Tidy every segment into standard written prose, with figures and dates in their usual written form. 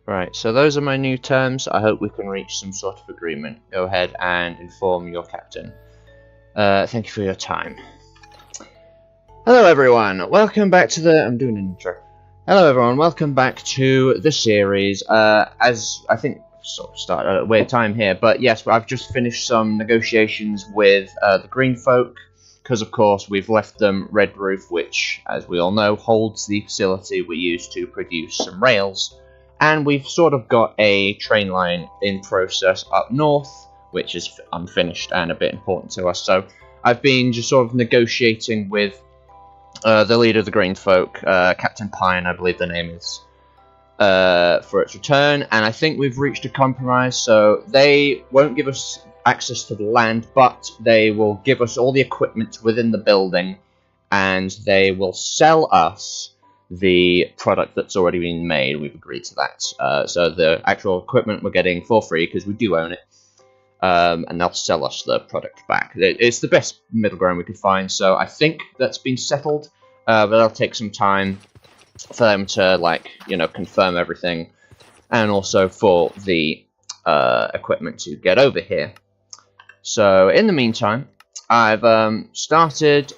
Right, so those are my new terms. I hope we can reach some sort of agreement. Go ahead and inform your captain. Thank you for your time. Hello everyone, welcome back to the... I'm doing an intro. Hello everyone, welcome back to the series. As I think sort of started at a weird time here, but yes, I've just finished some negotiations with the green folk, because of course we've left them Red Roof, which, as we all know, holds the facility we use to produce some rails. And we've sort of got a train line in process up north, which is unfinished and a bit important to us. So I've been just sort of negotiating with the leader of the Green Folk, Captain Pine, I believe the name is, for its return. And I think we've reached a compromise, so they won't give us access to the land, but they will give us all the equipment within the building, and they will sell us the product that's already been made. We've agreed to that. So the actual equipment we're getting for free, because we do own it, and they'll sell us the product back. It's the best middle ground we could find, so I think that's been settled, but it'll take some time for them to, like, you know, confirm everything, and also for the equipment to get over here. So in the meantime, I've decided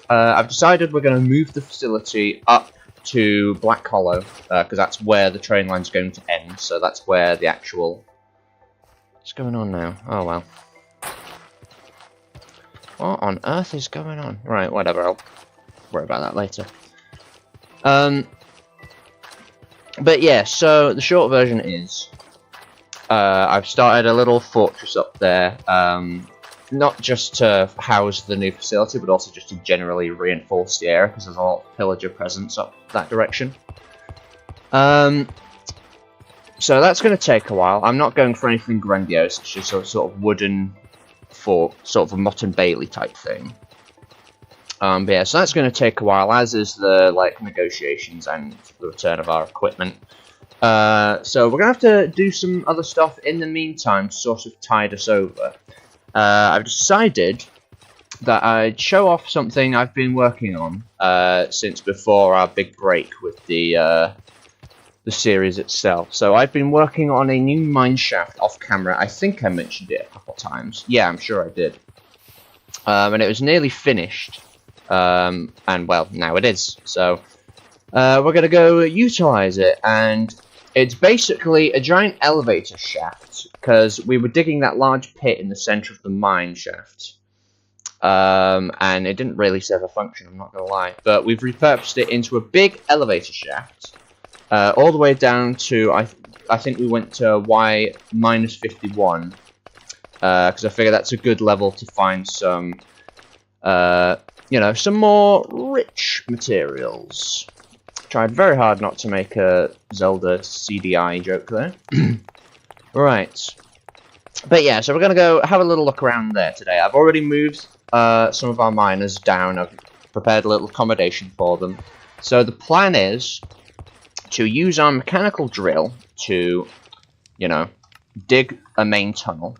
we're going to move the facility up to Black Hollow, because that's where the train line's going to end, so that's where the actual... What's going on now? Oh, well. What on earth is going on? Right, whatever, I'll worry about that later. But yeah, so the short version is, I've started a little fortress up there, not just to house the new facility, but also just to generally reinforce the area, because there's a lot of pillager presence up that direction. So that's going to take a while. I'm not going for anything grandiose. It's just a sort of wooden fort, sort of a Motte and Bailey type thing. But yeah, so that's going to take a while, as is the negotiations and the return of our equipment. So we're going to have to do some other stuff in the meantime to sort of tide us over. I've decided that I'd show off something I've been working on since before our big break with the series itself. So I've been working on a new mine shaft off camera. I think I mentioned it a couple of times. Yeah, I'm sure I did. And it was nearly finished. And well, now it is. So we're going to go utilize it, and it's basically a giant elevator shaft, because we were digging that large pit in the center of the mine shaft. And it didn't really serve a function, I'm not going to lie. But we've repurposed it into a big elevator shaft, all the way down to, I think we went to Y-51, because I figure that's a good level to find some, you know, some more rich materials. Tried very hard not to make a Zelda CDI joke there. Right. But yeah, so we're going to go have a little look around there today. I've already moved some of our miners down. I've prepared a little accommodation for them. So the plan is to use our mechanical drill to, you know, dig a main tunnel.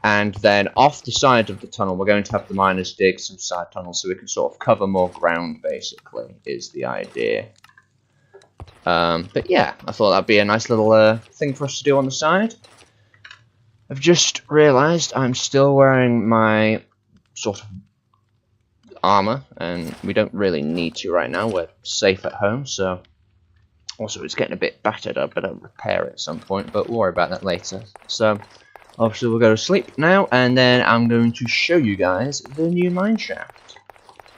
And then off the side of the tunnel, we're going to have the miners dig some side tunnels so we can sort of cover more ground, basically, is the idea. But yeah, I thought that'd be a nice little thing for us to do on the side. I've just realised I'm still wearing my sort of armour, and we don't really need to right now. We're safe at home, so... Also, it's getting a bit battered. I better repair it at some point, but we'll worry about that later. So... obviously, we'll go to sleep now, and then I'm going to show you guys the new mine shaft.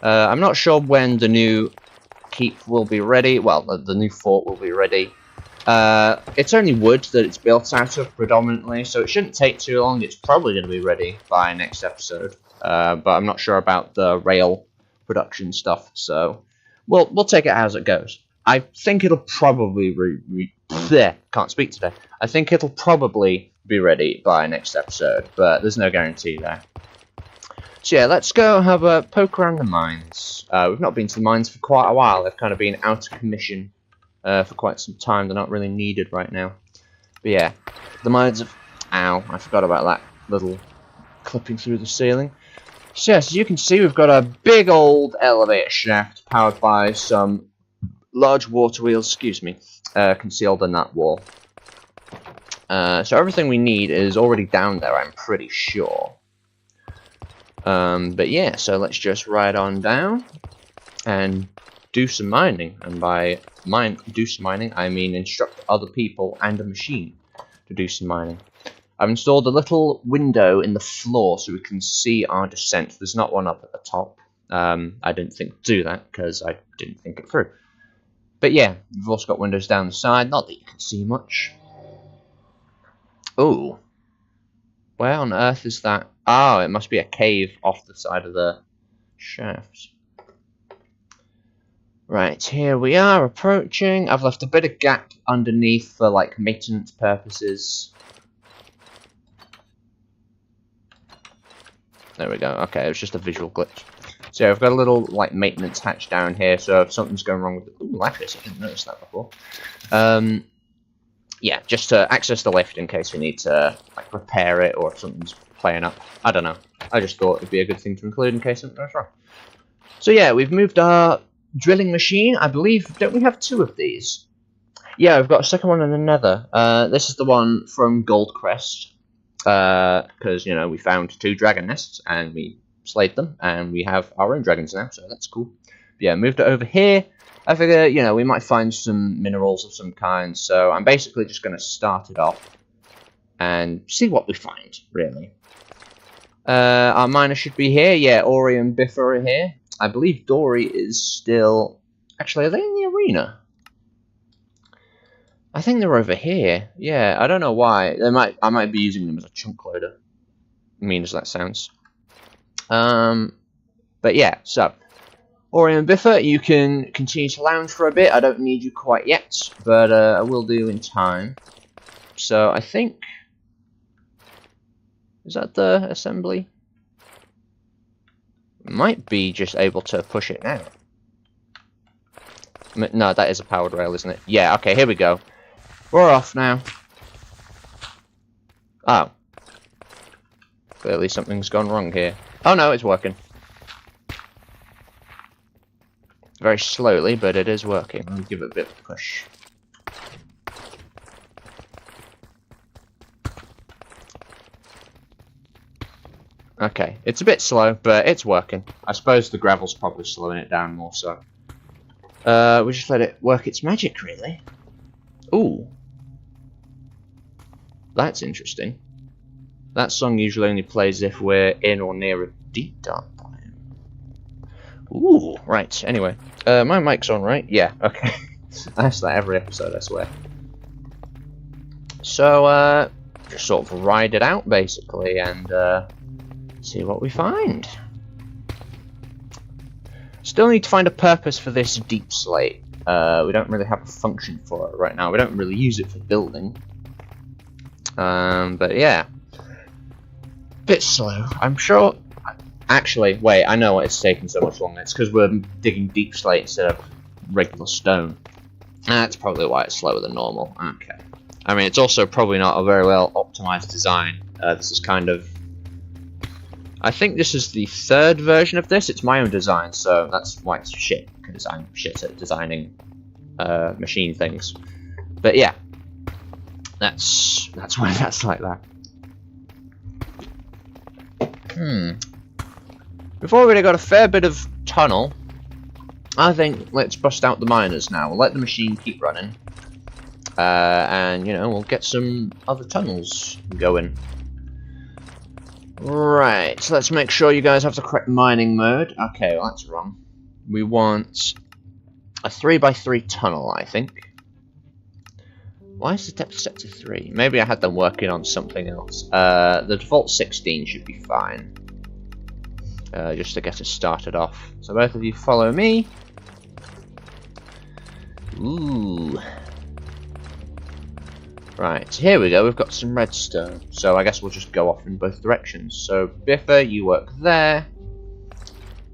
I'm not sure when the new keep will be ready. Well, the new fort will be ready. It's only wood that it's built out of predominantly, so it shouldn't take too long. It's probably going to be ready by next episode, but I'm not sure about the rail production stuff, so we'll take it as it goes. I think it'll probably can't speak today. I think it'll probably be ready by next episode, but there's no guarantee there. So yeah, let's go have a poke around the mines. We've not been to the mines for quite a while. They've kind of been out of commission for quite some time. They're not really needed right now. But yeah, the mines have... Ow, I forgot about that little clipping through the ceiling. So yes, as you can see, we've got a big old elevator shaft powered by some large water wheels, concealed in that wall. So everything we need is already down there, I'm pretty sure. But yeah, so let's just ride on down and do some mining. And by do some mining, I mean instruct other people and a machine to do some mining. I've installed a little window in the floor so we can see our descent. There's not one up at the top. I didn't think to do that because I didn't think it through. But yeah, we've also got windows down the side, not that you can see much. Ooh. Where on earth is that? Oh, it must be a cave off the side of the shaft. Right, here we are approaching. I've left a bit of gap underneath for like maintenance purposes. There we go. Okay, it was just a visual glitch. So yeah, I've got a little like maintenance hatch down here, so if something's going wrong with it, ooh, like this, I didn't notice that before. Yeah, just to access the lift in case we need to like repair it or if something's playing up. I don't know. I just thought it'd be a good thing to include in case something goes wrong. So yeah, we've moved our drilling machine. I believe, don't we have 2 of these? Yeah, we've got a second one in the nether. This is the one from Goldcrest. Because, you know, we found 2 dragon nests and we slayed them. And we have our own dragons now, so that's cool. But yeah, moved it over here. I figure, you know, we might find some minerals of some kind. So I'm basically just going to start it off and see what we find, really. Our miner should be here. Yeah, Ori and Biff are here. I believe Dory is still... Actually, are they in the arena? I think they're over here. Yeah, I don't know why. I might be using them as a chunk loader. Mean as that sounds. But yeah, so... Ori and Biffa, you can continue to lounge for a bit. I don't need you quite yet, but I will do in time. So I think... Is that the assembly? Might be just able to push it now. No, that is a powered rail, isn't it? Yeah, okay, here we go. We're off now. Oh. Clearly something's gone wrong here. Oh no, it's working. Very slowly, but it is working. I'll give it a bit of a push. Okay, it's a bit slow, but it's working. I suppose the gravel's probably slowing it down more so. We just let it work its magic, really. Ooh. That's interesting. That song usually only plays if we're in or near a deep dark biome. Ooh, right, anyway. My mic's on, right? Yeah, okay. I ask that every episode, I swear. So, just sort of ride it out, basically, and, see what we find. Still need to find a purpose for this deep slate. We don't really have a function for it right now. We don't really use it for building. But yeah. Bit slow. I'm sure... Actually, wait, I know why it's taking so much longer. It's because we're digging deep slate instead of regular stone. That's probably why it's slower than normal. Okay. I mean, it's also probably not a very well optimized design. This is kind of... I think this is the 3rd version of this. It's my own design, so that's why it's shit, because I'm shit at designing machine things. But yeah, that's why that's like that. We've already got a fair bit of tunnel. I think let's bust out the miners now. We'll let the machine keep running, and you know we'll get some other tunnels going. Right, so let's make sure you guys have the correct mining mode. Okay, well that's wrong. We want a 3x3 tunnel, I think. Why is the depth set to 3? Maybe I had them working on something else. The default 16 should be fine. Just to get us started off. So both of you follow me. Ooh. Right, here we go, we've got some redstone. So I guess we'll just go off in both directions. So Biffa, you work there.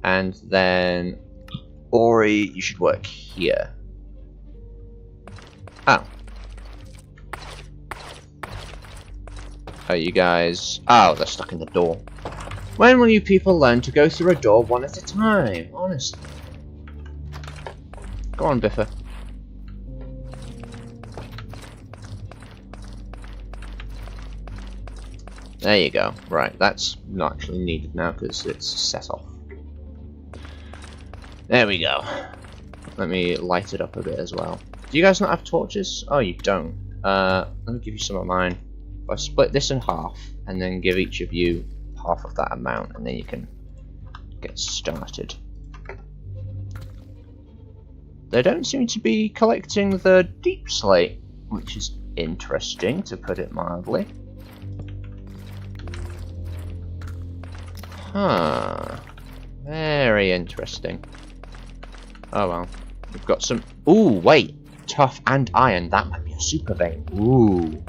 And then Ori, you should work here. Oh. Oh, you guys... Oh, they're stuck in the door. When will you people learn to go through a door one at a time? Honestly. Go on, Biffa. There you go. Right, that's not actually needed now because it's set off. There we go. Let me light it up a bit as well. Do you guys not have torches? Oh, you don't. Let me give you some of mine. If I split this in half, and then give each of you half of that amount, and then you can get started. They don't seem to be collecting the deep slate, which is interesting, to put it mildly. Huh. Very interesting. Oh well. We've got some... Ooh, wait. Tough and iron. That might be a super vein. Ooh.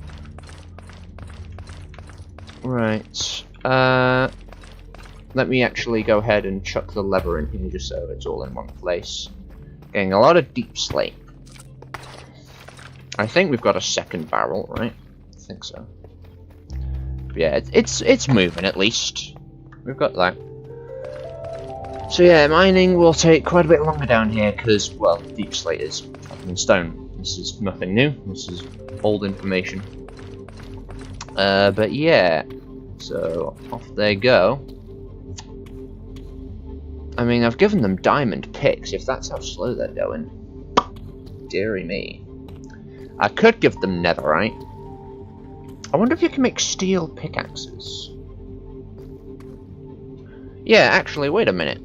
Right. Let me actually go ahead and chuck the lever in here just so it's all in one place. Getting a lot of deep slate. I think we've got a second barrel, right? I think so. But yeah, it's moving at least. We've got that. So yeah, mining will take quite a bit longer down here because, well, deep slate is fucking stone. This is nothing new. This is old information. But yeah, so off they go. I mean, I've given them diamond picks, if that's how slow they're going. Deary me. I could give them netherite. I wonder if you can make steel pickaxes. Yeah, actually, wait a minute.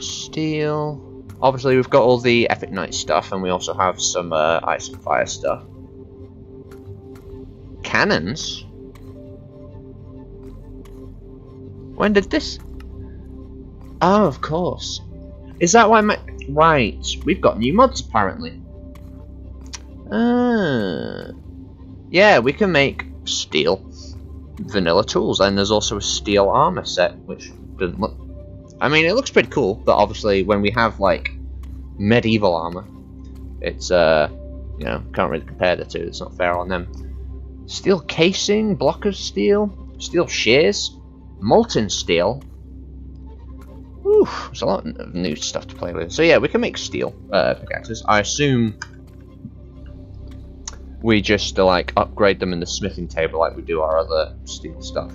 Steel... Obviously, we've got all the Epic Knight stuff, and we also have some Ice and Fire stuff. Cannons? When did this... Oh, of course. Is that why my... Right, we've got new mods, apparently. Yeah, we can make steel vanilla tools, and there's also a steel armor set, which doesn't look... I mean, it looks pretty cool, but obviously when we have, like, medieval armor, it's, you know, can't really compare the two, it's not fair on them. Steel casing, block of steel, steel shears, molten steel. Whew, there's a lot of new stuff to play with. So yeah, we can make steel pickaxes. I assume we just like upgrade them in the smithing table like we do our other steel stuff.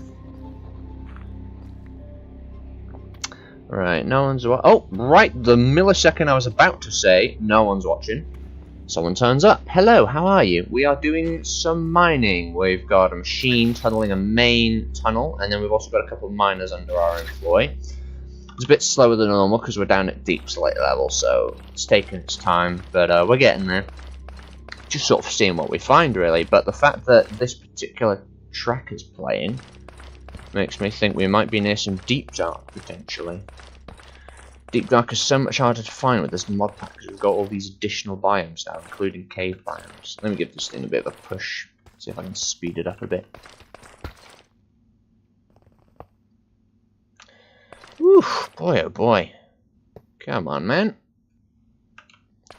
Right, no one's oh, right, the millisecond I was about to say no one's watching, someone turns up. Hello, how are you? We are doing some mining. We've got a machine tunneling a main tunnel, and then we've also got a couple of miners under our employ. It's a bit slower than normal because we're down at deep slate level, so it's taking its time, but we're getting there. Just sort of seeing what we find, really. But the fact that this particular track is playing makes me think we might be near some deep dark, potentially. Deep dark is so much harder to find with this mod pack because we've got all these additional biomes now, including cave biomes. Let me give this thing a bit of a push, see if I can speed it up a bit. Whew, boy oh boy. Come on, man.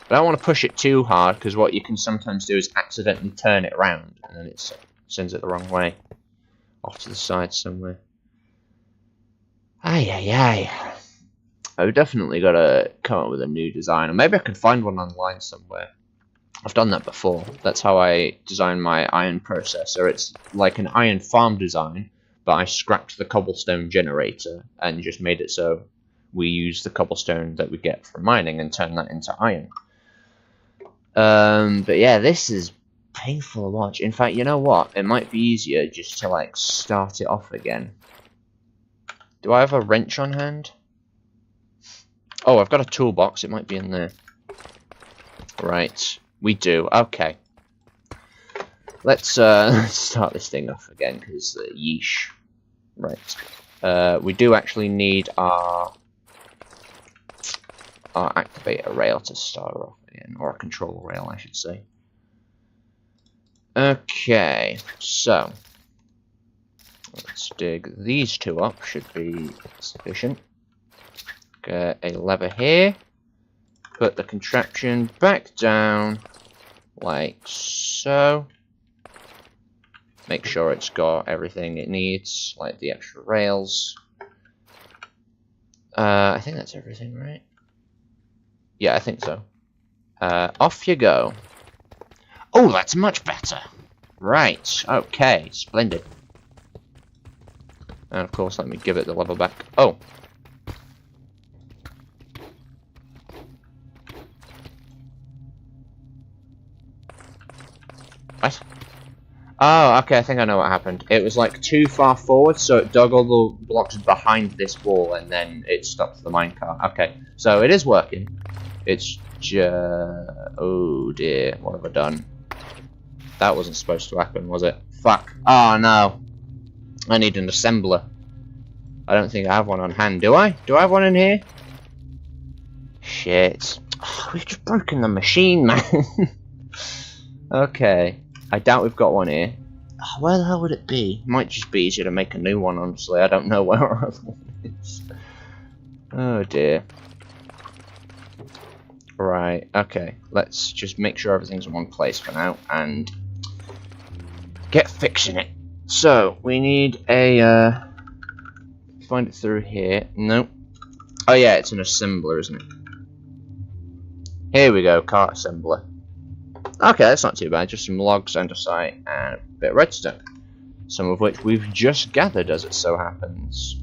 But I don't want to push it too hard, because what you can sometimes do is accidentally turn it around, and then it sends it the wrong way. Off to the side somewhere. Ay, ay, ay. I've definitely got to come up with a new design, or maybe I can find one online somewhere. I've done that before. That's how I designed my iron processor. It's like an iron farm design, but I scrapped the cobblestone generator and just made it so we use the cobblestone that we get from mining and turn that into iron. But yeah, this is painful to watch. In fact, you know what? It might be easier just to, like, start it off again. Do I have a wrench on hand? Oh, I've got a toolbox. It might be in there. Right. We do. Okay. Let's start this thing off again, because yeesh. Right. We do actually need our activator rail to start off again, or a control rail, I should say. Okay, so let's dig these two up. Should be sufficient. Get a lever here. Put the contraption back down, like so. Make sure it's got everything it needs, like the extra rails. I think that's everything, right? Yeah, I think so. Off you go. Oh, that's much better. Right, okay, splendid. And of course, let me give it the level back. Oh! What? Oh, okay, I think I know what happened. It was like too far forward, so it dug all the blocks behind this wall, and then it stopped the minecart. Okay, so it is working. It's just... Oh dear, what have I done? That wasn't supposed to happen, was it? Fuck. Oh no. I need an assembler. I don't think I have one on hand. Do I? Do I have one in here? Shit. Oh, we've just broken the machine, man. Okay. I doubt we've got one here. Oh, where the hell would it be? Might just be easier to make a new one, honestly. I don't know where our other one is. Oh dear. Right, okay. Let's just make sure everything's in one place for now and get fixing it. So, we need a, find it through here. Nope. Oh yeah, it's an assembler, isn't it? Here we go, cart assembler. Okay, that's not too bad. Just some logs, andesite, and a bit of redstone. Some of which we've just gathered, as it so happens.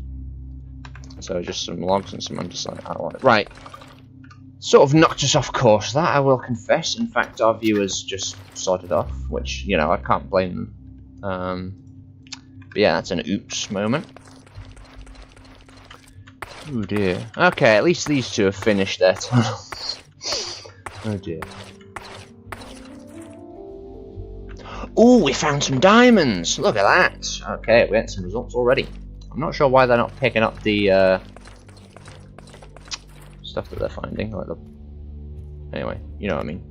So, just some logs and some andesite. I want it. Right. Sort of knocked us off course, that I will confess. In fact, our viewers just sorted off, which, you know, I can't blame them. But yeah, that's an oops moment. Oh dear. Okay, at least these two have finished their tunnels. Oh dear. Ooh, we found some diamonds! Look at that! Okay, we had some results already. I'm not sure why they're not picking up the, stuff that they're finding. Like the... Anyway, you know what I mean.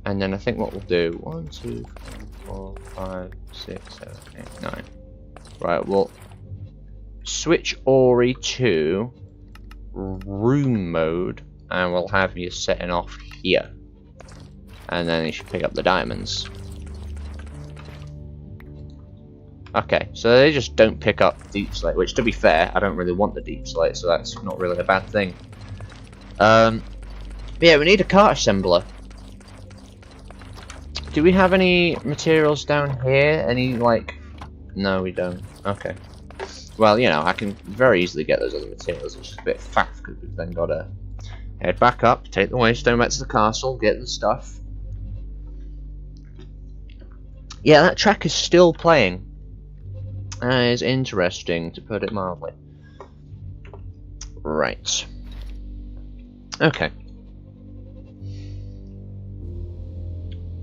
And then I think what we'll do... 1, 2, 3, 4, 5, 6, 7, 8, 9. Right, we'll switch Ori to room mode, and we'll have you setting off here. And then you should pick up the diamonds. Okay, so they just don't pick up deep slate, which, to be fair, I don't really want the deep slate, so that's not really a bad thing. But yeah, we need a cart assembler. Do we have any materials down here? Any, like... No, we don't. Okay. Well, you know, I can very easily get those other materials, which is a bit faff, because we've then got to head back up, take the waystone back to the castle, get the stuff. Yeah, that track is still playing. That is interesting, to put it mildly. Right. Okay.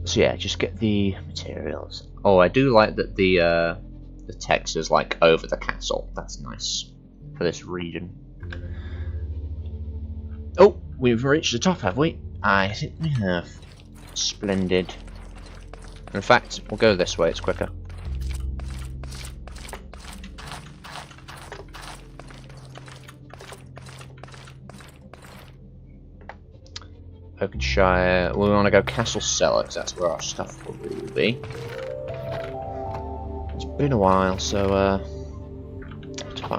So yeah, just get the materials. Oh, I do like that the text is like over the castle. That's nice for this region. Oh, we've reached the top, have we? I think we have. Splendid. In fact, we'll go this way, it's quicker. Oakenshire. We want to go Castle Cellar, because that's where our stuff will be. It's been a while, so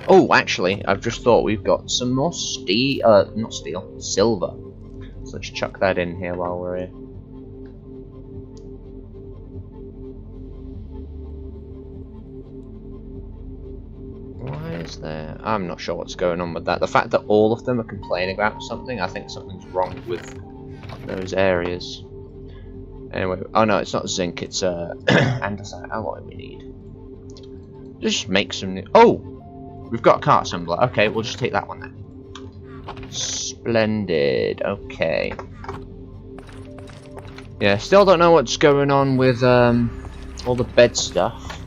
oh, actually, I've just thought we've got some more not steel, silver. So let's chuck that in here while we're here. Why is there... I'm not sure what's going on with that. The fact that all of them are complaining about something, I think something's wrong with those areas. Anyway, oh no, it's not zinc, it's andesite alloy we need. Just make some new... Oh! We've got a cart assembler. Okay, we'll just take that one then. Splendid. Okay. Yeah, still don't know what's going on with all the bed stuff.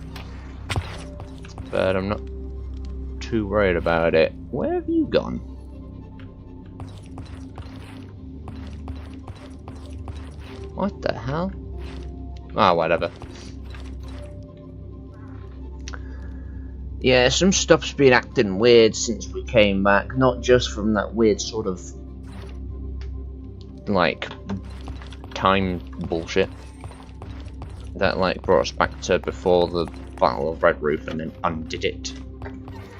But I'm not too worried about it. Where have you gone? What the hell? Ah, whatever. Yeah, some stuff's been acting weird since we came back. Not just from that weird sort of... like... time bullshit. That, like, brought us back to before the Battle of Red Roof and then undid it.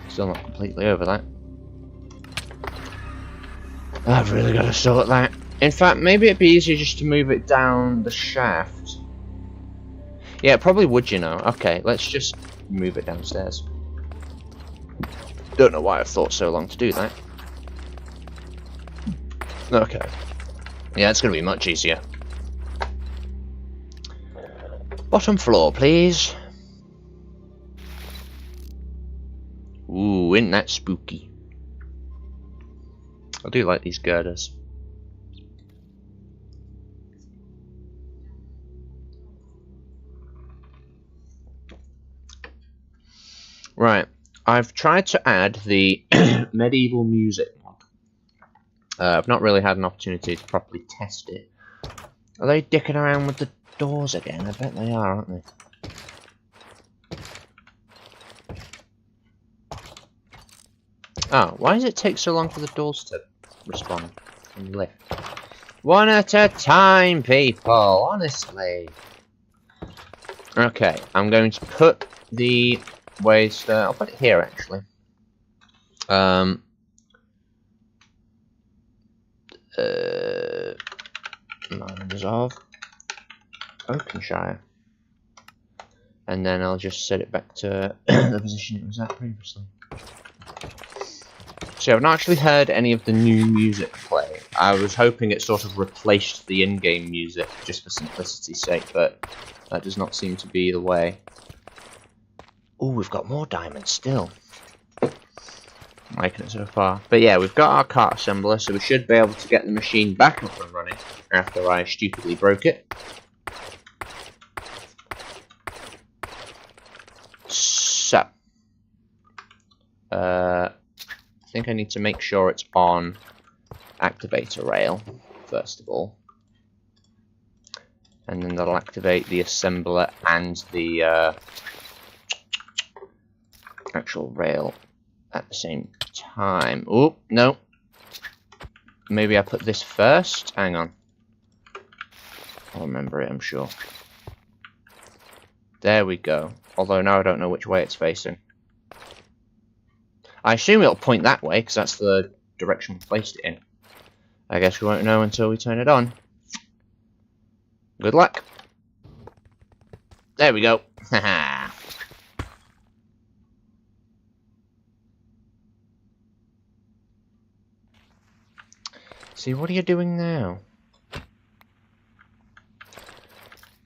Still not completely over that. I've really got to sort that. In fact, maybe it'd be easier just to move it down the shaft. Yeah, it probably would, you know. Okay, let's just move it downstairs. Don't know why I've thought so long to do that. Okay. Yeah, it's going to be much easier. Bottom floor, please. Ooh, isn't that spooky? I do like these girders. Right, I've tried to add the medieval music mod. I've not really had an opportunity to properly test it. Are they dicking around with the doors again? I bet they are, aren't they? Oh, why does it take so long for the doors to respond and lift? One at a time, people, honestly. Okay, I'm going to put the waste, I'll put it here actually. Resolve Oakenshire, and then I'll just set it back to the position it was at previously. So I've not actually heard any of the new music play. I was hoping it sort of replaced the in-game music just for simplicity's sake, but that does not seem to be the way. Oh, we've got more diamonds still. I'm liking it so far. But yeah, we've got our cart assembler, so we should be able to get the machine back up and running after I stupidly broke it. So, I think I need to make sure it's on activator rail, first of all. And then that'll activate the assembler and the actual rail at the same time. Oh, no. Maybe I put this first? Hang on. I'll remember it, I'm sure. There we go. Although now I don't know which way it's facing. I assume it'll point that way, because that's the direction we placed it in. I guess we won't know until we turn it on. Good luck. There we go. Haha. See, what are you doing now?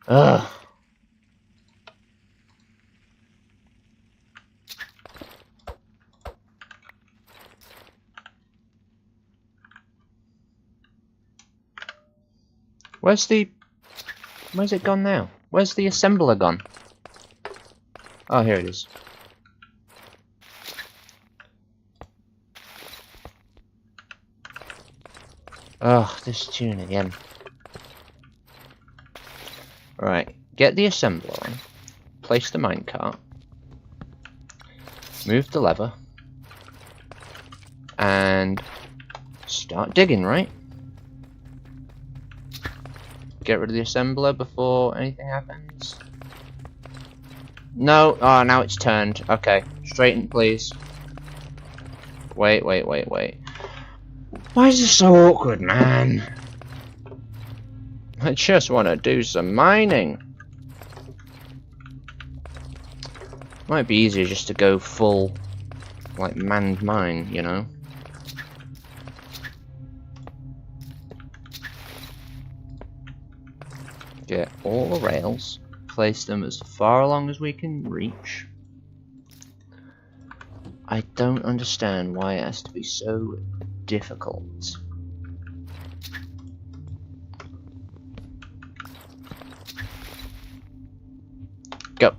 Ugh. Where's it gone now? Where's the assembler gone? Oh, here it is. Ugh, this tune again. Right, get the assembler on. Place the minecart. Move the lever. And start digging, right? Get rid of the assembler before anything happens. No, oh, now it's turned. Okay, straighten, please. Wait. Why is this so awkward, man? I just want to do some mining. Might be easier just to go full, like, manned mine, you know? Get all the rails, place them as far along as we can reach. I don't understand why it has to be so difficult. Go.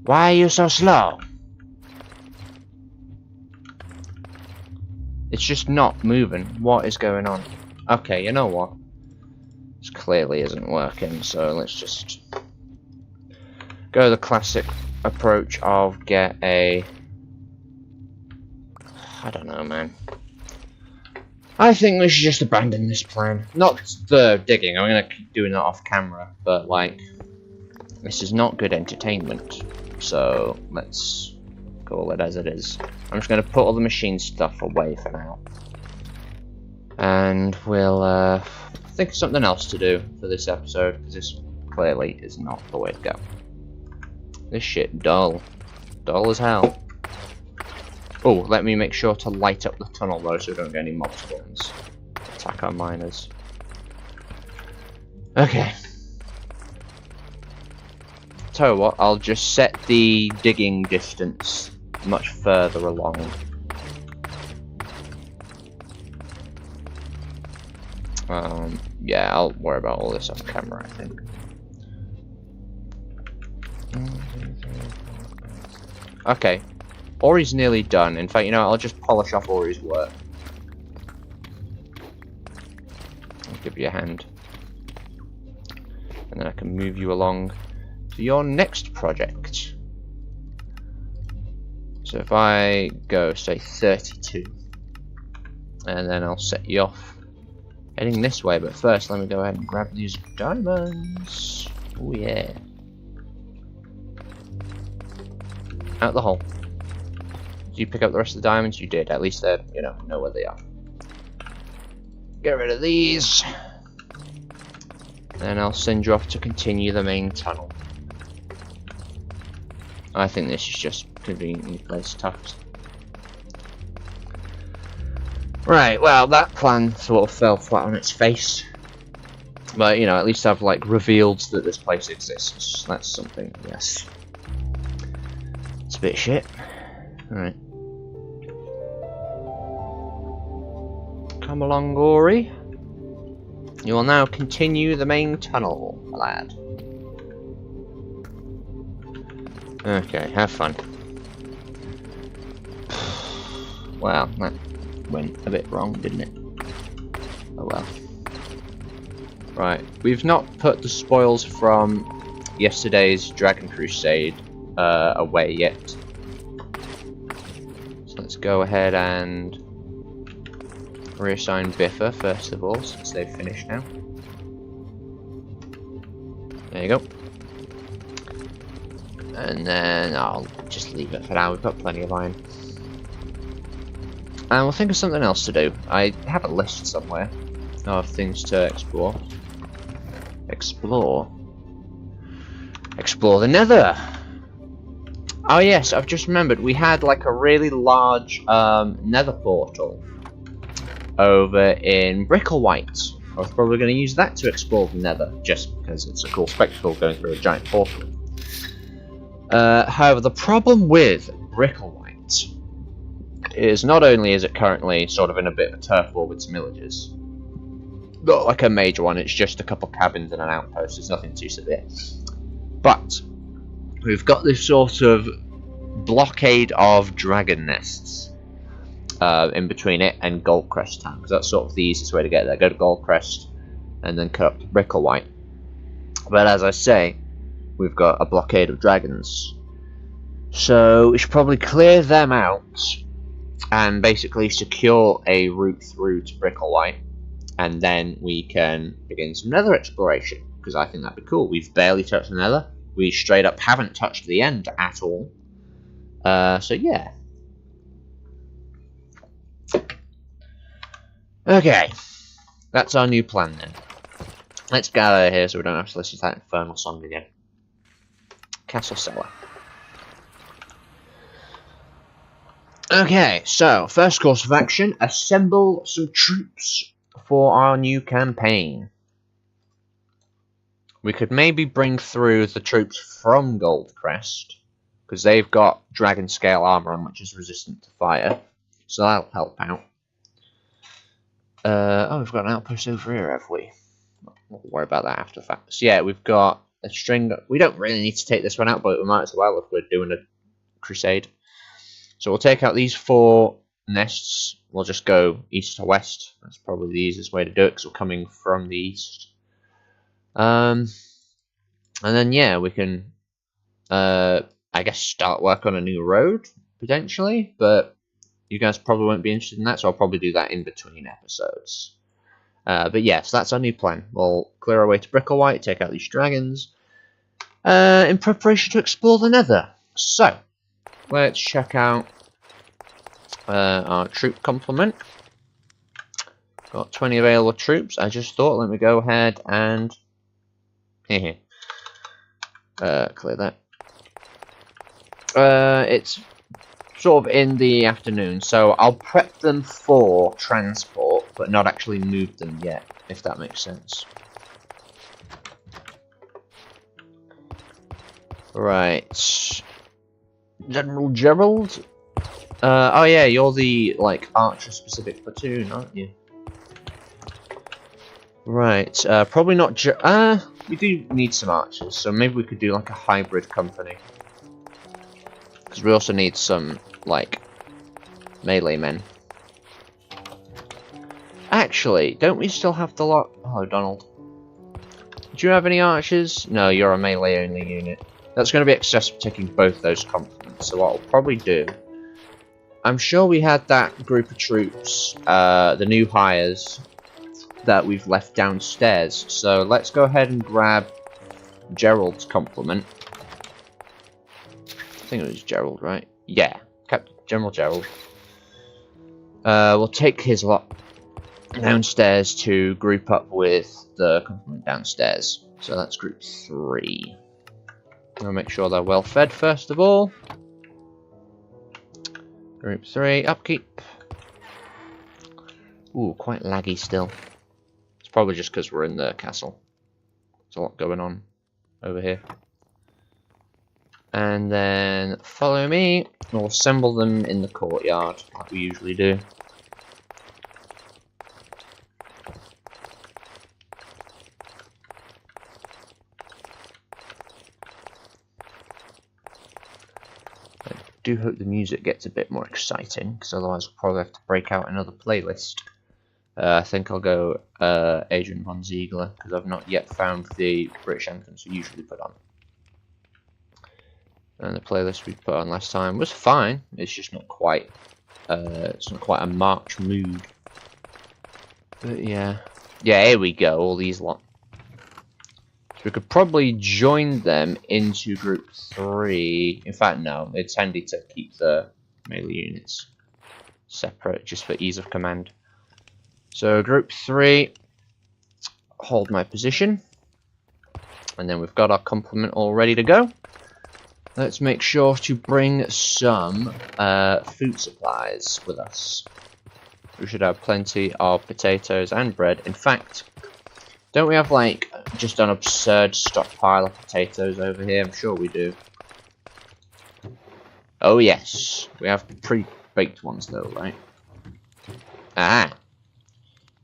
Why are you so slow? It's just not moving. What is going on? Okay, you know what? This clearly isn't working, so let's just go the classic approach of get a... I don't know, man. I think we should just abandon this plan. Not the digging, I'm gonna keep doing that off camera, but like, this is not good entertainment, so let's call it as it is. I'm just gonna put all the machine stuff away for now. And we'll think of something else to do for this episode, because this clearly is not the way to go. This shit dull. Dull as hell. Oh, let me make sure to light up the tunnel though, so we don't get any mob spawns. Attack our miners. Okay. Tell you what, I'll just set the digging distance much further along. Yeah, I'll worry about all this off camera, I think. Okay. Ori's nearly done. In fact, you know, I'll just polish off Ori's work. I'll give you a hand. And then I can move you along to your next project. So if I go, say, 32. And then I'll set you off heading this way. But first, let me go ahead and grab these diamonds. Oh, yeah. Out the hole. Did you pick up the rest of the diamonds? You did. At least they, you know where they are. Get rid of these. Then I'll send you off to continue the main tunnel. I think this is just conveniently placed tucked. Right, well, that plan sort of fell flat on its face. But, you know, at least I've, like, revealed that this place exists. That's something, yes. It's a bit shit. Alright. Come along, Ori. You will now continue the main tunnel, my lad. Okay, have fun. Wow, that went a bit wrong, didn't it? Oh well. Right, we've not put the spoils from yesterday's Dragon Crusade away yet. So let's go ahead and reassign Biffa first of all, since they've finished now. There you go. And then I'll just leave it for now, we've got plenty of iron. And we'll think of something else to do. I have a list somewhere of things to explore. Explore the Nether! Oh yes, I've just remembered, we had like a really large Nether portal over in Bricklewhite. I was probably going to use that to explore the Nether, just because it's a cool spectacle going through a giant portal. However, the problem with Bricklewhite is not only is it currently sort of in a bit of a turf war with some villages, not like a major one, it's just a couple cabins and an outpost, it's nothing too severe. But we've got this sort of blockade of dragon nests in between it and Goldcrest Town, because that's sort of the easiest way to get there. Go to Goldcrest and then cut up to Bricklewhite. But as I say, we've got a blockade of dragons, so we should probably clear them out and basically secure a route through to Bricklewhite, and then we can begin some Nether exploration, because I think that'd be cool. We've barely touched the Nether. We straight up haven't touched the end at all. So yeah. Okay, that's our new plan then. Let's get out of here so we don't have to listen to that infernal song again. Castle Cellar. Okay, so first course of action, assemble some troops for our new campaign. We could maybe bring through the troops from Goldcrest, because they've got dragon scale armor on which is resistant to fire, so that'll help out. Oh, we've got an outpost over here, have we? We'll worry about that after the fact. So yeah, we've got a string. We don't really need to take this one out, but we might as well if we're doing a crusade. So we'll take out these 4 nests. We'll just go east to west. That's probably the easiest way to do it, because we're coming from the east. And then yeah, we can, I guess, start work on a new road potentially. But you guys probably won't be interested in that, so I'll probably do that in between episodes. But yes, that's our new plan. We'll clear our way to Bricklewhite, take out these dragons, in preparation to explore the Nether. So, let's check out our troop complement. Got 20 available troops. I just thought, let me go ahead and clear that. It's sort of in the afternoon, so I'll prep them for transport, but not actually move them yet, if that makes sense. Right. General Gerald? Oh yeah, you're the, like, archer-specific platoon, aren't you? Right, probably not we do need some archers, so maybe we could do, like, a hybrid company. Because we also need some, like, melee men. Actually, don't we still have the lot? Hello, Donald. Do you have any archers? No, you're a melee-only unit. That's going to be excessive taking both those complements, so what I'll probably do... I'm sure we had that group of troops, the new hires, that we've left downstairs, so let's go ahead and grab Gerald's complement. I think it was Gerald, right? Yeah, Captain General Gerald. We'll take his lot downstairs to group up with the complement downstairs. So that's group 3. I'll make sure they're well fed first of all. Group 3, upkeep. Ooh, quite laggy still. It's probably just because we're in the castle. There's a lot going on over here. And then follow me. We'll assemble them in the courtyard, like we usually do. I do hope the music gets a bit more exciting, because otherwise we'll probably have to break out another playlist. I think I'll go Adrian von Ziegler, because I've not yet found the British anthems we usually put on. And the playlist we put on last time was fine. It's just not quite. It's not quite a march mood. But yeah, here we go. All these lot. So we could probably join them into group 3. In fact, no. It's handy to keep the melee units separate, just for ease of command. So group 3, hold my position, and then we've got our complement all ready to go. Let's make sure to bring some food supplies with us. We should have plenty of potatoes and bread. In fact, don't we have like just an absurd stockpile of potatoes over here? I'm sure we do. Oh yes, we have pre-baked ones though, right? Ah.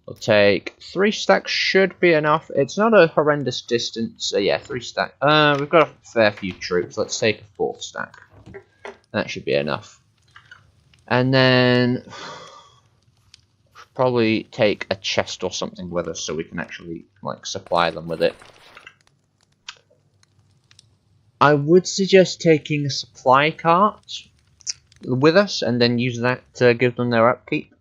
We'll take 3 stacks, should be enough. It's not a horrendous distance. So yeah, 3 stacks. We've got a fair few troops. Let's take a 4th stack. That should be enough. And then probably take a chest or something with us so we can actually like supply them with it. I would suggest taking a supply cart with us and then use that to give them their upkeep.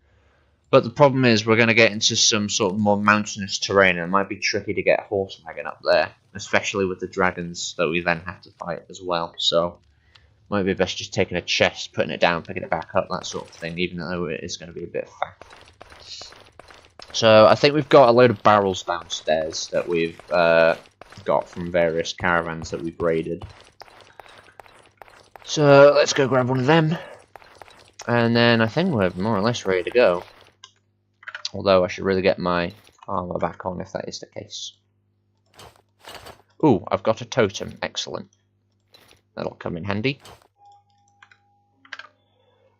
But the problem is we're going to get into some sort of more mountainous terrain, and it might be tricky to get a horse wagon up there, especially with the dragons that we then have to fight as well. So, might be best just taking a chest, putting it down, picking it back up, that sort of thing, even though it is going to be a bit fat. So, I think we've got a load of barrels downstairs that we've got from various caravans that we've raided. So, let's go grab one of them. And then I think we're more or less ready to go. Although I should really get my armor back on if that is the case. Ooh, I've got a totem. Excellent. That'll come in handy.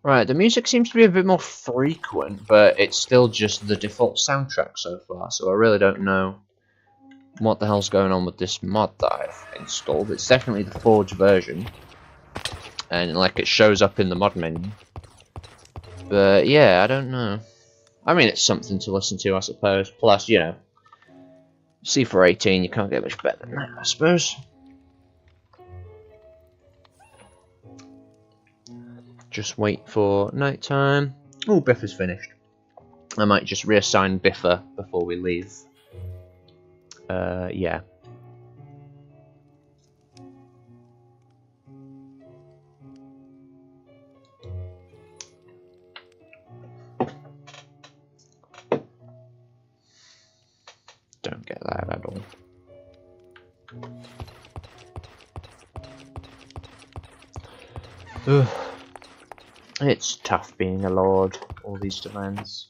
Right, the music seems to be a bit more frequent, but it's still just the default soundtrack so far, so I really don't know what the hell's going on with this mod that I've installed. It's definitely the Forge version, and like it shows up in the mod menu. But yeah, I don't know. I mean, it's something to listen to, I suppose. Plus, you know, C418, you can't get much better than that, I suppose. Just wait for night time. Oh, Biff is finished. I might just reassign Biffer before we leave. Yeah. don't get that at all. Ugh. It's tough being a lord, all these demands.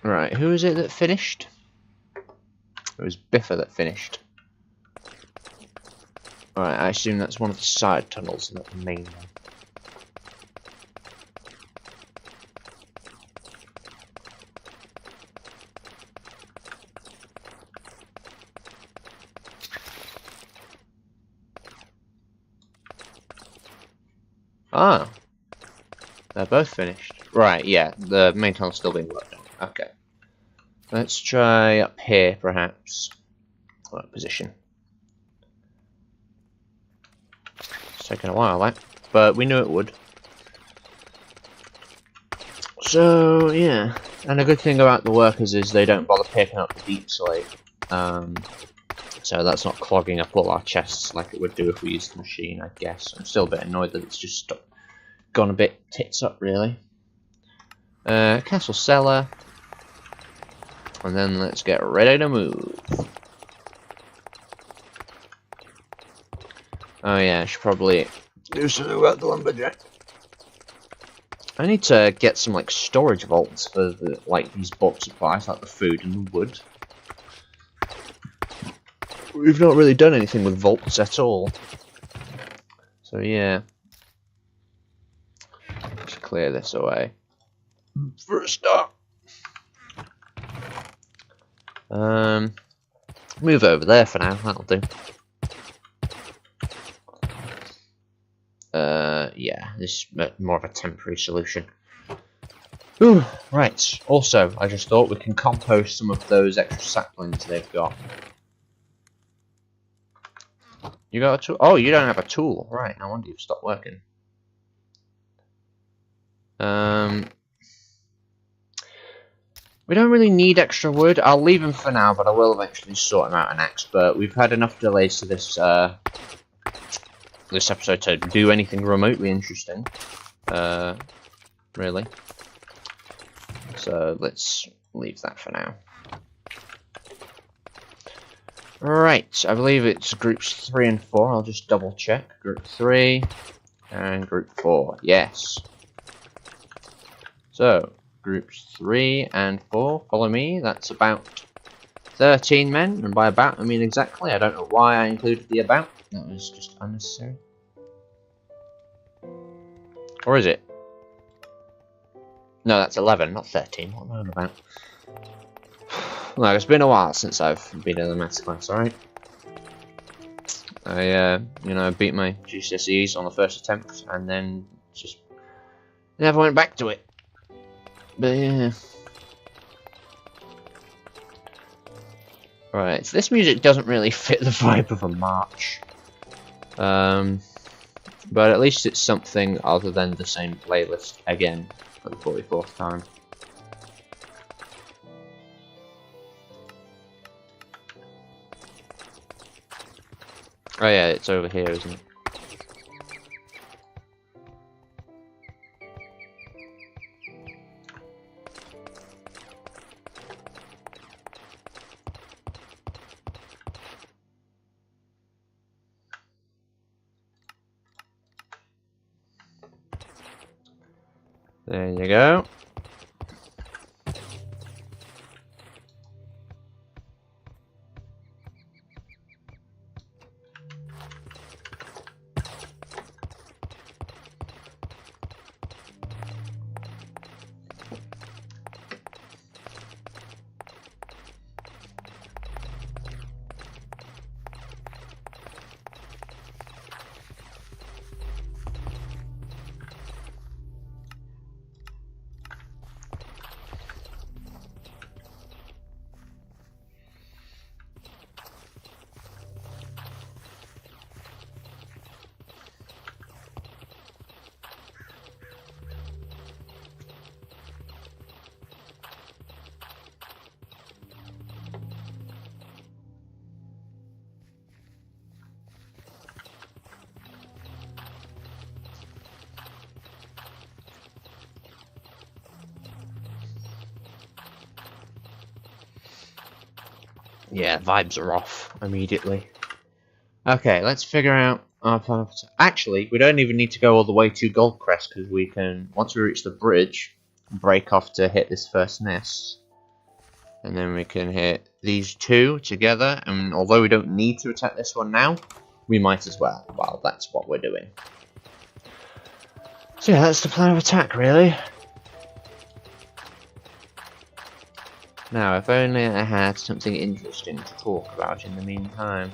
Right, who is it that finished? It was Biffa that finished. Alright, I assume that's one of the side tunnels, not the main one. Ah, they're both finished. Right, yeah, the main tunnel's still being worked on. Okay. Let's try up here, perhaps. What position? It's taken a while, that. But we knew it would. So, yeah. And a good thing about the workers is they don't bother picking up the deep slate. So that's not clogging up all our chests like it would do if we used the machine, I guess. I'm still a bit annoyed that it's just gone a bit tits up, really. Castle cellar. And then let's get ready to move. Oh yeah, I should probably do something about the lumberjack. I need to get some like storage vaults for the these bulk supplies, like the food and the wood. We've not really done anything with vaults at all. So yeah. Let's clear this away. For a start. Move over there for now, that'll do. Yeah, this is more of a temporary solution. Ooh, right. Also, I just thought we can compost some of those extra saplings they've got. You got a tool? Oh, you don't have a tool. Right, no wonder you've stopped working. We don't really need extra wood. I'll leave them for now, but I will eventually sort them out an axe. But we've had enough delays to this this episode to do anything remotely interesting. Really. So let's leave that for now. Right, I believe it's groups 3 and 4. I'll just double check. Group 3 and group 4. Yes. So, groups 3 and 4, follow me. That's about 13 men, and by about I mean exactly. I don't know why I included the about. That was just unnecessary. Or is it? No, that's 11, not 13. What am I on about? Well, it's been a while since I've been in the maths class, alright? I, you know, beat my GCSEs on the first attempt, and then just never went back to it. But yeah. Right, so this music doesn't really fit the vibe of a march. But at least it's something other than the same playlist again for the 44th time. Oh yeah, it's over here, isn't it? There you go. Yeah, vibes are off immediately. Okay, let's figure out our plan of attack. Actually, we don't even need to go all the way to Goldcrest, because we can, once we reach the bridge, break off to hit this first nest. And then we can hit these two together, and although we don't need to attack this one now, we might as well. Well, that's what we're doing. So yeah, that's the plan of attack, really. Now, if only I had something interesting to talk about in the meantime.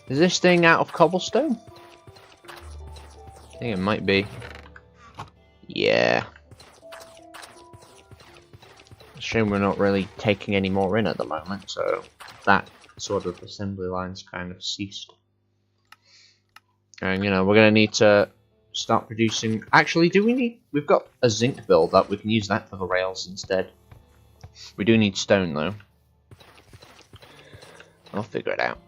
Is this thing out of cobblestone? I think it might be. Yeah. Shame we're not really taking any more in at the moment, so that sort of assembly line's kind of ceased. And, you know, we're going to need to start producing... Actually, do we need... We've got a zinc build up. We can use that for the rails instead. We do need stone, though. I'll figure it out.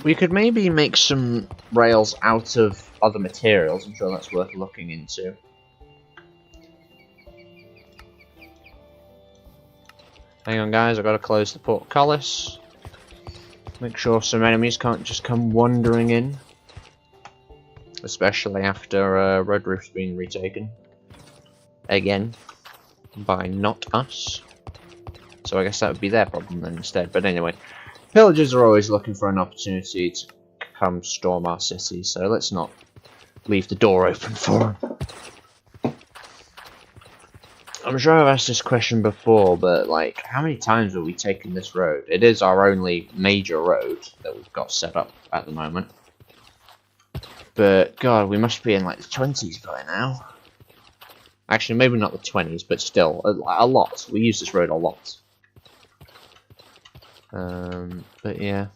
We could maybe make some rails out of other materials. I'm sure that's worth looking into. Hang on, guys. I've got to close the portcullis. Make sure some enemies can't just come wandering in. Especially after Red Roof's been retaken. Again. By not us. So I guess that would be their problem then instead. But anyway. Pillagers are always looking for an opportunity to come storm our city. So let's not leave the door open for them. I'm sure I've asked this question before, but like, how many times have we taken this road? It is our only major road that we've got set up at the moment. But god, we must be in like the 20s by now. Actually, maybe not the 20s, but still, a lot. We use this road a lot. But yeah.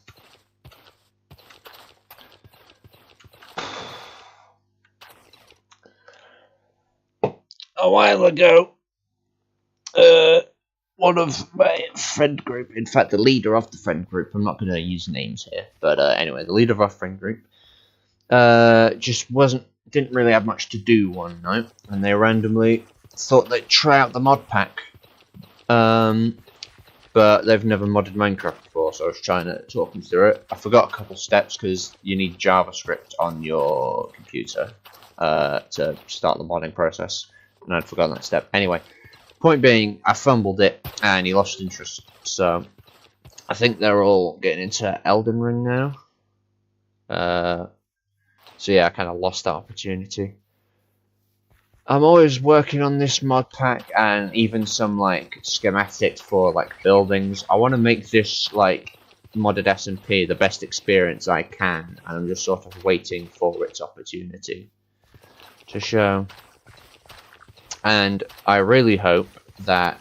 A while ago, one of my friend group, in fact the leader of the friend group, I'm not going to use names here, but anyway, the leader of our friend group, just didn't really have much to do one night, and they randomly thought they'd try out the mod pack, but they've never modded Minecraft before, so I was trying to talk them through it. I forgot a couple steps, because you need JavaScript on your computer to start the modding process, and I'd forgotten that step. Anyway, point being, I fumbled it, and he lost interest, so I think they're all getting into Elden Ring now. So yeah, I kind of lost that opportunity. I'm always working on this mod pack, and even some like schematics for like buildings. I want to make this like modded SMP the best experience I can, and I'm just sort of waiting for its opportunity to show. And I really hope that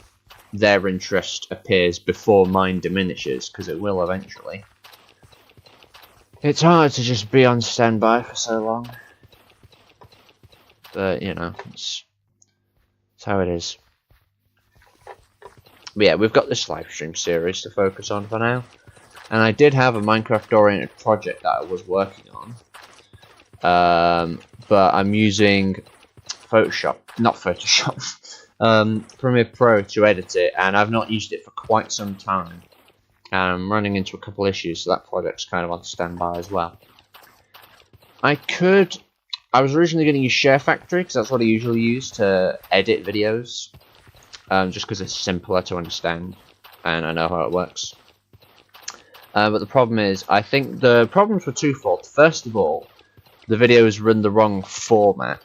their interest appears before mine diminishes, because it will eventually. It's hard to just be on standby for so long. But, you know, it's how it is. But yeah, we've got this live stream series to focus on for now. And I did have a Minecraft-oriented project that I was working on. But I'm using Photoshop, not Photoshop, Premiere Pro to edit it, and I've not used it for quite some time. And I'm running into a couple issues, so that project's kind of on standby as well. I was originally going to use Share Factory, because that's what I usually use to edit videos. Just because it's simpler to understand, and I know how it works. But the problem is, I think the problems were twofold. First of all, the videos run the wrong format,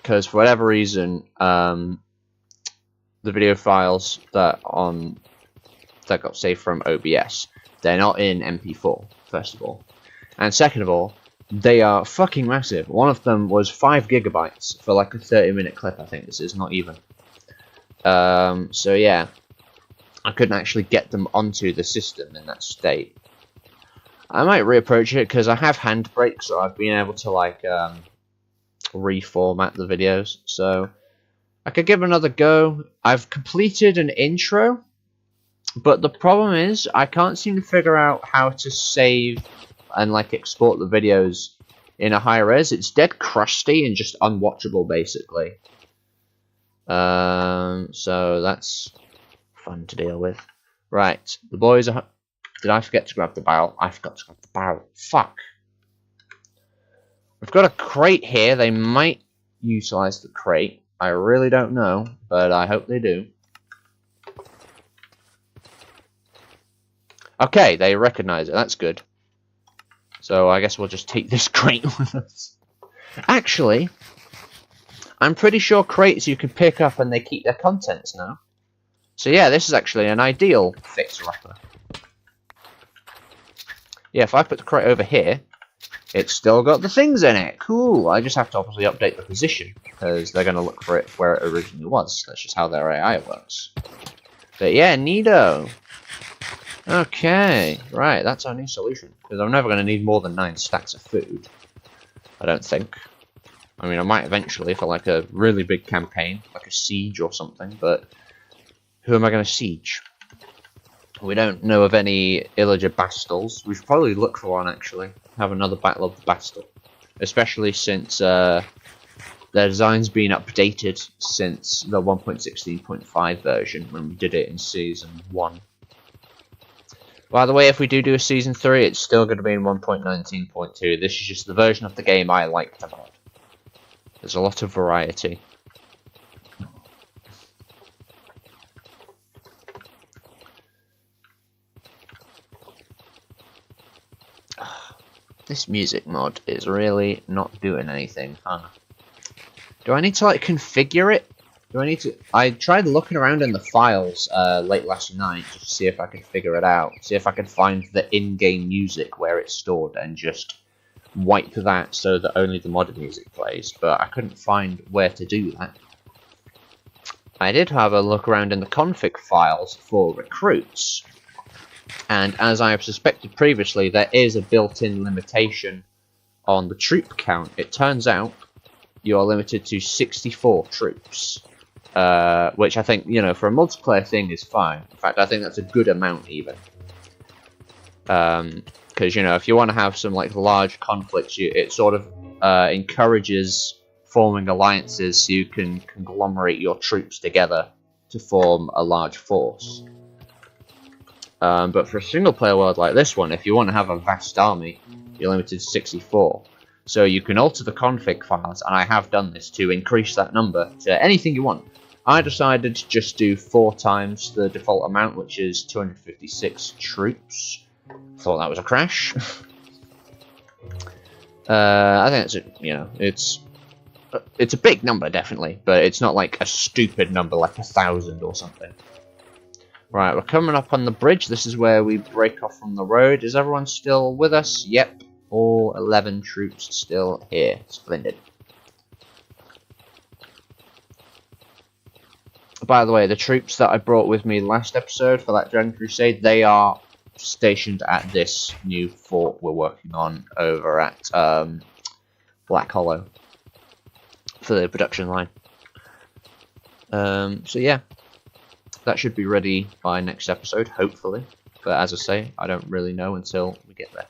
because for whatever reason, the video files that got saved from OBS, they're not in MP4, first of all. And second of all, they are fucking massive. One of them was 5 gigabytes for like a 30-minute clip, I think this is, not even. So yeah, I couldn't actually get them onto the system in that state. I might reapproach it, because I have Handbrake, so I've been able to like reformat the videos, so I could give it another go. I've completed an intro, but the problem is I can't seem to figure out how to save and like export the videos in a high res. It's dead crusty and just unwatchable basically. So that's fun to deal with. Right, the boys are... Did I forget to grab the barrel? I forgot to grab the barrel. Fuck. We've got a crate here. They might utilize the crate. I really don't know, but I hope they do. Okay, they recognize it. That's good. So I guess we'll just take this crate with us. Actually, I'm pretty sure crates you can pick up and they keep their contents now. So yeah, this is actually an ideal fix wrapper. Yeah, if I put the crate over here, it's still got the things in it. Cool. I just have to obviously update the position, because they're going to look for it where it originally was. That's just how their AI works. But yeah, neato. Okay, right, that's our new solution. Because I'm never going to need more than 9 stacks of food. I don't think. I mean, I might eventually for like a really big campaign, like a siege or something, but who am I going to siege? We don't know of any Illager Bastils. We should probably look for one, actually. Have another Battle of the Bastil. Especially since their design's been updated since the 1.16.5 version, when we did it in Season 1. By the way, if we do a Season 3, it's still going to be in 1.19.2. This is just the version of the game I like to mod. There's a lot of variety. This music mod is really not doing anything, huh? Do I need to, like, configure it? Do I need to... I tried looking around in the files late last night just to see if I could figure it out. See if I could find the in-game music where it's stored and just wipe that so that only the modded music plays. But I couldn't find where to do that. I did have a look around in the config files for recruits. And as I have suspected previously, there is a built-in limitation on the troop count. It turns out you are limited to 64 troops, which I think, you know, for a multiplayer thing is fine. In fact, I think that's a good amount even. Because, you know, if you want to have some like large conflicts, it sort of encourages forming alliances so you can conglomerate your troops together to form a large force. But for a single-player world like this one, if you want to have a vast army, you're limited to 64. So you can alter the config files, and I have done this to increase that number to anything you want. I decided to just do 4 times the default amount, which is 256 troops. Thought that was a crash. I think it's you know, it's a big number definitely, but it's not like a stupid number like 1,000 or something. Right, we're coming up on the bridge. This is where we break off from the road. Is everyone still with us? Yep. All 11 troops still here. Splendid. By the way, the troops that I brought with me last episode for that Dragon Crusade, they are stationed at this new fort we're working on over at Black Hollow for the production line. So yeah. That should be ready by next episode, hopefully. But as I say, I don't really know until we get there.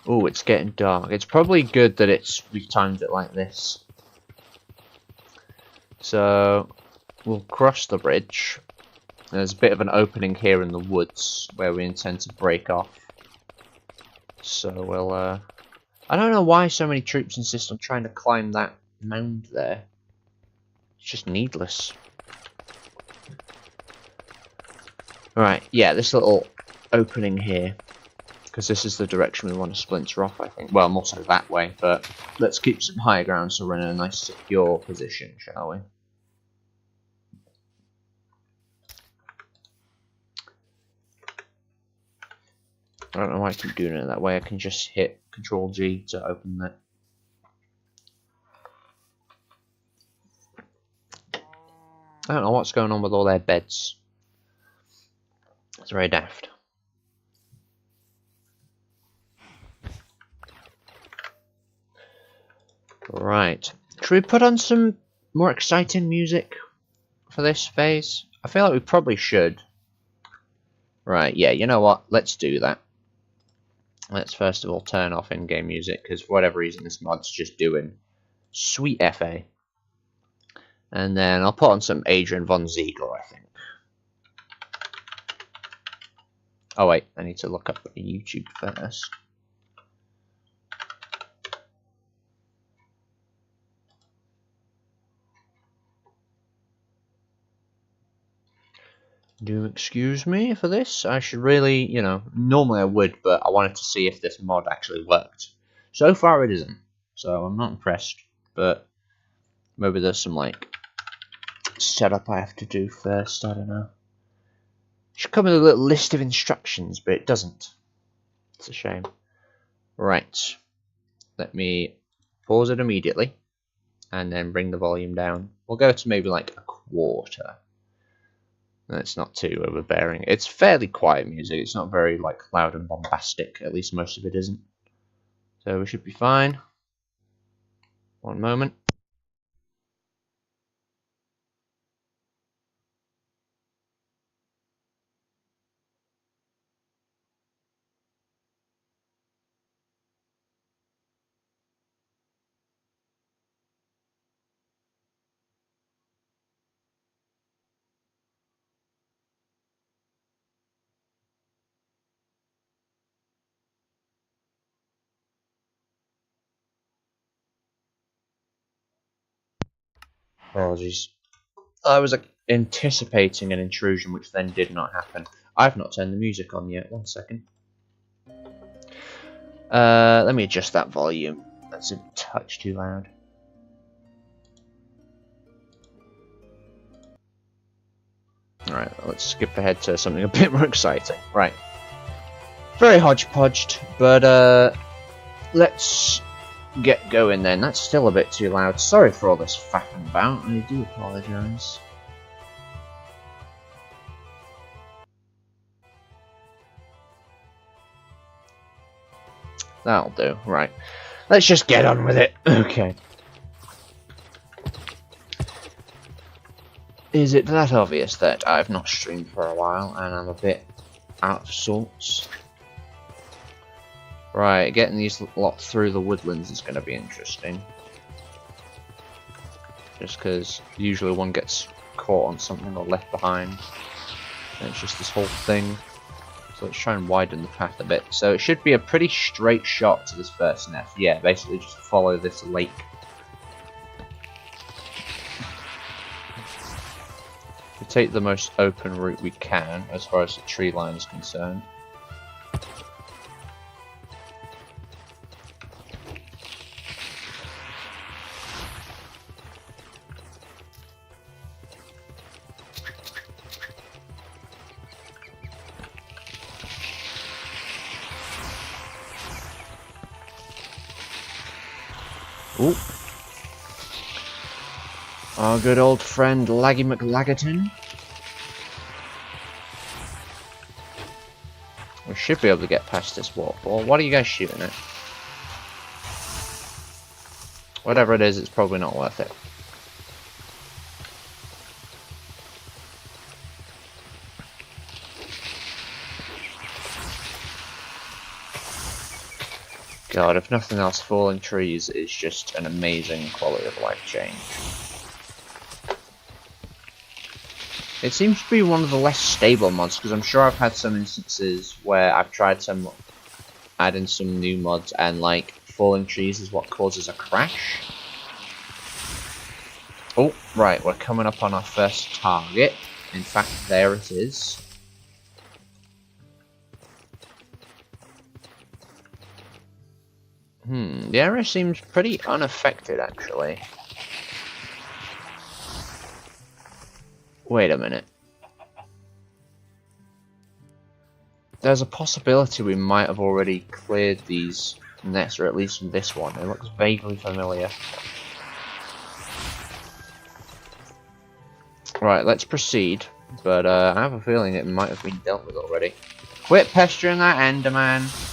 Oh, it's getting dark. It's probably good that we've timed it like this. So, we'll cross the bridge. There's a bit of an opening here in the woods where we intend to break off. So we'll, I don't know why so many troops insist on trying to climb that mound there. It's just needless. Right, yeah, this little opening here. Because this is the direction we want to splinter off, I think. Well, more so that way, but let's keep some higher ground so we're in a nice secure position, shall we? I don't know why I keep doing it that way. I can just hit Control G to open that. I don't know what's going on with all their beds. It's very daft. Right. Should we put on some more exciting music for this phase? I feel like we probably should. Right, yeah, you know what? Let's do that. Let's first of all turn off in-game music, because for whatever reason this mod's just doing sweet FA. And then I'll put on some Adrian von Ziegler, I think. Oh wait, I need to look up YouTube first. Do excuse me for this. I should really, you know, normally I would, but I wanted to see if this mod actually worked. So far it isn't, so I'm not impressed, but maybe there's some, like, setup I have to do first, I don't know. It should come with a little list of instructions, but it doesn't. It's a shame. Right. Let me pause it immediately, and then bring the volume down. We'll go to maybe, like, a quarter. It's not too overbearing. It's fairly quiet music. It's not very like loud and bombastic. At least most of it isn't. So we should be fine. One moment. Apologies. I was anticipating an intrusion, which then did not happen. I've not turned the music on yet. 1 second. Let me adjust that volume. That's a touch too loud. Alright, let's skip ahead to something a bit more exciting. Right. Very hodgepodged, but let's get going then. That's still a bit too loud. Sorry for all this faffing about. I do apologise. That'll do. Right. Let's just get on with it. Okay. Is it that obvious that I've not streamed for a while and I'm a bit out of sorts? Right, getting these lot through the woodlands is going to be interesting. Just because usually one gets caught on something or left behind. And it's just this whole thing. So let's try and widen the path a bit. So it should be a pretty straight shot to this first nest. Yeah, basically just follow this lake. We take the most open route we can as far as the tree line is concerned. Ooh. Our good old friend Laggy McLaggerton. We should be able to get past this waterfall. What are you guys shooting at? Whatever it is, it's probably not worth it. God, if nothing else, falling trees is just an amazing quality of life change. It seems to be one of the less stable mods, because I'm sure I've had some instances where I've tried to add in some new mods and like falling trees is what causes a crash. Oh, right, we're coming up on our first target. In fact, there it is. The area seems pretty unaffected, actually. Wait a minute. There's a possibility we might have already cleared these nests, or at least this one. It looks vaguely familiar. Right, let's proceed. But I have a feeling it might have been dealt with already. Quit pestering that Enderman.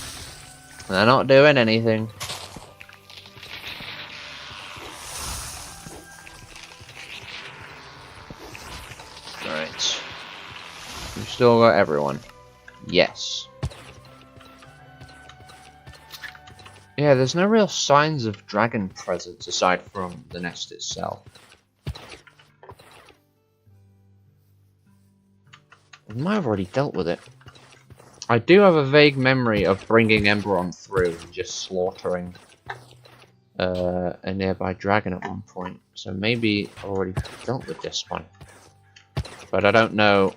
They're not doing anything. Right. We've still got everyone. Yes. Yeah, there's no real signs of dragon presence aside from the nest itself. We might have already dealt with it. I do have a vague memory of bringing Emberon through and just slaughtering a nearby dragon at one point. So maybe I've already dealt with this one. But I don't know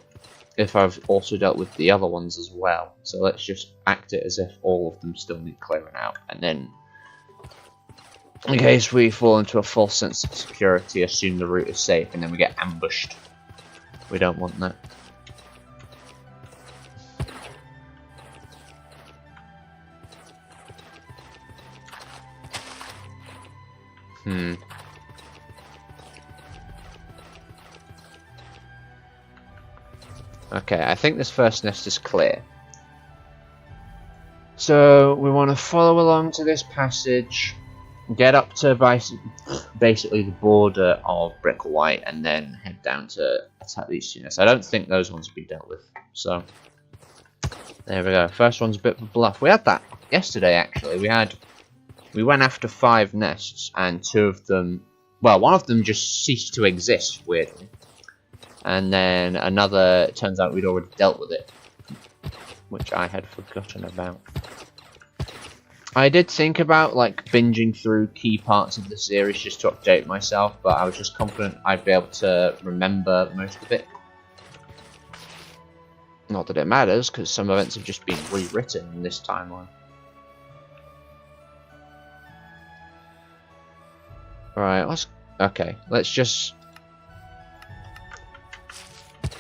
if I've also dealt with the other ones as well. So let's just act it as if all of them still need clearing out. And then, in case we fall into a false sense of security, assume the route is safe, and then we get ambushed. We don't want that. Okay, I think this first nest is clear. So we want to follow along to this passage, get up to basically the border of Bricklewhite, and then head down to attack these two nests. I don't think those ones will be dealt with. So there we go. First one's a bit of a bluff. We had that yesterday actually. We went after 5 nests, and 2 of them, well, one of them just ceased to exist, weirdly. And then another, it turns out we'd already dealt with it, which I had forgotten about. I did think about, like, binging through key parts of the series just to update myself, but I was just confident I'd be able to remember most of it. Not that it matters, because some events have just been rewritten in this timeline. Right, let's just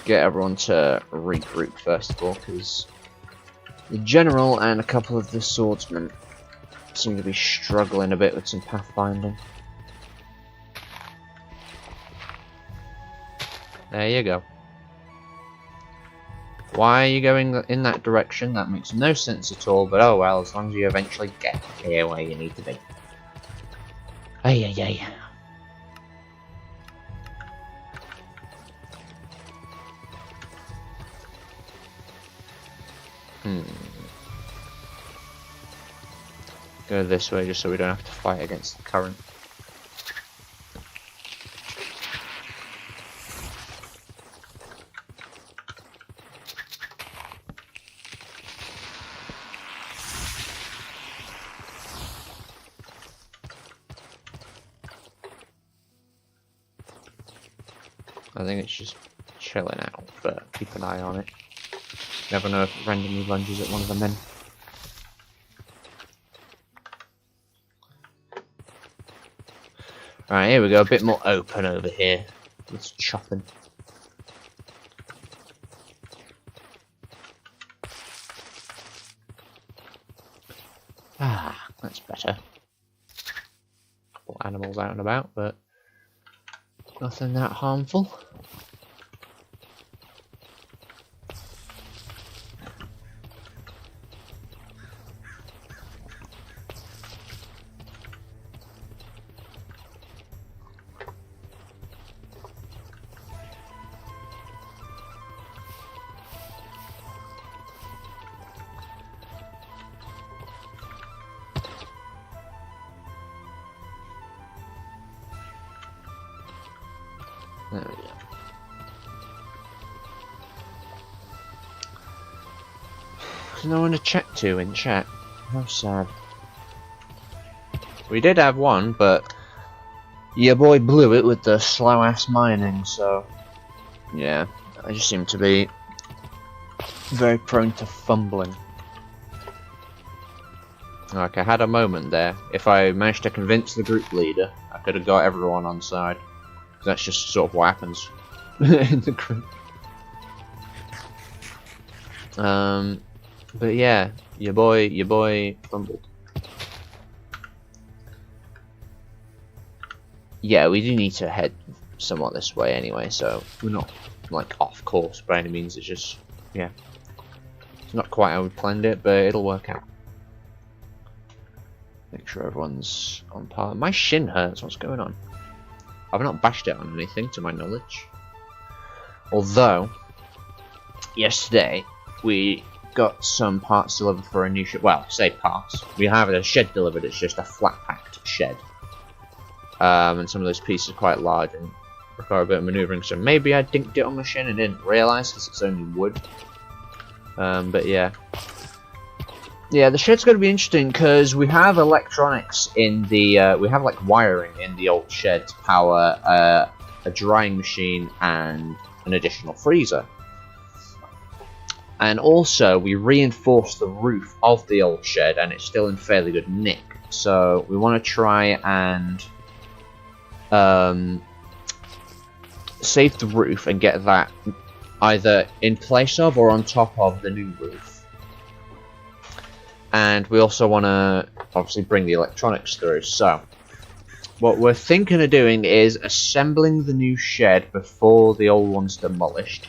get everyone to regroup first of all, because the general and a couple of the swordsmen seem to be struggling a bit with some pathfinding. There you go. Why are you going in that direction? That makes no sense at all, but oh well, as long as you eventually get here where you need to be. Ay, ay, ay. Go this way just so we don't have to fight against the current. I think it's just chilling out, but keep an eye on it. Never know if it randomly lunges at one of the men. Alright, here we go, a bit more open over here. It's chopping. Ah, that's better. Couple animals out and about, but nothing that harmful. There we go. There's no one to chat to in chat. How sad. We did have one, but your boy blew it with the slow ass mining, so yeah, I just seem to be very prone to fumbling. Like, I had a moment there. If I managed to convince the group leader, I could have got everyone on side. That's just sort of what happens in the group. But yeah, your boy fumbled. Yeah, we do need to head somewhat this way anyway, so we're not like off course by any means. It's just, yeah, it's not quite how we planned it, but it'll work out. Make sure everyone's on par. My shin hurts. What's going on? I've not bashed it on anything, to my knowledge. Although, yesterday, we got some parts delivered for a new shed. Well, say parts. We have a shed delivered, it's just a flat-packed shed. And some of those pieces are quite large and require a bit of manoeuvring, so maybe I dinked it on my shin and didn't realise because it's only wood. But yeah. Yeah, the shed's going to be interesting because we have electronics in the... we have, like, wiring in the old shed to power a drying machine and an additional freezer. And also, we reinforced the roof of the old shed, and it's still in fairly good nick. So, we want to try and save the roof and get that either in place of or on top of the new roof. And we also want to, obviously, bring the electronics through. So, what we're thinking of doing is assembling the new shed before the old one's demolished.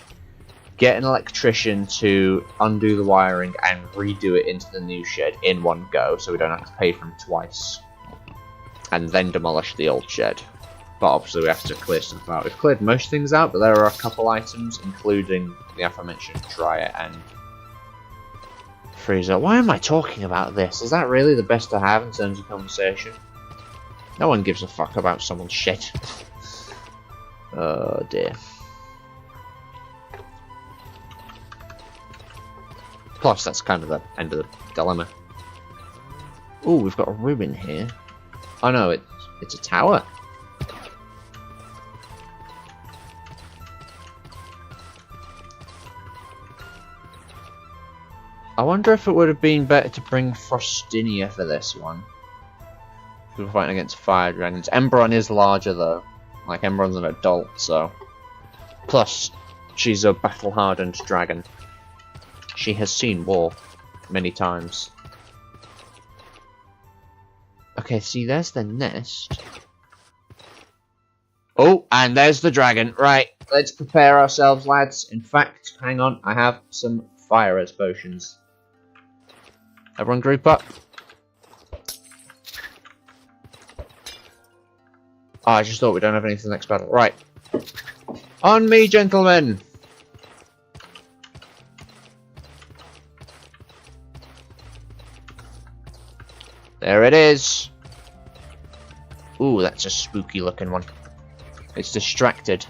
Get an electrician to undo the wiring and redo it into the new shed in one go, so we don't have to pay for him twice. And then demolish the old shed. But obviously we have to clear stuff out. We've cleared most things out, but there are a couple items, including the aforementioned dryer and freezer. Why am I talking about this? Is that really the best to have in terms of conversation? No one gives a fuck about someone's shit. Oh dear. Plus, that's kind of the end of the dilemma. Ooh, we've got a ruin here. Oh no, it's a tower. I wonder if it would have been better to bring Frostinia for this one. We were fighting against fire dragons. Emberon is larger though. Like, Emberon's an adult, so... Plus, she's a battle-hardened dragon. She has seen war many times. Okay, see, there's the nest. Oh, and there's the dragon. Right, let's prepare ourselves, lads. In fact, hang on, I have some fire res potions. Everyone group up. Oh, I just thought we don't have anything for the next battle. Right. On me, gentlemen! There it is. Ooh, that's a spooky looking one. It's distracted.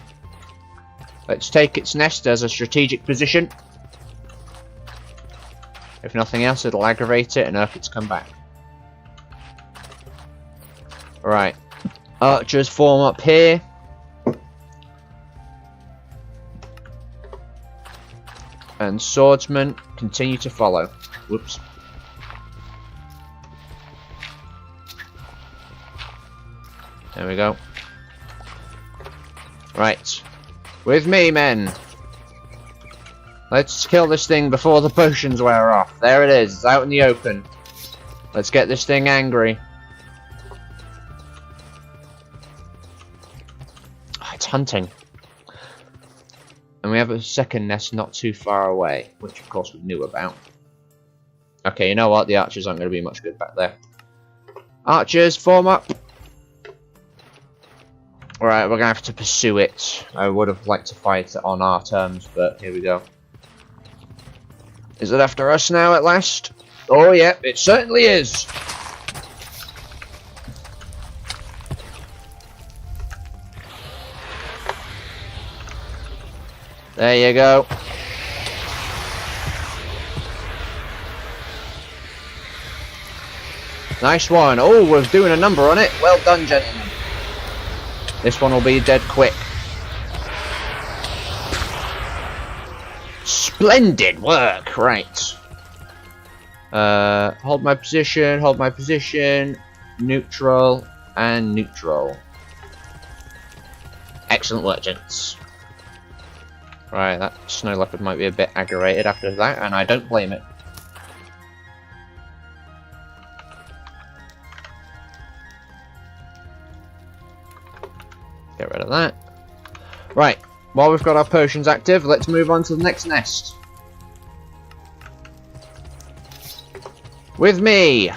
Let's take its nest as a strategic position. If nothing else, it'll aggravate it and irk it to come back. Right. Archers form up here. And swordsmen continue to follow. Whoops. There we go. Right. With me, men. Let's kill this thing before the potions wear off. There it is. It's out in the open. Let's get this thing angry. Oh, it's hunting. And we have a second nest not too far away, which of course we knew about. Okay, you know what? The archers aren't going to be much good back there. Archers, form up. Alright, we're going to have to pursue it. I would have liked to fight it on our terms, but here we go. Is it after us now at last? Oh yeah, it certainly is. There you go. Nice one. Oh, we're doing a number on it. Well done, gentlemen. This one will be dead quick. Splendid work. Right. Hold my position, neutral, and neutral. Excellent work, gents. Right, that snow leopard might be a bit aggravated after that, and I don't blame it. Get rid of that. Right, while we've got our potions active, let's move on to the next nest. With me!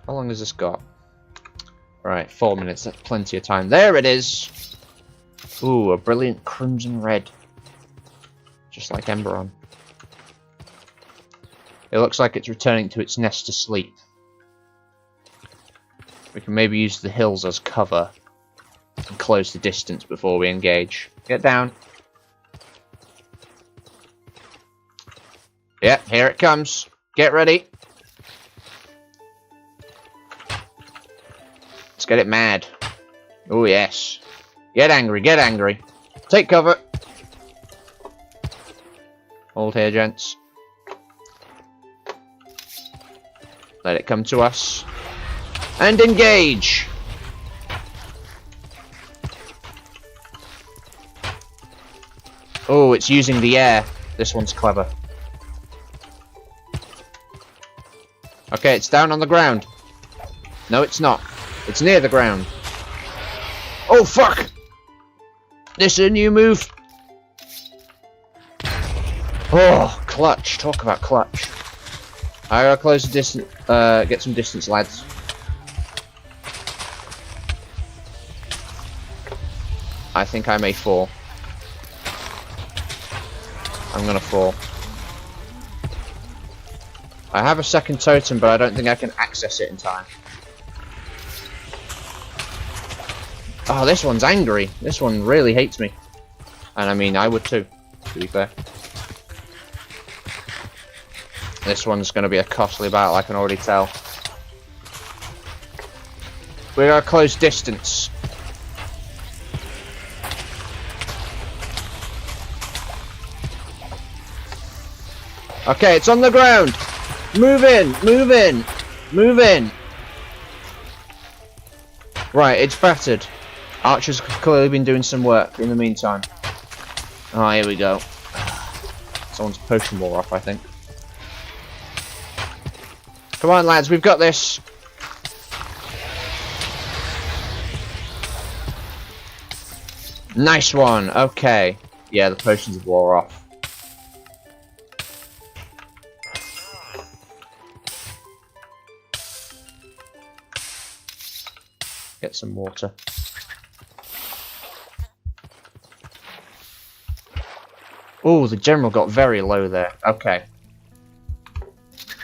How long has this got? Right, 4 minutes. That's plenty of time. There it is! Ooh, a brilliant crimson red. Just like Emberon. It looks like it's returning to its nest to sleep. We can maybe use the hills as cover and close the distance before we engage. Get down. Yep, here it comes. Get ready. Let's get it mad. Oh yes. Get angry, get angry. Take cover. Hold here, gents. Let it come to us. And engage! Oh, it's using the air. This one's clever. Okay, it's down on the ground. No, it's not. It's near the ground. Oh, fuck! This is a new move. Oh, clutch. Talk about clutch. I gotta close the distance. Get some distance, lads. I think I may fall. I'm gonna fall. I have a second totem, but I don't think I can access it in time. Oh, this one's angry. This one really hates me. And I mean, I would too, to be fair. This one's going to be a costly battle, I can already tell. We got a close distance. Okay, it's on the ground. Move in, move in, move in. Right, it's battered. Archer's clearly been doing some work in the meantime. Ah, here we go. Someone's potion wore off, I think. Come on, lads, we've got this. Nice one. Okay. Yeah, the potions wore off. Get some water. Oh, the general got very low there. Okay.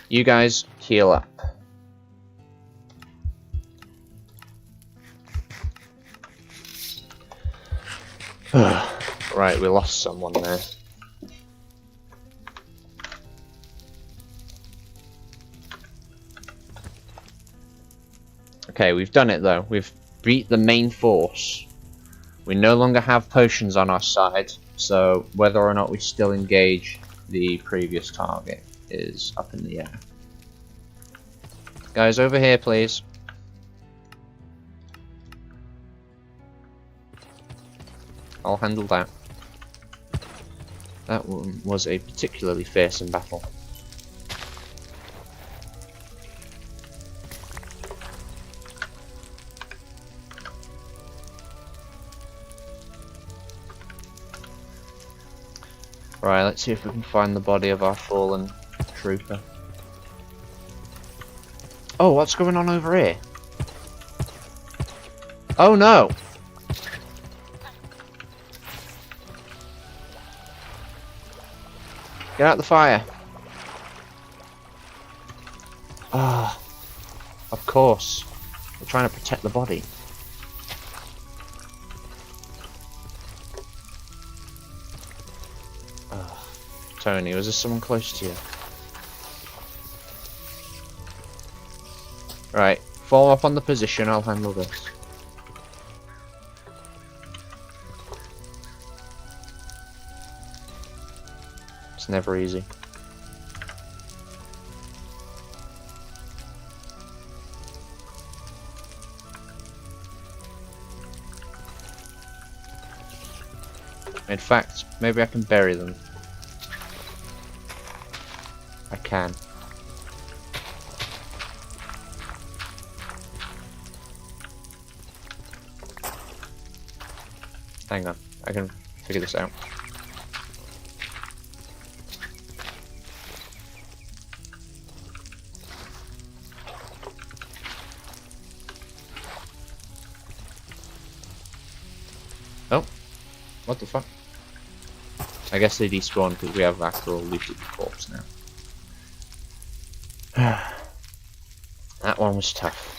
You guys heal up. Right, we lost someone there. Okay, we've done it though. We've beat the main force. We no longer have potions on our side, so whether or not we still engage the previous target is up in the air. Guys, over here, please. I'll handle that. That one was a particularly fearsome battle. Right, let's see if we can find the body of our fallen trooper. Oh, what's going on over here? Oh no! Get out the fire. Ah, of course. We're trying to protect the body. Tony, was there someone close to you? Right, fall up on the position, I'll handle this. It's never easy. In fact, maybe I can bury them. I can. Hang on, I can figure this out. What the fuck? I guess they despawn because we have after all looted the corpse now. That one was tough.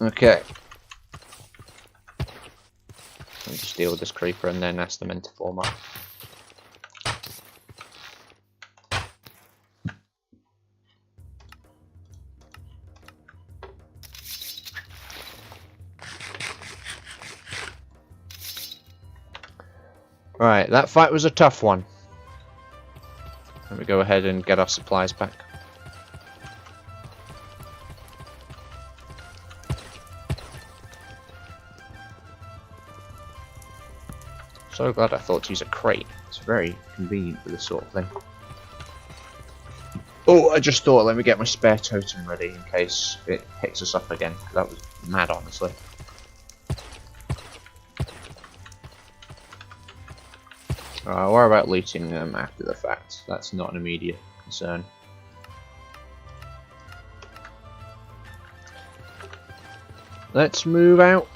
Okay. I'll just deal with this creeper and then ask the men to form up. Right, that fight was a tough one. Let me go ahead and get our supplies back. So glad I thought to use a crate. It's very convenient for this sort of thing. Oh, I just thought, let me get my spare totem ready in case it picks us up again. That was mad, honestly. Worry about looting them after the fact. That's not an immediate concern. Let's move out.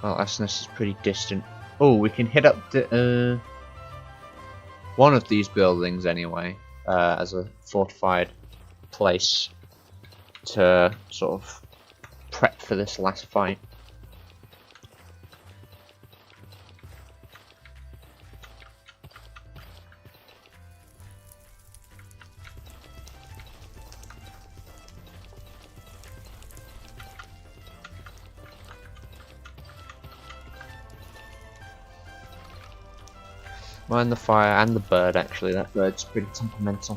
Well, Asness is pretty distant. Oh, we can hit up the one of these buildings anyway, as a fortified place to sort of prep for this last fight. Mind the fire and the bird, actually. That bird's pretty temperamental.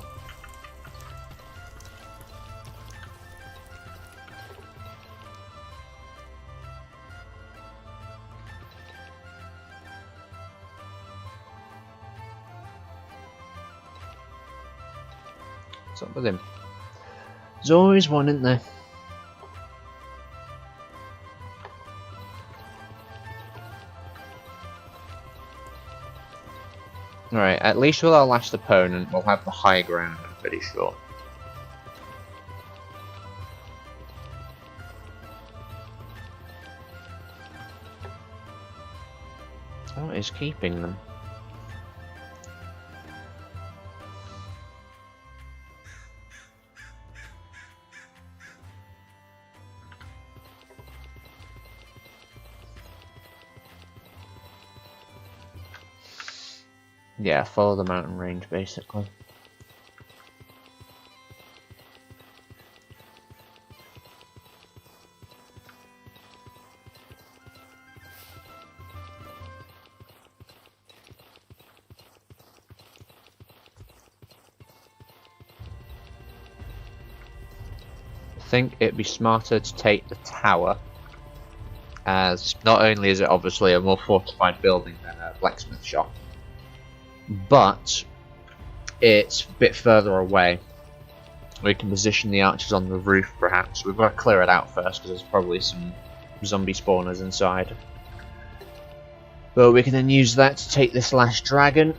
What's up with him? There's always one, isn't there? Alright, at least with our last opponent, we'll have the high ground, I'm pretty sure. What is keeping them? Yeah, follow the mountain range, basically. I think it'd be smarter to take the tower, as not only is it obviously a more fortified building than a blacksmith shop, but it's a bit further away. We can position the archers on the roof, perhaps. We've got to clear it out first, because there's probably some zombie spawners inside. But we can then use that to take this last dragon,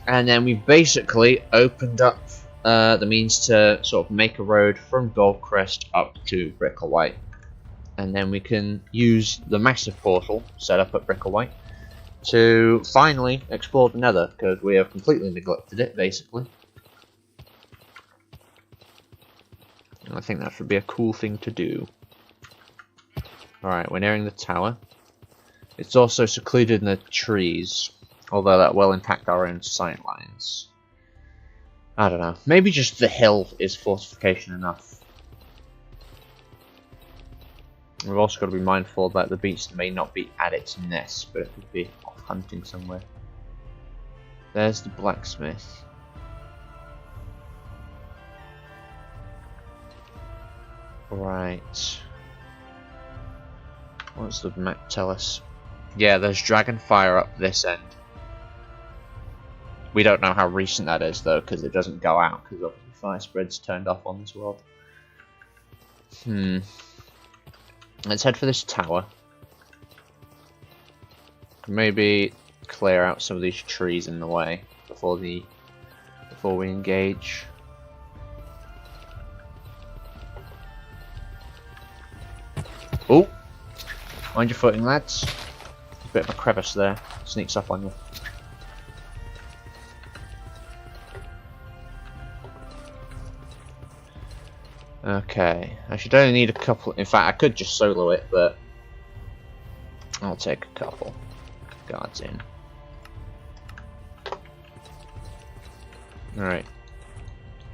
and then we've basically opened up the means to sort of make a road from Goldcrest up to Bricklewhite. And then we can use the massive portal set up at Bricklewhite to finally explore the Nether, because we have completely neglected it, basically. And I think that would be a cool thing to do. Alright, we're nearing the tower. It's also secluded in the trees, although that will impact our own sight lines. I don't know, maybe just the hill is fortification enough. We've also got to be mindful that the beast may not be at its nest, but it could be off hunting somewhere. There's the blacksmith. Right. What does the map tell us? Yeah, there's dragon fire up this end. We don't know how recent that is though, because it doesn't go out, because obviously fire spread's turned off on this world. Let's head for this tower. Maybe clear out some of these trees in the way before we engage. Oh! Mind your footing, lads. Bit of a crevice there. Sneaks up on you. Okay. I should only need a couple. In fact, I could just solo it, but I'll take a couple guards in. Alright.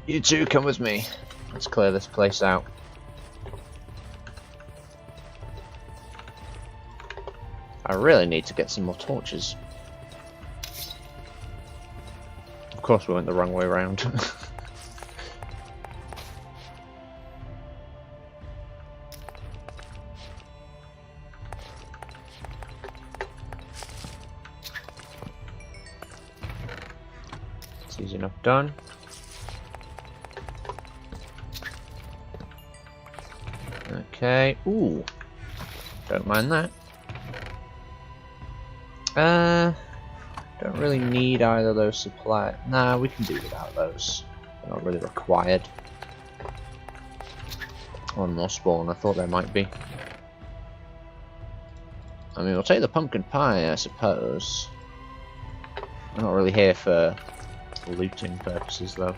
You two come with me. Let's clear this place out. I really need to get some more torches. Of course we went the wrong way around. It's easy enough done. Okay, ooh. Don't mind that. Don't really need either of those supplies. Nah, we can do without those. They're not really required. One more spawn, I thought there might be. I mean, we'll take the pumpkin pie, I suppose. I'm not really here for looting purposes, though.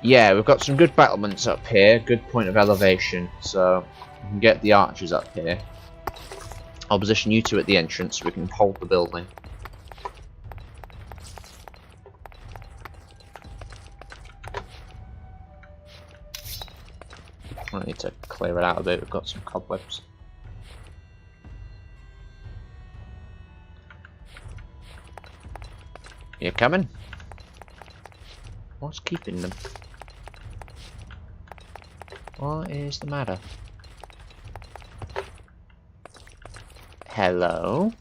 Yeah, we've got some good battlements up here, good point of elevation, so we can get the archers up here. I'll position you two at the entrance so we can hold the building. I need to clear it out a bit, we've got some cobwebs. You coming? What's keeping them? What is the matter? Hello?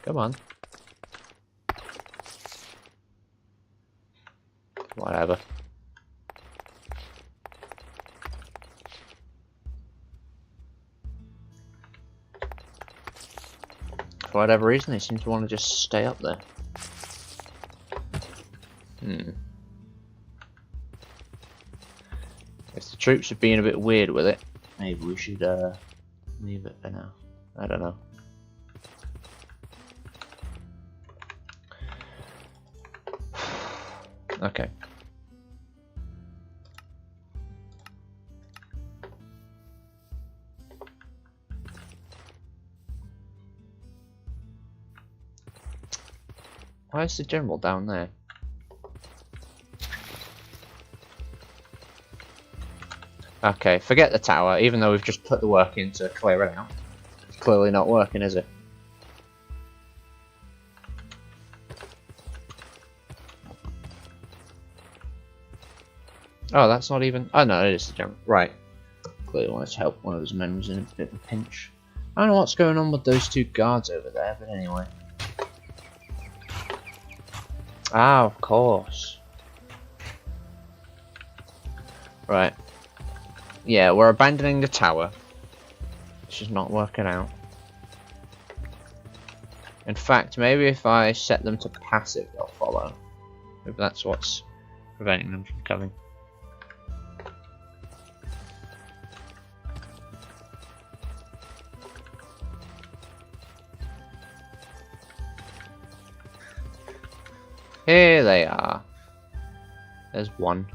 Come on. Whatever. For whatever reason, they seem to want to just stay up there. If the troops have been a bit weird with it, maybe we should leave it for now. I don't know. Okay. Why is the general down there? Okay, forget the tower, even though we've just put the work in to clear it out. It's clearly not working, is it? Oh, that's not even... Oh no, it is the general. Right. Clearly wanted to help one of his men was in a bit of a pinch. I don't know what's going on with those two guards over there, but anyway. Ah, of course. Right. Yeah, we're abandoning the tower. It's just not working out. In fact, maybe if I set them to passive, they'll follow. Maybe that's what's preventing them from coming. Here they are. There's one.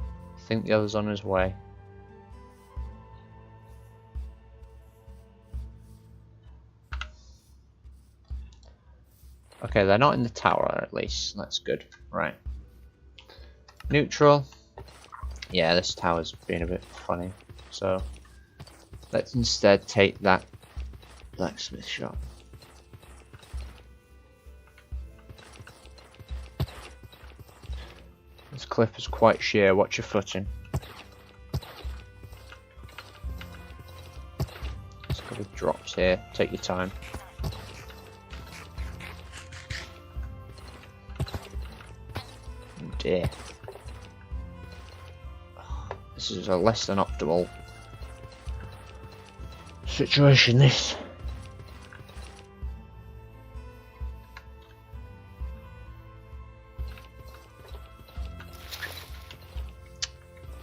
I think the other's on his way. Okay, they're not in the tower at least. That's good. Right. Neutral. Yeah, this tower's been a bit funny. So let's instead take that blacksmith shop. Let's cliff is quite sheer. Watch your footing. There's a couple of drops here. Take your time. Oh dear. This is a less than optimal situation, this.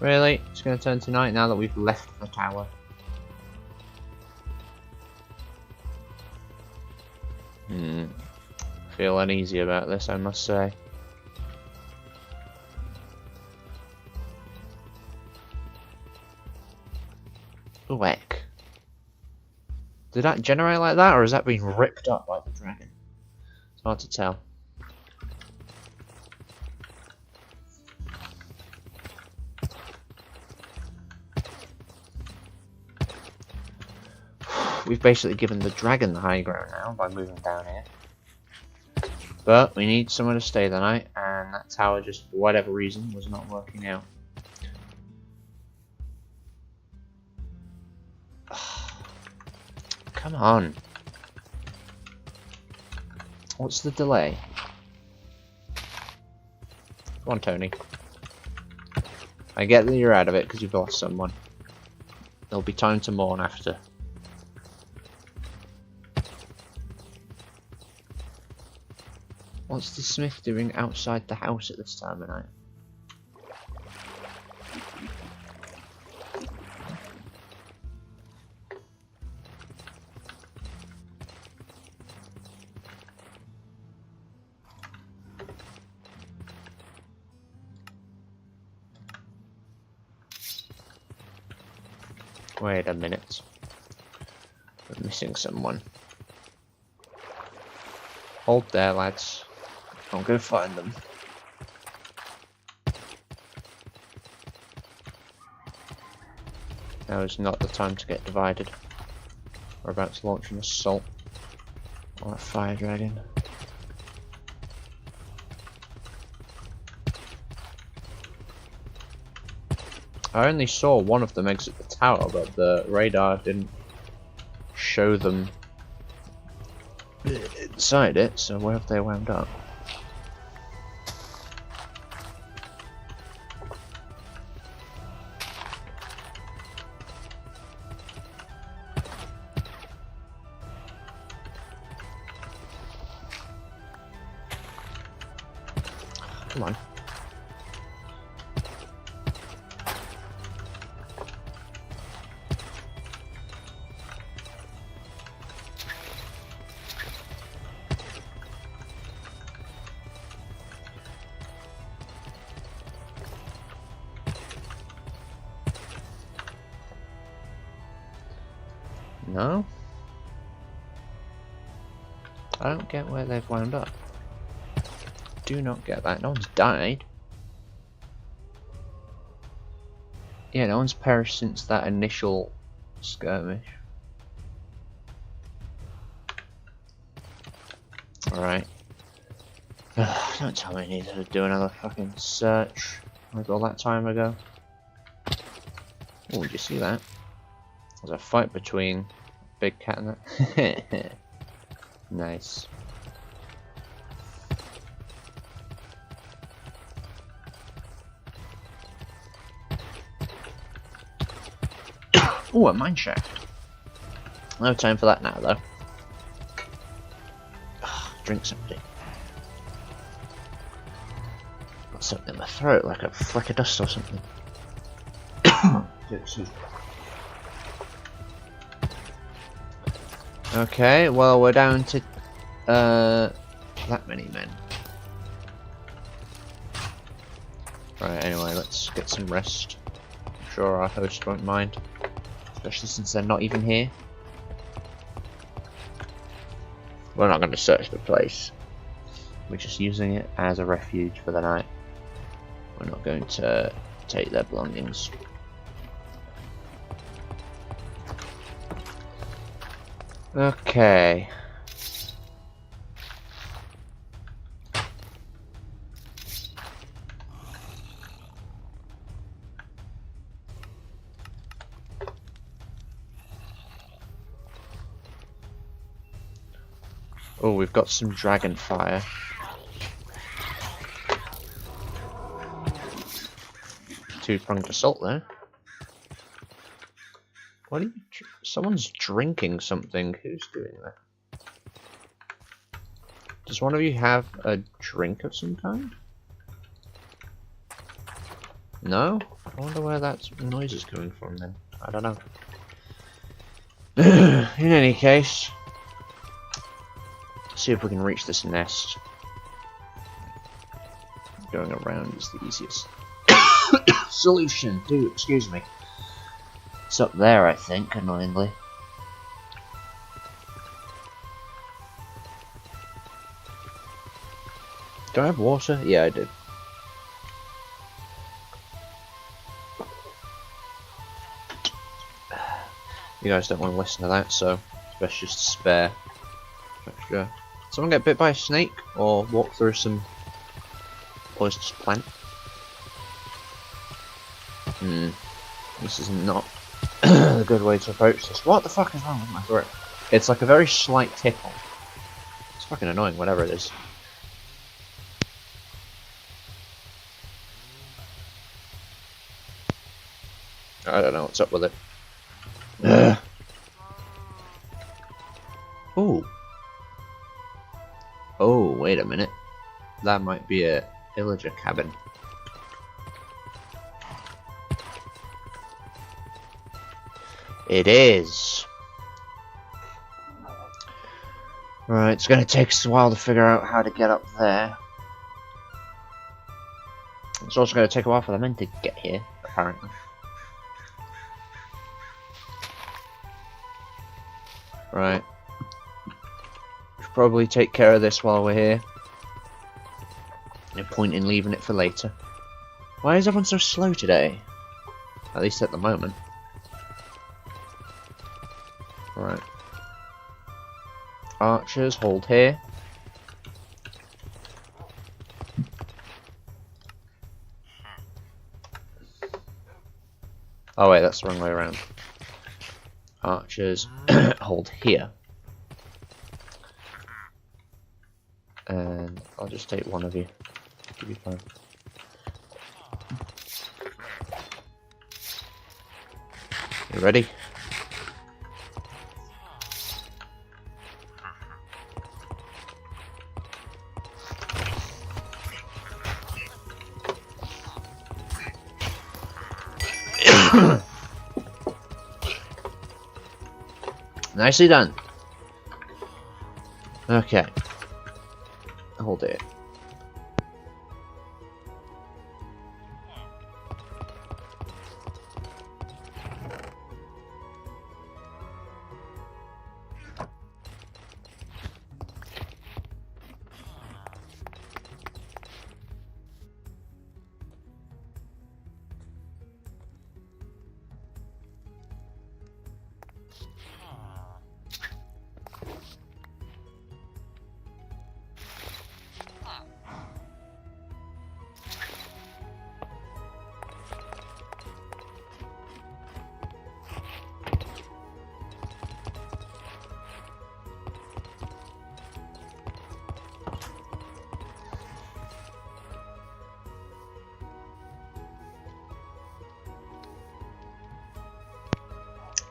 Really? It's going to turn to night now that we've left the tower. Feel uneasy about this, I must say. Oh heck. Did that generate like that, or has that been ripped up by the dragon? It's hard to tell. We've basically given the dragon the high ground now by moving down here. But we need somewhere to stay the night, and that tower just, for whatever reason, was not working out. Come on. What's the delay? Come on, Tony. I get that you're out of it because you've lost someone. There'll be time to mourn after. What's the smith doing outside the house at this time of night? Wait a minute. We're missing someone. Hold there, lads. I'll go find them. Now is not the time to get divided. We're about to launch an assault on that fire dragon. I only saw one of them exit the tower, but the radar didn't show them inside it, so where have they wound up? Come on. No? I don't get where they've wound up. Do not get that. No one's died. Yeah, no one's perished since that initial skirmish. Alright. Don't tell me I need to do another fucking search like all that time ago. Oh, did you see that? There's a fight between Big Cat and that. Nice. Oh, a mine shaft. No time for that now, though. Drink something. Got something in my throat, like a fleck of dust or something. Okay, well, we're down to that many men. Right, anyway, let's get some rest. I'm sure our host won't mind. Especially since they're not even here. We're not going to search the place. We're just using it as a refuge for the night. We're not going to take their belongings. Okay. Oh, we've got some dragon fire. Two-pronged assault there. What are you? Someone's drinking something. Who's doing that? Does one of you have a drink of some kind? No? I wonder where that noise is coming from then. I don't know. In any case, see if we can reach this nest. Going around is the easiest solution. Dude, excuse me. It's up there, I think, annoyingly. Do I have water? Yeah, I do. You guys don't want to listen to that, so it's best just to spare extra. Someone get bit by a snake or walk through some poisonous plant? This is not a good way to approach this. What the fuck is wrong with my throat? It's like a very slight tickle. It's fucking annoying, whatever it is. I don't know what's up with it. Ooh. Oh, wait a minute. That might be a villager cabin. It is. Right, it's gonna take us a while to figure out how to get up there. It's also gonna take a while for the men to get here, apparently. Right. We should probably take care of this while we're here. No point in leaving it for later. Why is everyone so slow today? At least at the moment. Right. Archers, hold here. Oh wait, that's the wrong way around. Archers, hold here. And I'll just take one of you. Give you time. You ready? Nicely done. Okay. Hold it.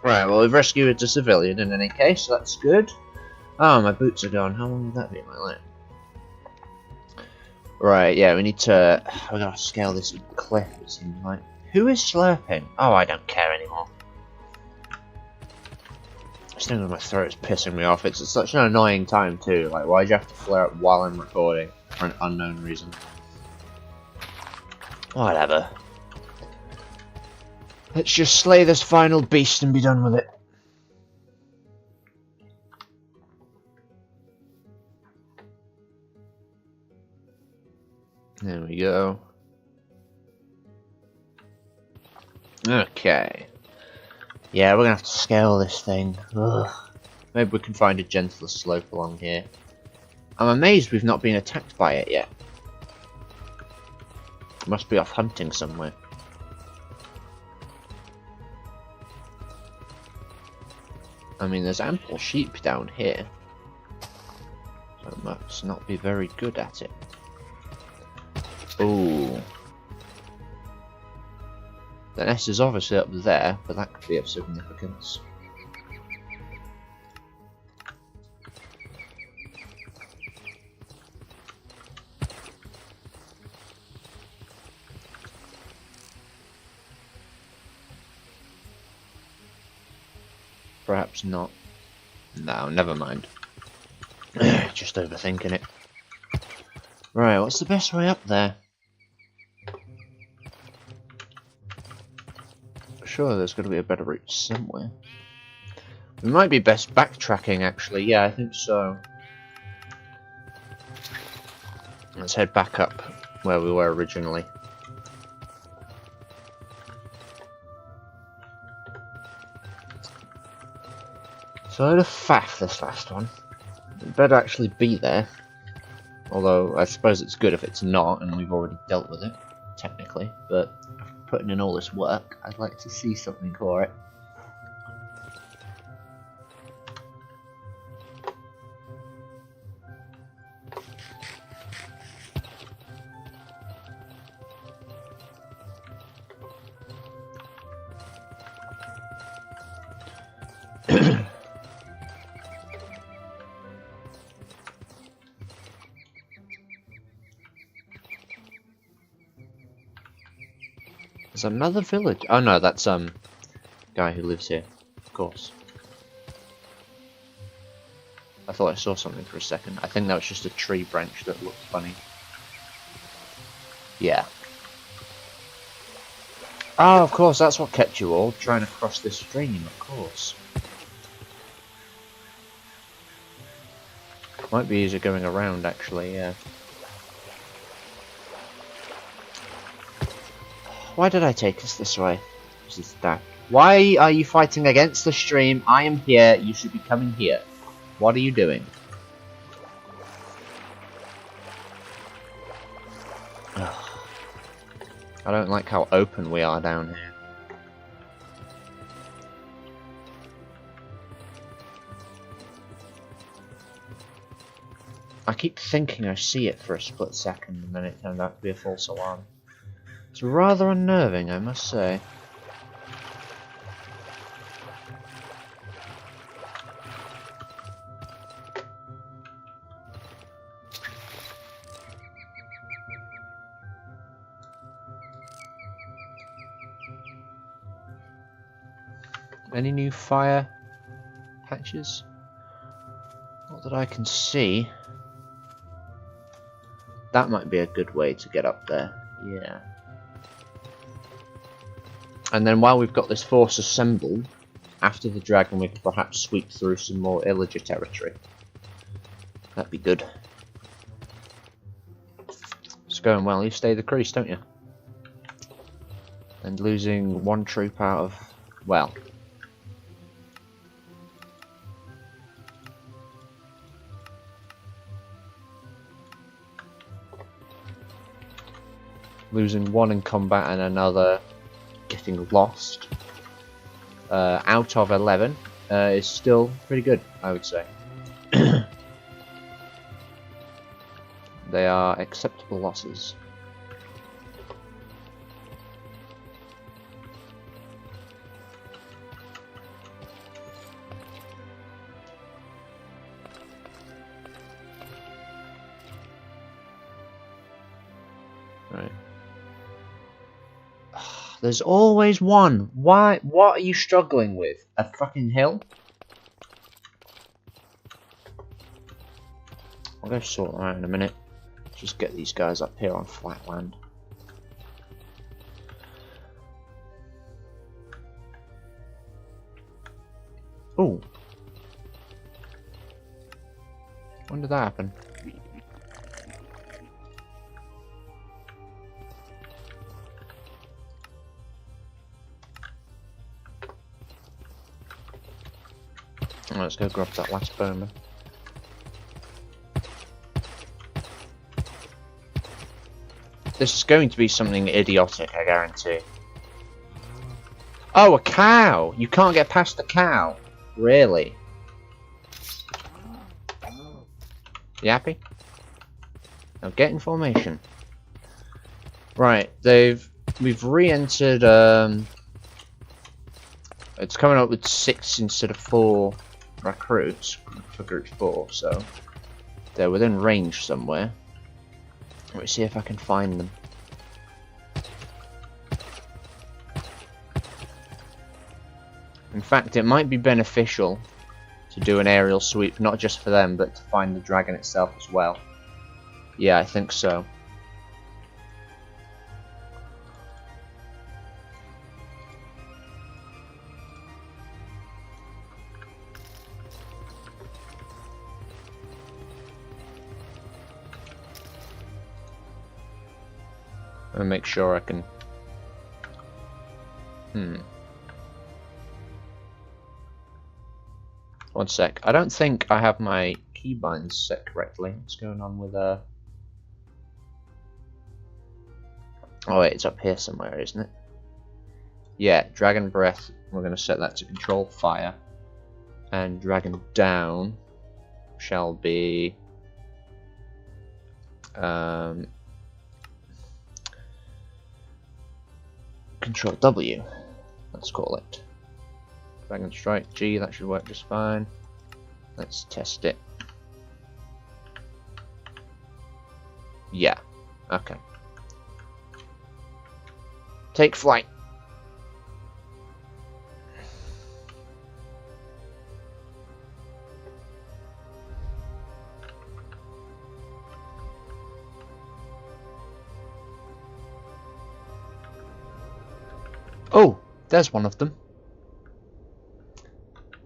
Right, well, we've rescued a civilian in any case, so that's good. Oh, my boots are gone. How long will that be in my life? Right, yeah, we need to... We're gonna scale this cliff, it seems like. Who is slurping? Oh, I don't care anymore. This thing with my throat is pissing me off. It's such an annoying time, too. Like, why'd you have to flare up while I'm recording? For an unknown reason. Whatever. Let's just slay this final beast and be done with it. There we go. Okay. Yeah, we're gonna have to scale this thing. Ugh. Maybe we can find a gentler slope along here. I'm amazed we've not been attacked by it yet. It must be off hunting somewhere. I mean, there's ample sheep down here. I must not be very good at it. Ooh. The nest is obviously up there, but that could be of significance. Perhaps not. No, never mind. Just overthinking it. Right, what's the best way up there? Sure, there's got to be a better route somewhere. We might be best backtracking, actually. Yeah, I think so. Let's head back up where we were originally. So I had a faff this last one. It better actually be there. Although, I suppose it's good if it's not, and we've already dealt with it, technically. But, after putting in all this work, I'd like to see something for it. There's another village. Oh no, that's guy who lives here, of course. I thought I saw something for a second. I think that was just a tree branch that looked funny. Yeah. Oh, of course, that's what kept you all trying to cross this stream, of course. Might be easier going around, actually, yeah. Why did I take us this way? This is that. Why are you fighting against the stream? I am here. You should be coming here. What are you doing? Ugh. I don't like how open we are down here. I keep thinking I see it for a split second, and then it turned out to be a false alarm. It's rather unnerving, I must say. Any new fire patches? Not that I can see. That might be a good way to get up there. Yeah. And then while we've got this force assembled, after the dragon we can perhaps sweep through some more Illager territory. That'd be good. It's going well. You stay the crease, don't you? And losing one troop out of... well... losing one in combat and another getting lost out of 11 is still pretty good, I would say. They are acceptable losses. Right. There's always one. Why? What are you struggling with? A fucking hill? I'll go sort them out in a minute. Just get these guys up here on flat land. Ooh. When did that happen? Let's go grab that last bowman. This is going to be something idiotic, I guarantee. Oh, a cow! You can't get past the cow? Really? You happy? Now get in formation. Right, we've re-entered, it's coming up with 6 instead of 4 recruits for group 4, so they're within range somewhere. Let's see if I can find them. In fact, it might be beneficial to do an aerial sweep, not just for them, but to find the dragon itself as well. Yeah, I think so. I'm gonna make sure I can. One sec. I don't think I have my keybinds set correctly. What's going on with Oh wait, it's up here somewhere, isn't it? Yeah, Dragon Breath. We're gonna set that to control fire, and Dragon Down shall be Control W, let's call it. Dragon Strike G, that should work just fine. Let's test it. Yeah, okay. Take flight. Oh, there's one of them.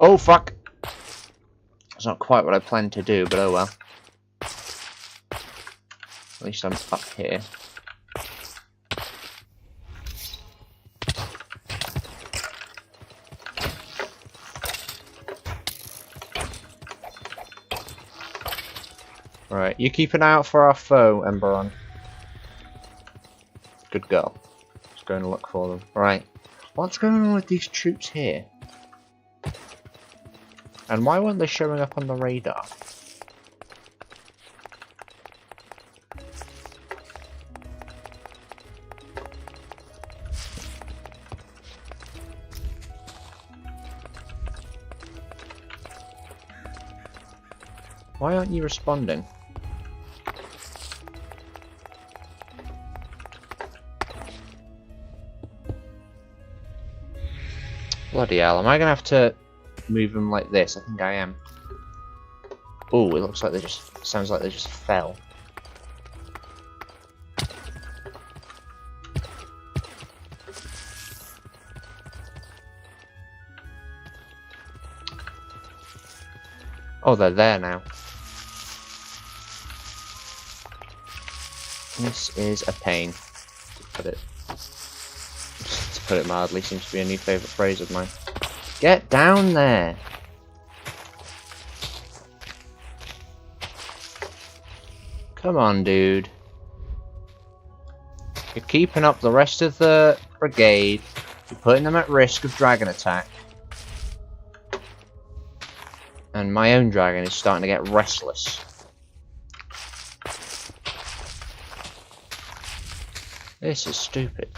Oh fuck! That's not quite what I planned to do, but oh well. At least I'm up here. Right, you keep an eye out for our foe, Emberon. Good girl. Just going to look for them. Right. What's going on with these troops here? And why weren't they showing up on the radar? Why aren't you responding? Bloody hell, am I gonna have to move them like this? I think I am. Oh, it looks like they just... sounds like they just fell. Oh, they're there now. This is a pain, to put it mildly. Seems to be a new favourite phrase of mine. Get down there! Come on, dude. You're keeping up the rest of the brigade. You're putting them at risk of dragon attack. And my own dragon is starting to get restless. This is stupid.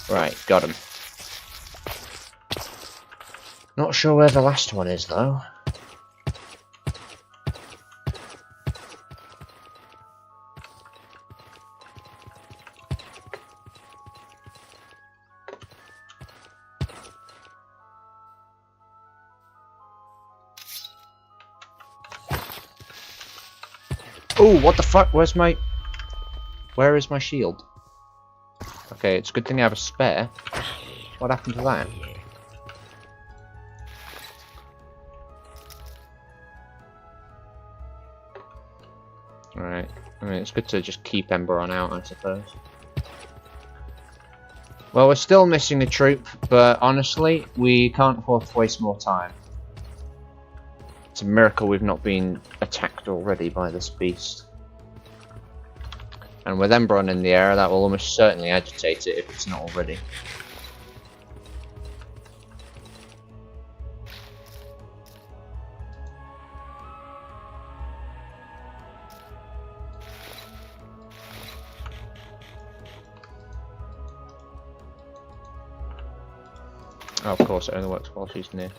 Right, got him. Not sure where the last one is, though. Oh, what the fuck? Where's my... Where is my shield? Okay, it's a good thing I have a spare. What happened to that? Alright. I mean, it's good to just keep Emberon out, I suppose. Well, we're still missing a troop, but honestly, we can't afford to waste more time. It's a miracle we've not been attacked already by this beast. And with Emberon in the air, that will almost certainly agitate it if it's not already. Oh, of course, it only works while she's near.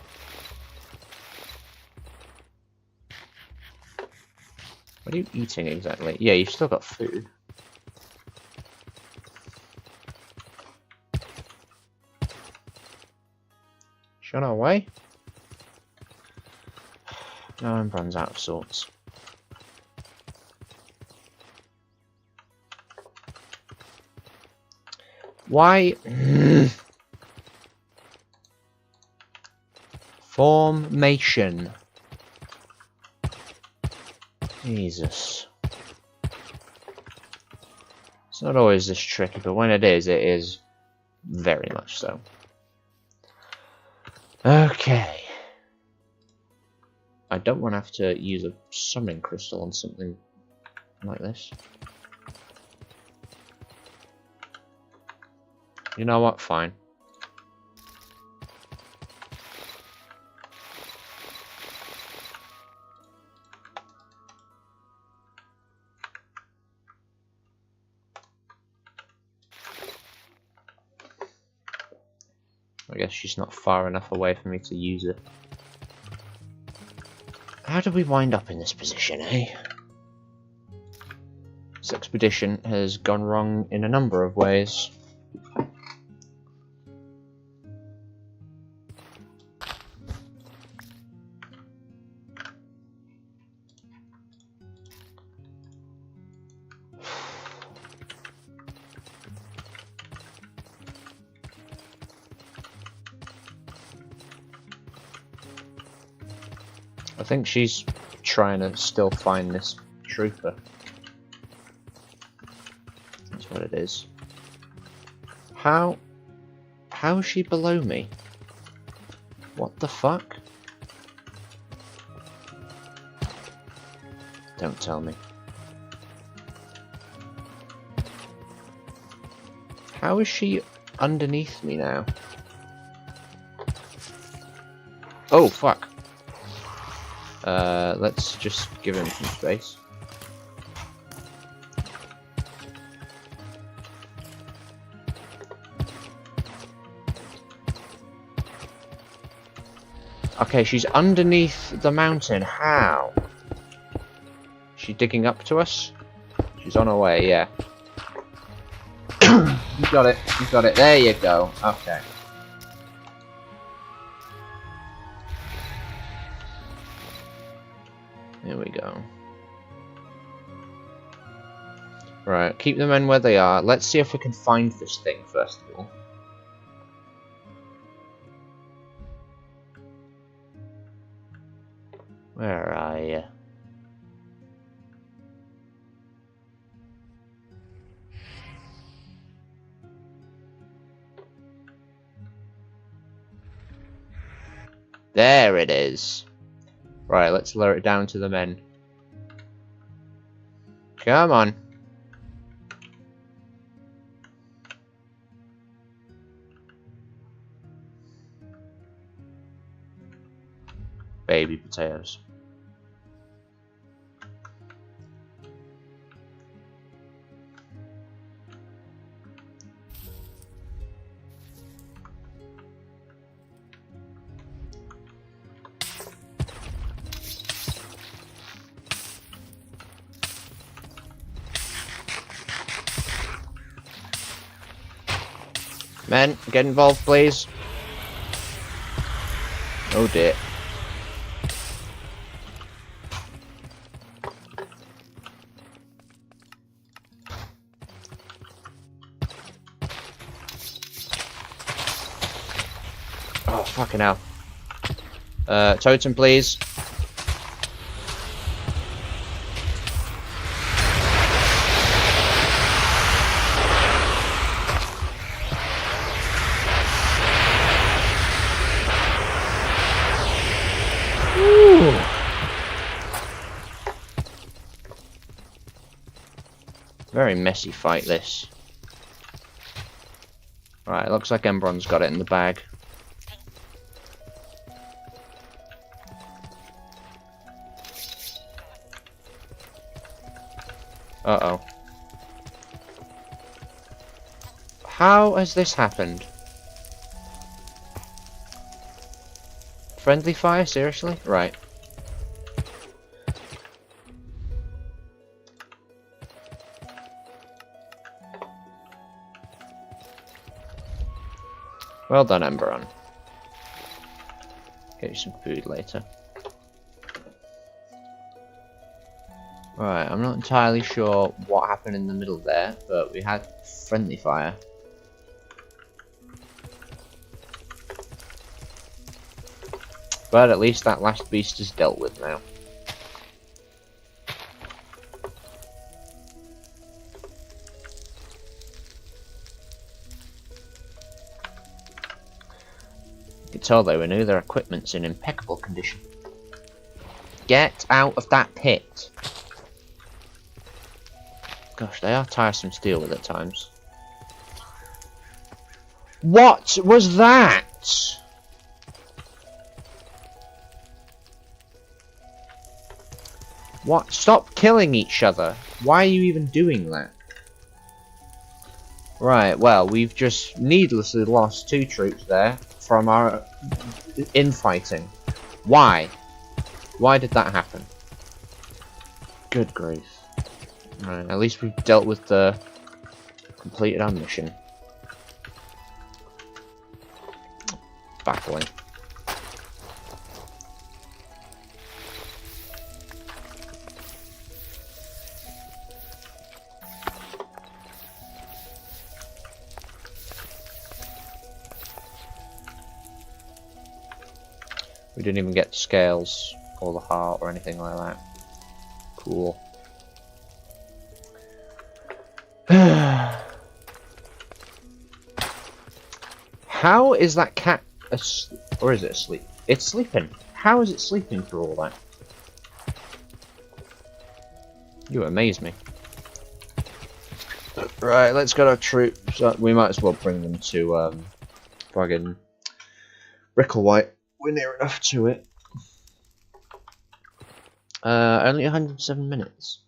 What are you eating exactly? Yeah, you've still got food. She on her way? No, Embrun's out of sorts. Why? Formation. Jesus. It's not always this tricky, but when it is very much so. Okay. I don't want to have to use a summoning crystal on something like this. You know what? Fine. I guess she's not far enough away for me to use it. How did we wind up in this position, eh? This expedition has gone wrong in a number of ways. I think she's trying to still find this trooper. That's what it is. How is she below me? What the fuck? Don't tell me. How is she underneath me now? Oh fuck. Let's just give him some space. Okay, she's underneath the mountain. How? Is she digging up to us? She's on her way, yeah. You got it. You got it. There you go. Okay. Here we go. Right, keep the men where they are. Let's see if we can find this thing first of all. Where are you? There it is. Right, let's lower it down to the men. Come on. Baby potatoes. Men, get involved, please. Oh dear. Oh, fucking hell. Totem, please. Very messy fight, this. Right, looks like Embrun's got it in the bag. Uh-oh. How has this happened? Friendly fire? Seriously? Right. Well done, Emberon. Get you some food later. Right, I'm not entirely sure what happened in the middle there, but we had friendly fire. But at least that last beast is dealt with now. You can tell they renew their equipment's in impeccable condition. Get out of that pit! Gosh, they are tiresome to deal with at times. What was that? What? Stop killing each other. Why are you even doing that? Right, well, we've just needlessly lost 2 troops there from our infighting. Why? Why did that happen? Good grief. Right, at least we've dealt with the... completed our mission. Baffling. We didn't even get the scales or the heart or anything like that. Cool. How is that cat asleep? Or is it asleep? It's sleeping. How is it sleeping through all that? You amaze me. Right, let's get our troops. We might as well bring them to friggin' Ricklewhite. We're near enough to it. Only 107 minutes.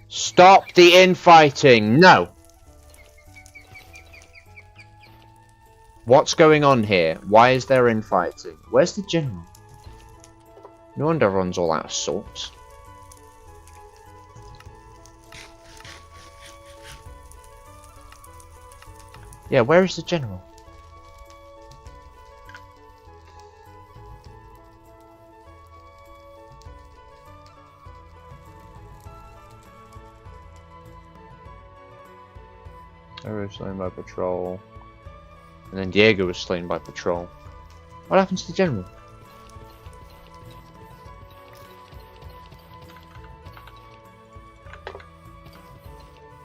Stop the infighting! No! What's going on here? Why is there infighting? Where's the general? No wonder everyone's all out of sorts. Yeah, where is the general? I was slain by patrol. And then Diego was slain by patrol. What happened to the general?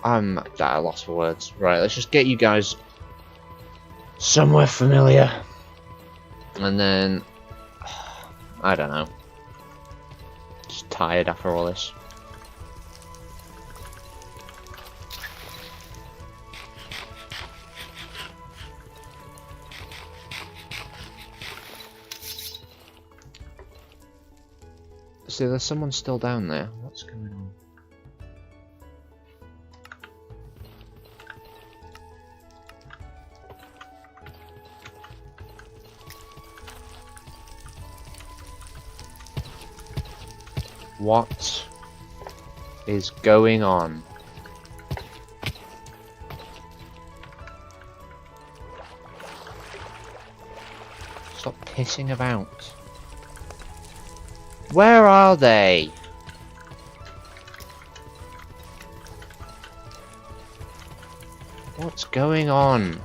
I'm at a loss for words. Right, let's just get you guys somewhere familiar. And then... I don't know. Just tired after all this. See, there's someone still down there. What's going on? What is going on? Stop pissing about. Where are they? What's going on?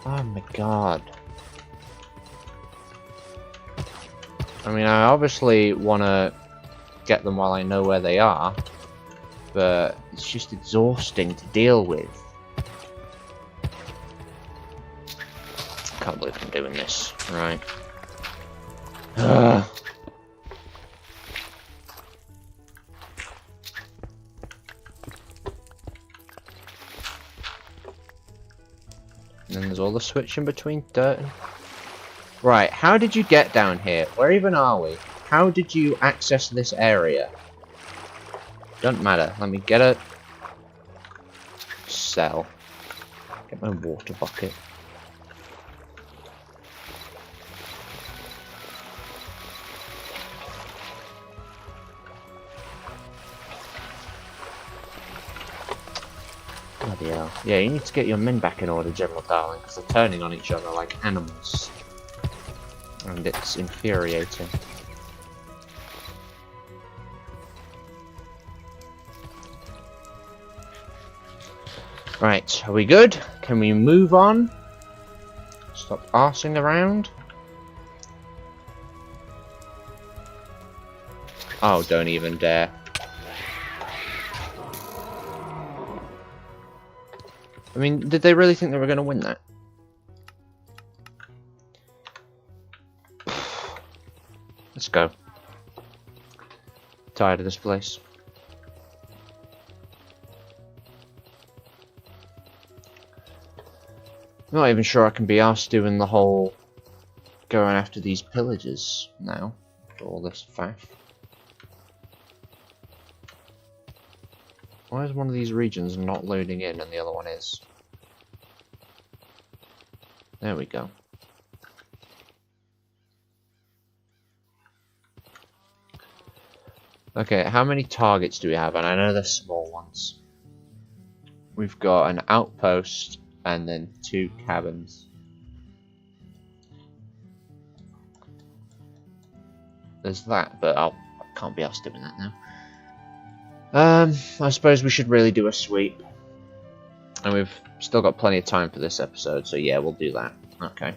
Oh my god. I mean, I obviously want to get them while I know where they are, but it's just exhausting to deal with. I can't believe I'm doing this. Right. And then there's all the switching between dirt and... Right, how did you get down here? Where even are we? How did you access this area? Doesn't matter. Let me get a cell. Get my water bucket. Bloody hell. Yeah, you need to get your men back in order, General Darling, because they're turning on each other like animals. And it's infuriating. Right, are we good? Can we move on? Stop arsing around. Oh, don't even dare. I mean, did they really think they were going to win that? Let's go. Tired of this place. I'm not even sure I can be arsed doing the whole going after these pillagers now. For all this faff. Why is one of these regions not loading in and the other one is? There we go. Okay, how many targets do we have? And I know they're small ones. We've got an outpost and then 2 cabins. There's that, but I can't be asked doing that now. I suppose we should really do a sweep. And we've still got plenty of time for this episode, so yeah, we'll do that. Okay.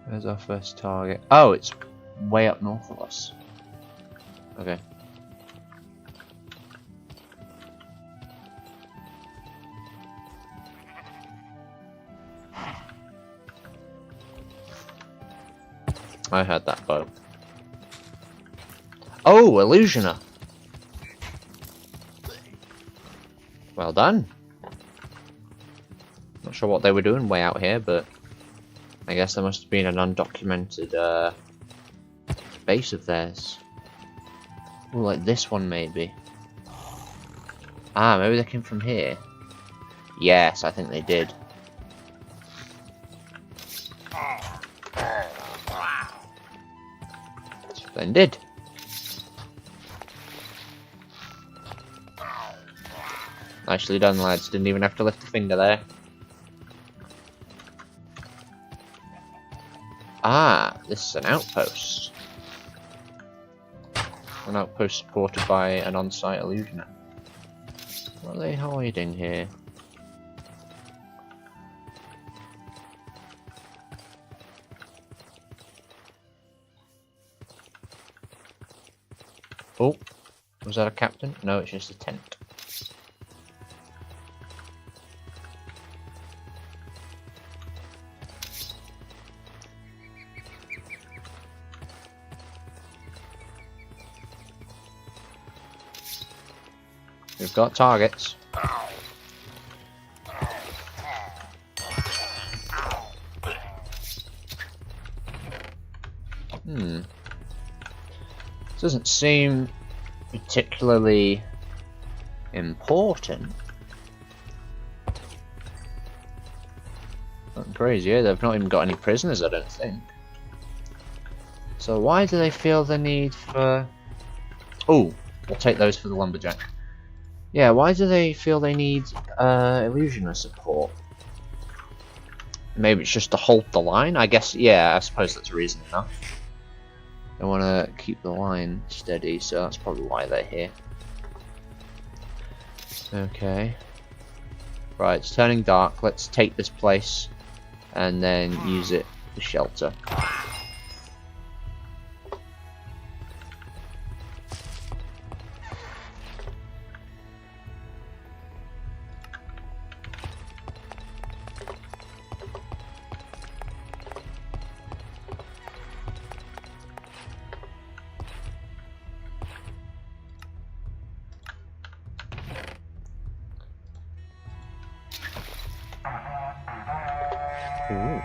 Where's our first target? Oh, it's way up north of us. Okay. I heard that boat. Oh, Illusioner! Well done. Not sure what they were doing way out here, but I guess there must have been an undocumented base of theirs. Oh, like this one maybe. Ah, maybe they came from here. Yes, I think they did. Splendid. Nicely done, lads. Didn't even have to lift a finger there. Ah, this is an outpost. An outpost supported by an on-site illusioner. What are they hiding here? Oh, was that a captain? No, it's just a tent. We've got targets. Doesn't seem particularly important. Not crazy, yeah? They've not even got any prisoners, I don't think. So why do they feel the need for... Oh, we'll take those for the lumberjack. Yeah, why do they feel they need illusioner support? Maybe it's just to hold the line? I guess, yeah, I suppose that's reason enough. I want to keep the line steady, so that's probably why they're here. Okay. Right, it's turning dark. Let's take this place and then use it for shelter. Ooh.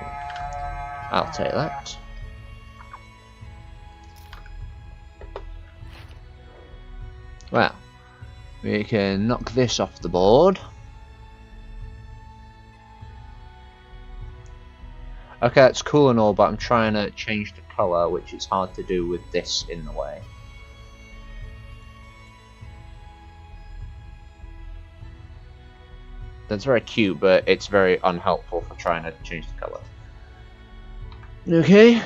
I'll take that. Well, we can knock this off the board. Okay, that's cool and all, but I'm trying to change the colour, which is hard to do with this in the way. That's very cute, but it's very unhelpful for trying to change the colour. Okay.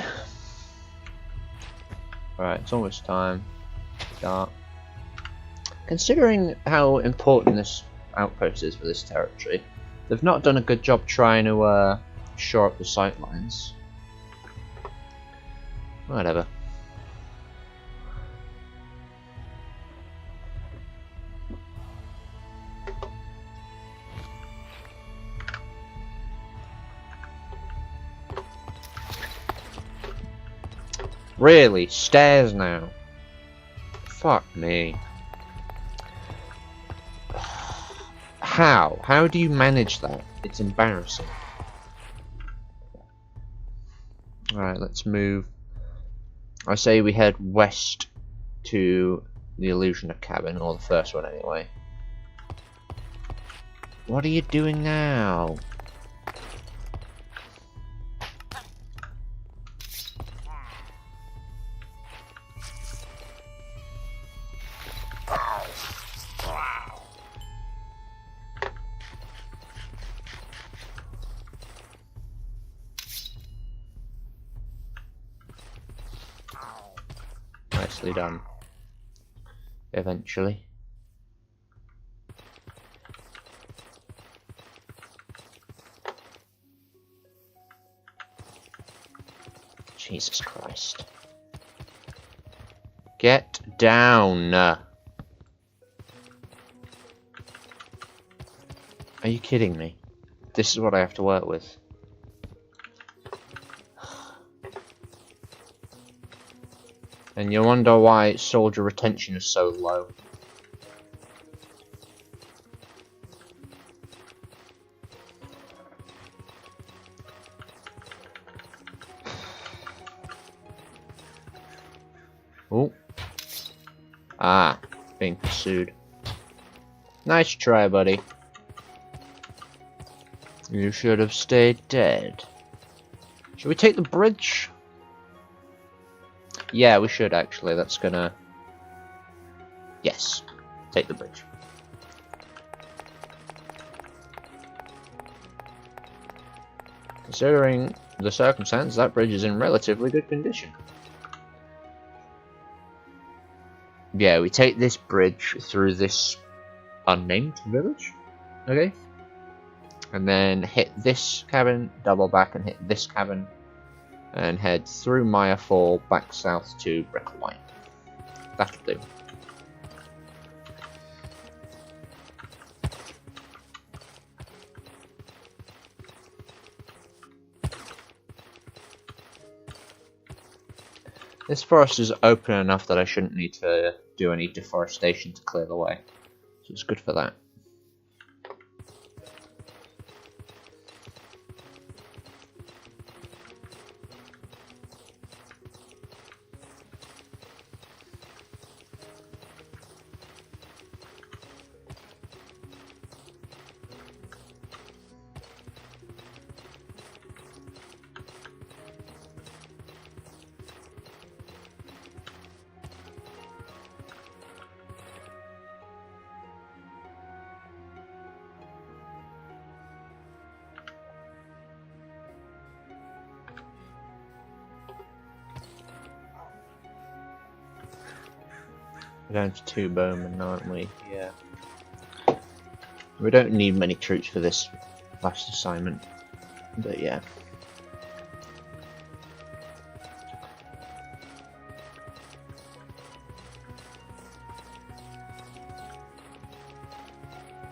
Right, it's almost time. Start. Considering how important this outpost is for this territory, they've not done a good job trying to shore up the sightlines. Whatever. Really? Stairs now? Fuck me. How? How do you manage that? It's embarrassing. Alright, let's move. I say we head west to the Illusioner cabin, or the first one anyway. What are you doing now? Nicely done. Eventually. Jesus Christ. Get down. Are you kidding me? This is what I have to work with. And you wonder why soldier retention is so low. Oh. Ah, being pursued. Nice try, buddy. You should have stayed dead. Should we take the bridge? Yeah, we should actually. That's gonna... Yes. Take the bridge. Considering the circumstances, that bridge is in relatively good condition. Yeah, we take this bridge through this unnamed village. Okay. And then hit this cabin, double back and hit this cabin. And head through Maya Fall back south to Brickline. That'll do. This forest is open enough that I shouldn't need to do any deforestation to clear the way. So it's good for that. We're down to 2 bowmen, aren't we? Yeah. We don't need many troops for this last assignment, but yeah.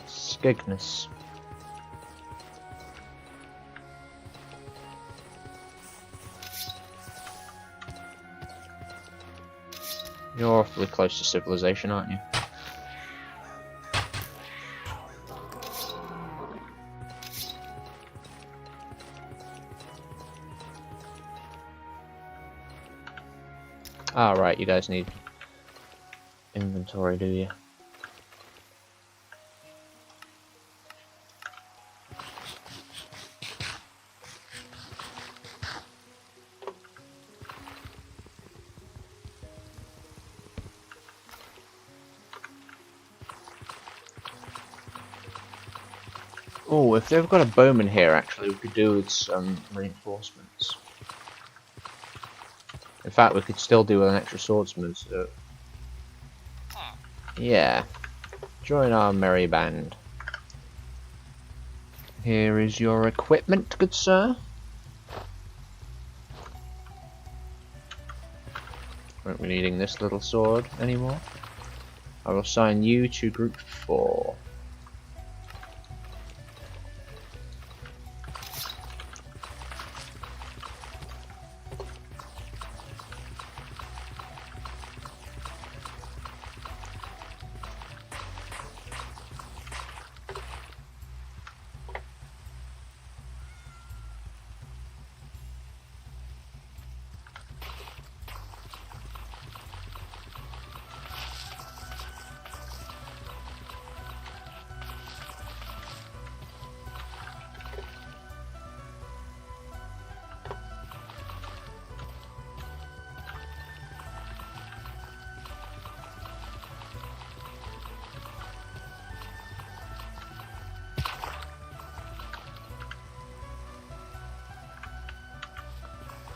Skegness. You're awfully close to civilization, aren't you? Ah, right, you guys need inventory, do you? Oh, if they've got a bowman here, actually, we could do with some reinforcements. In fact, we could still do with an extra swordsman, so... yeah. Join our merry band. Here is your equipment, good sir. Won't be needing this little sword anymore. I will assign you to group 4.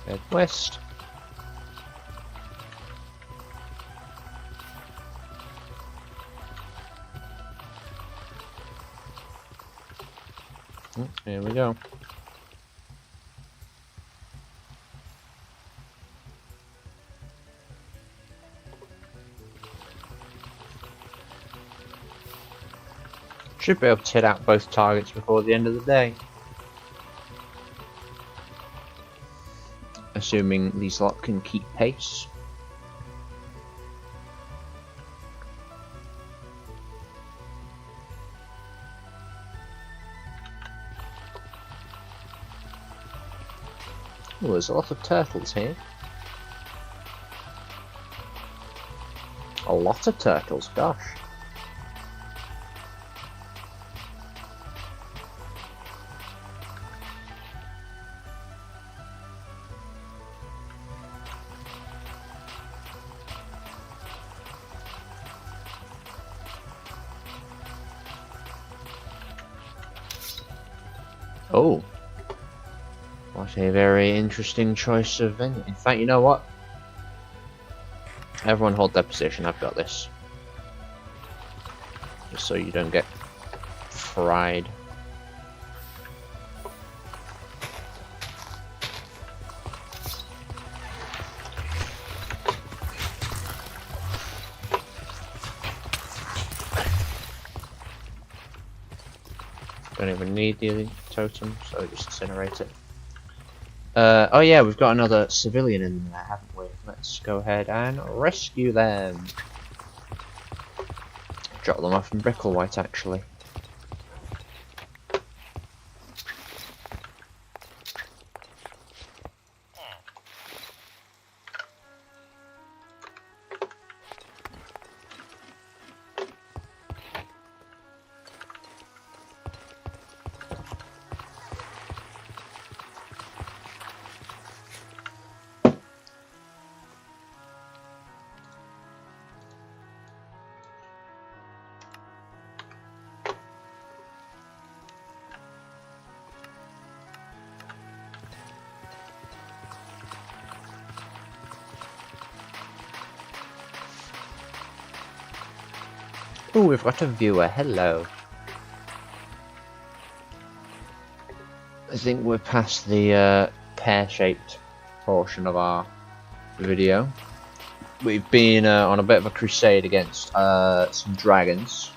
Head west. Here we go. Should be able to hit out both targets before the end of the day. Assuming these lot can keep pace. Oh, there's a lot of turtles here. A lot of turtles, gosh. Oh. What a very interesting choice of venue. In fact, you know what? Everyone hold their position, I've got this. Just so you don't get fried. Don't even need the totem, so just incinerate it. Oh yeah, we've got another civilian in there, haven't we? Let's go ahead and rescue them. Drop them off in Bricklewhite, actually. Oh, we've got a viewer. Hello. I think we're past the pear-shaped portion of our video. We've been on a bit of a crusade against some dragons.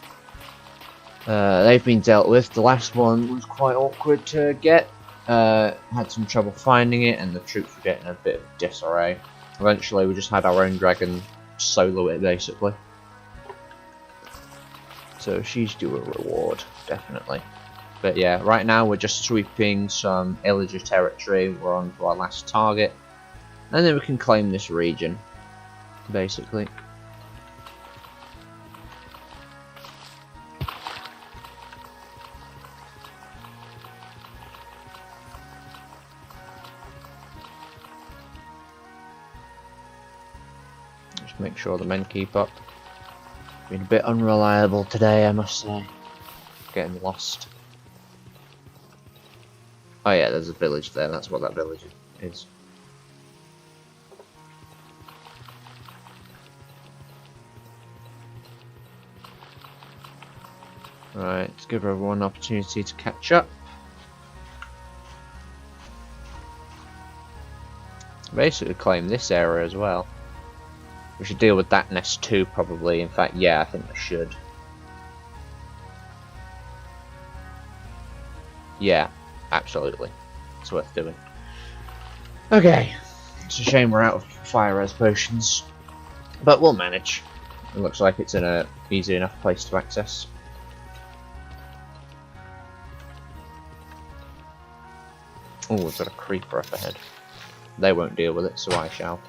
They've been dealt with. The last one was quite awkward to get. Had some trouble finding it, and the troops were getting a bit of disarray. Eventually, we just had our own dragon solo it, basically. So she's due a reward, definitely. But yeah, right now we're just sweeping some illager territory. We're on to our last target, and then we can claim this region, basically. Just make sure the men keep up. Been a bit unreliable today, I must say. Getting lost. Oh yeah, there's a village there. That's what that village is. Right, let's give everyone an opportunity to catch up. Basically claim this area as well. We should deal with that nest too, probably. In fact, yeah, I think we should. Yeah, absolutely. It's worth doing. Okay. It's a shame we're out of fire res potions. But we'll manage. It looks like it's in a easy enough place to access. Oh, we've got a creeper up ahead. They won't deal with it, so I shall.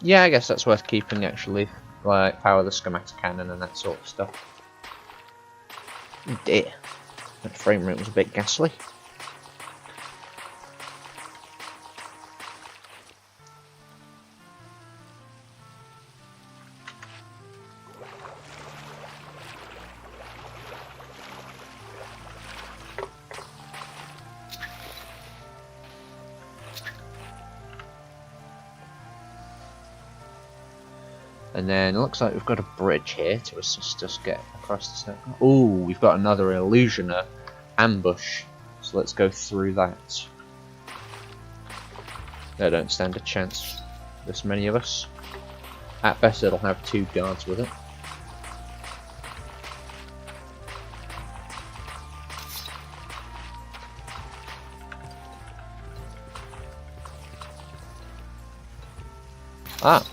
Yeah, I guess that's worth keeping, actually. Like, power the schematic cannon and that sort of stuff. Oh dear. That frame rate was a bit ghastly. And then it looks like we've got a bridge here to assist us get across the circle. Oh, we've got another illusioner ambush. So let's go through that. They don't stand a chance, this many of us. At best it'll have 2 guards with it. Ah!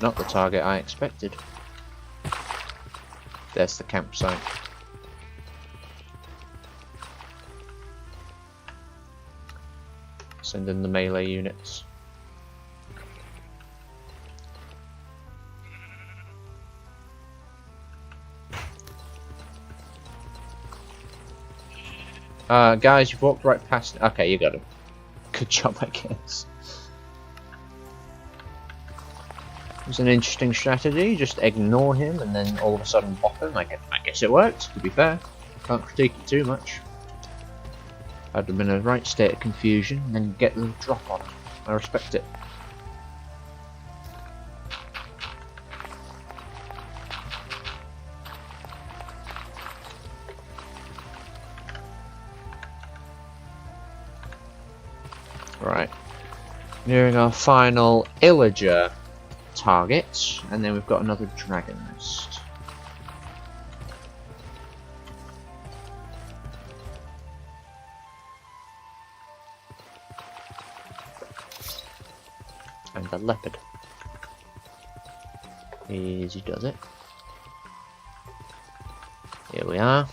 Not the target I expected. There's the campsite. Send in the melee units. Guys, you've walked right past. Okay, you got him. Good job, I guess. It's an interesting strategy, just ignore him and then all of a sudden bop him. I guess it worked, to be fair. Can't critique it too much. I'd have been in a right state of confusion and then get the drop on. I respect it. Right. Nearing our final illager target, and then we've got another dragon nest. And a leopard. Easy does it. Here we are.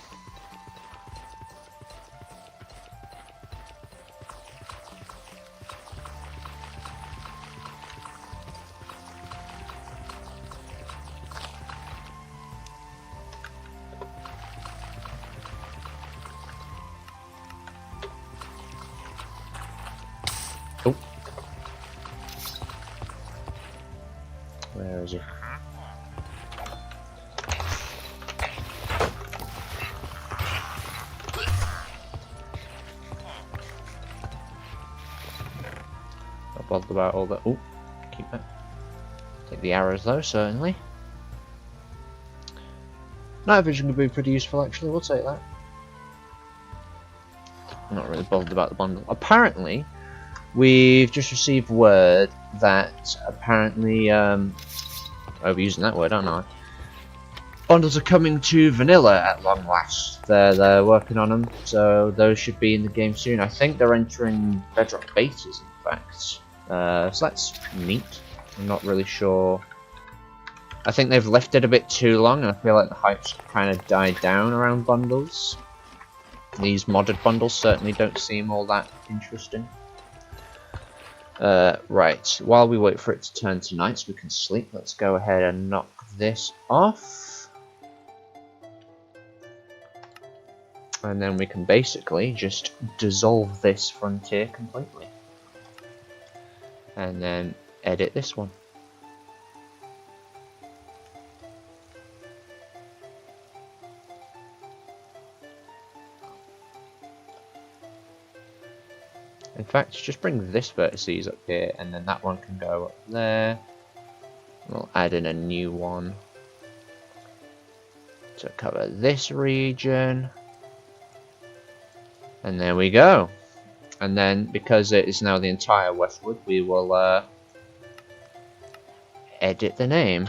Oh. Where is he? bothered about all that. Oh, keep that. Take the arrows though, certainly. Night vision could be pretty useful actually, we'll take that. I'm not really bothered about the bundle. Apparently, we've just received word that apparently, overusing that word, aren't I? Bundles are coming to vanilla at long last. They're working on them, so those should be in the game soon. I think they're entering Bedrock betas, in fact. So that's neat. I'm not really sure. I think they've left it a bit too long, and I feel like the hype's kind of died down around bundles. These modded bundles certainly don't seem all that interesting. Right, while we wait for it to turn to night so we can sleep, let's go ahead and knock this off. And then we can basically just dissolve this frontier completely. And then edit this one. In fact, just bring this vertices up here, and then that one can go up there. We'll add in a new one to cover this region. And there we go. And then, because it is now the entire Westwood, we will edit the name.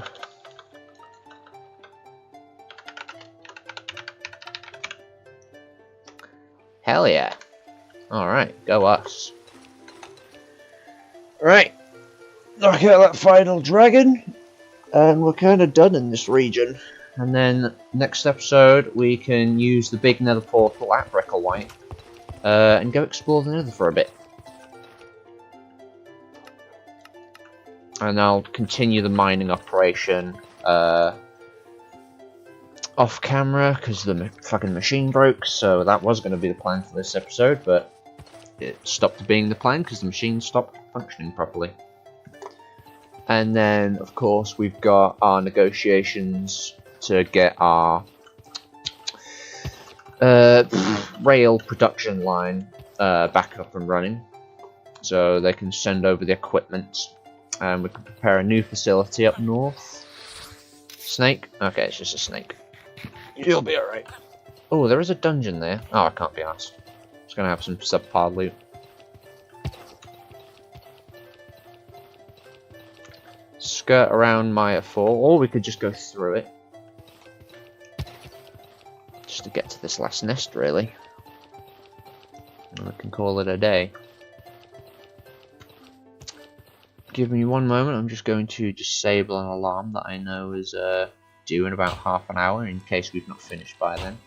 Hell yeah. Alright, go us. Right. Knock out that final dragon. And we're kind of done in this region. And then, next episode, we can use the big nether portal at Brecklewhite. And go explore the nether for a bit. And I'll continue the mining operation off camera because the fucking machine broke, so that was going to be the plan for this episode, but it stopped being the plan because the machine stopped functioning properly. And then, of course, we've got our negotiations to get our rail production line back up and running, so they can send over the equipment, and we can prepare a new facility up north. Snake? Okay, it's just a snake. You'll be alright. Oh, there is a dungeon there. Oh, I can't be asked. Just gonna have some subpar loot. Skirt around Maya 4, or we could just go through it. Just to get to this last nest, really. And we can call it a day. Give me one moment, I'm just going to disable an alarm that I know is due in about half an hour, in case we've not finished by then.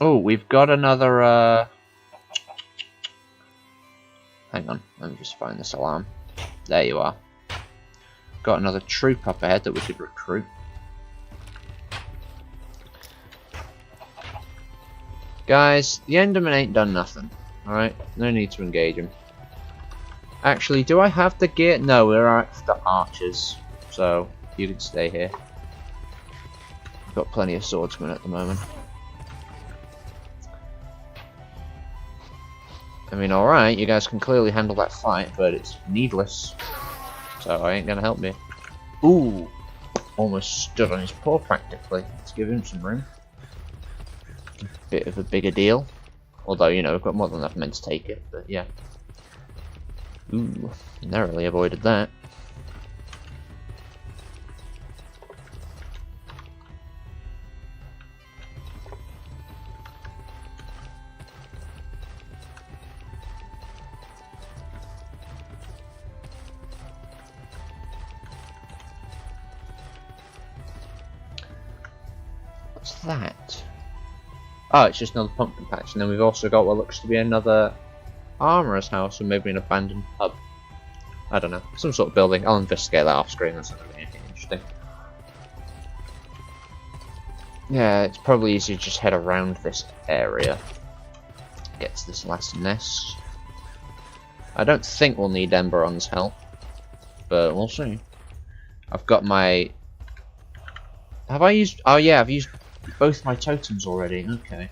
Oh, we've got another, hang on, let me just find this alarm. There you are. Got another troop up ahead that we could recruit. Guys, the Enderman ain't done nothing. Alright, no need to engage him. Actually, do I have the gear? No, we're after archers. So, you can stay here. I've got plenty of swordsmen at the moment. I mean, alright, you guys can clearly handle that fight, but it's needless. So, I ain't gonna help me. Ooh! Almost stood on his paw practically. Let's give him some room. Bit of a bigger deal. Although, you know, we've got more than enough men to take it, but yeah. Ooh, narrowly avoided that. What's that? Oh, it's just another pumpkin patch, and then we've also got what looks to be another armourer's house, or maybe an abandoned pub. I don't know, some sort of building. I'll investigate that off screen, that's not going to be anything interesting. Yeah, it's probably easier to just head around this area. Get to this last nest. I don't think we'll need Emberon's help, but we'll see. I've got my... Have I used... Oh yeah, I've used both my totems already, okay.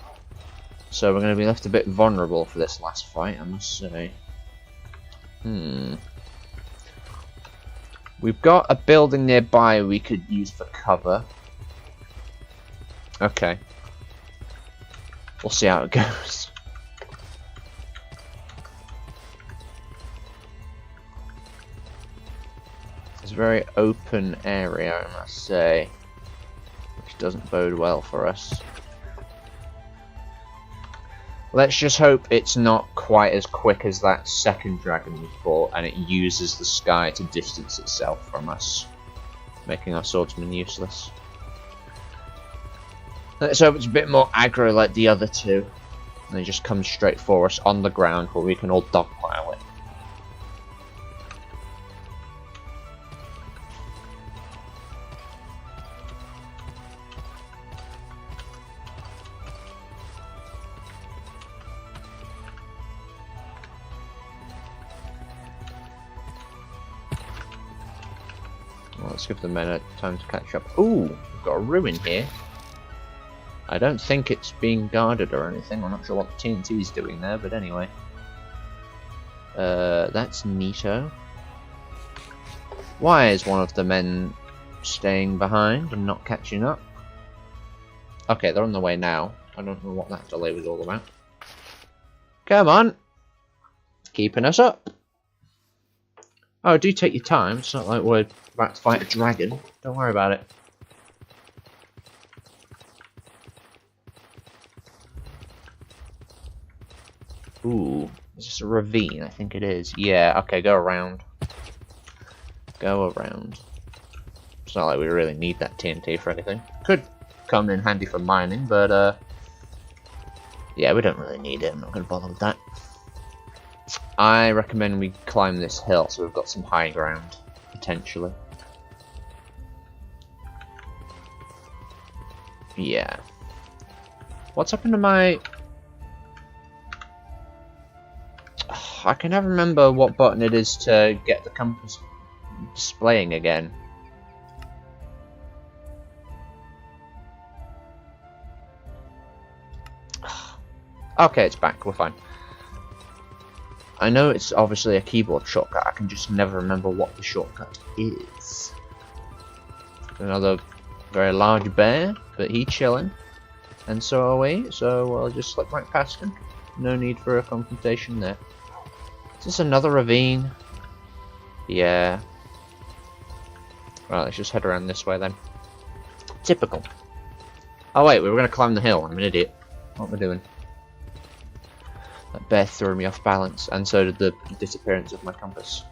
So we're going to be left a bit vulnerable for this last fight, I must say. We've got a building nearby we could use for cover. Okay. We'll see how it goes. It's a very open area, I must say, which doesn't bode well for us. Let's just hope it's not quite as quick as that second dragon we fought, and it uses the sky to distance itself from us, making our swordsman useless. Let's hope it's a bit more aggro like the other two, and it just comes straight for us on the ground where we can all dogpile it. Well, let's give the men time to catch up. Ooh, we've got a ruin here. I don't think it's being guarded or anything. I'm not sure what the TNT is doing there, but anyway. That's neato. Why is one of the men staying behind and not catching up? Okay, they're on the way now. I don't know what that delay was all about. Come on! Keeping us up. Oh, do take your time. It's not like we're about to fight a dragon. Don't worry about it. Ooh, is this a ravine? I think it is. Yeah, okay, go around. Go around. It's not like we really need that TNT for anything. Could come in handy for mining, but yeah, we don't really need it. I'm not going to bother with that. I recommend we climb this hill so we've got some high ground, potentially. Yeah. What's happened to my... I can never remember what button it is to get the compass displaying again. Okay, it's back. We're fine. I know it's obviously a keyboard shortcut. I can just never remember what the shortcut is. Another very large bear, but he's chilling. And so are we, so I'll just slip right past him. No need for a confrontation there. Is this another ravine? Yeah. Right, let's just head around this way then. Typical. Oh wait, we were going to climb the hill. I'm an idiot. What am I doing? That bear threw me off balance, and so did the disappearance of my compass.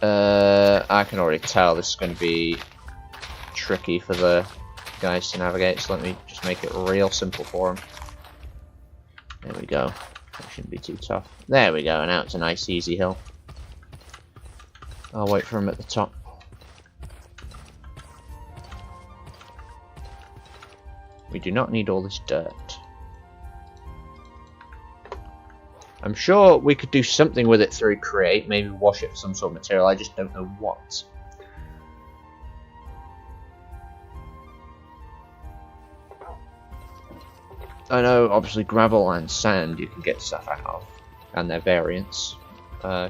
I can already tell this is going to be tricky for the guys to navigate, so let me just make it real simple for them. There we go. That shouldn't be too tough. There we go, now it's a nice easy hill. I'll wait for him at the top. We do not need all this dirt. I'm sure we could do something with it through create, maybe wash it for some sort of material, I just don't know what. I know, obviously, gravel and sand you can get stuff out of, and their variants.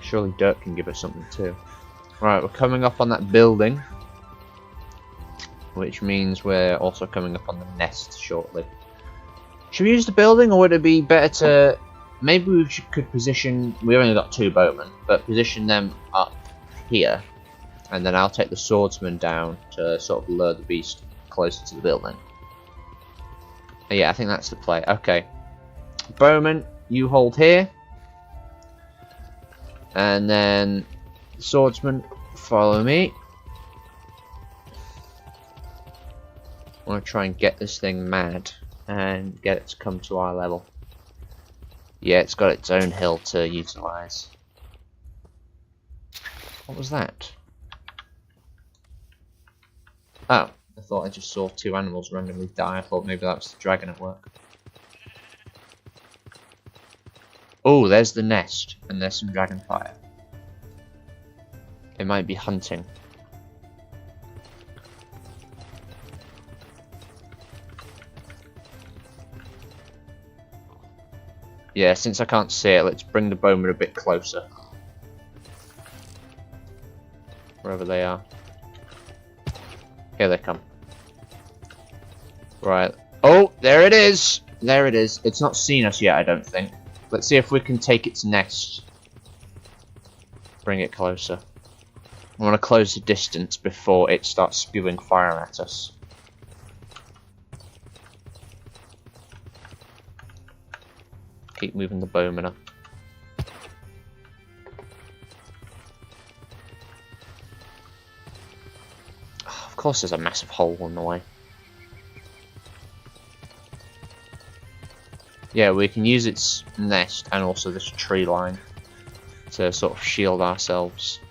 Surely dirt can give us something too. Right, we're coming up on that building, which means we're also coming up on the nest shortly. Should we use the building, or would it be better to... Maybe we could position... We've only got 2 bowmen, but position them up here, and then I'll take the swordsman down to sort of lure the beast closer to the building. Yeah, I think that's the play. Okay. Bowman, you hold here. And then swordsman, follow me. I want to try and get this thing mad and get it to come to our level. Yeah, it's got its own hill to utilize. What was that? Oh, I thought I just saw 2 animals randomly die. I thought maybe that was the dragon at work. Oh, there's the nest, and there's some dragonfire. It might be hunting. Yeah, since I can't see it, let's bring the bowmen a bit closer. Wherever they are. Here they come. Right. Oh, there it is! There it is. It's not seen us yet, I don't think. Let's see if we can take its nest. Bring it closer. I want to close the distance before it starts spewing fire at us. Keep moving the bowman up. Oh, of course there's a massive hole in the way. Yeah, we can use its nest and also this tree line to sort of shield ourselves.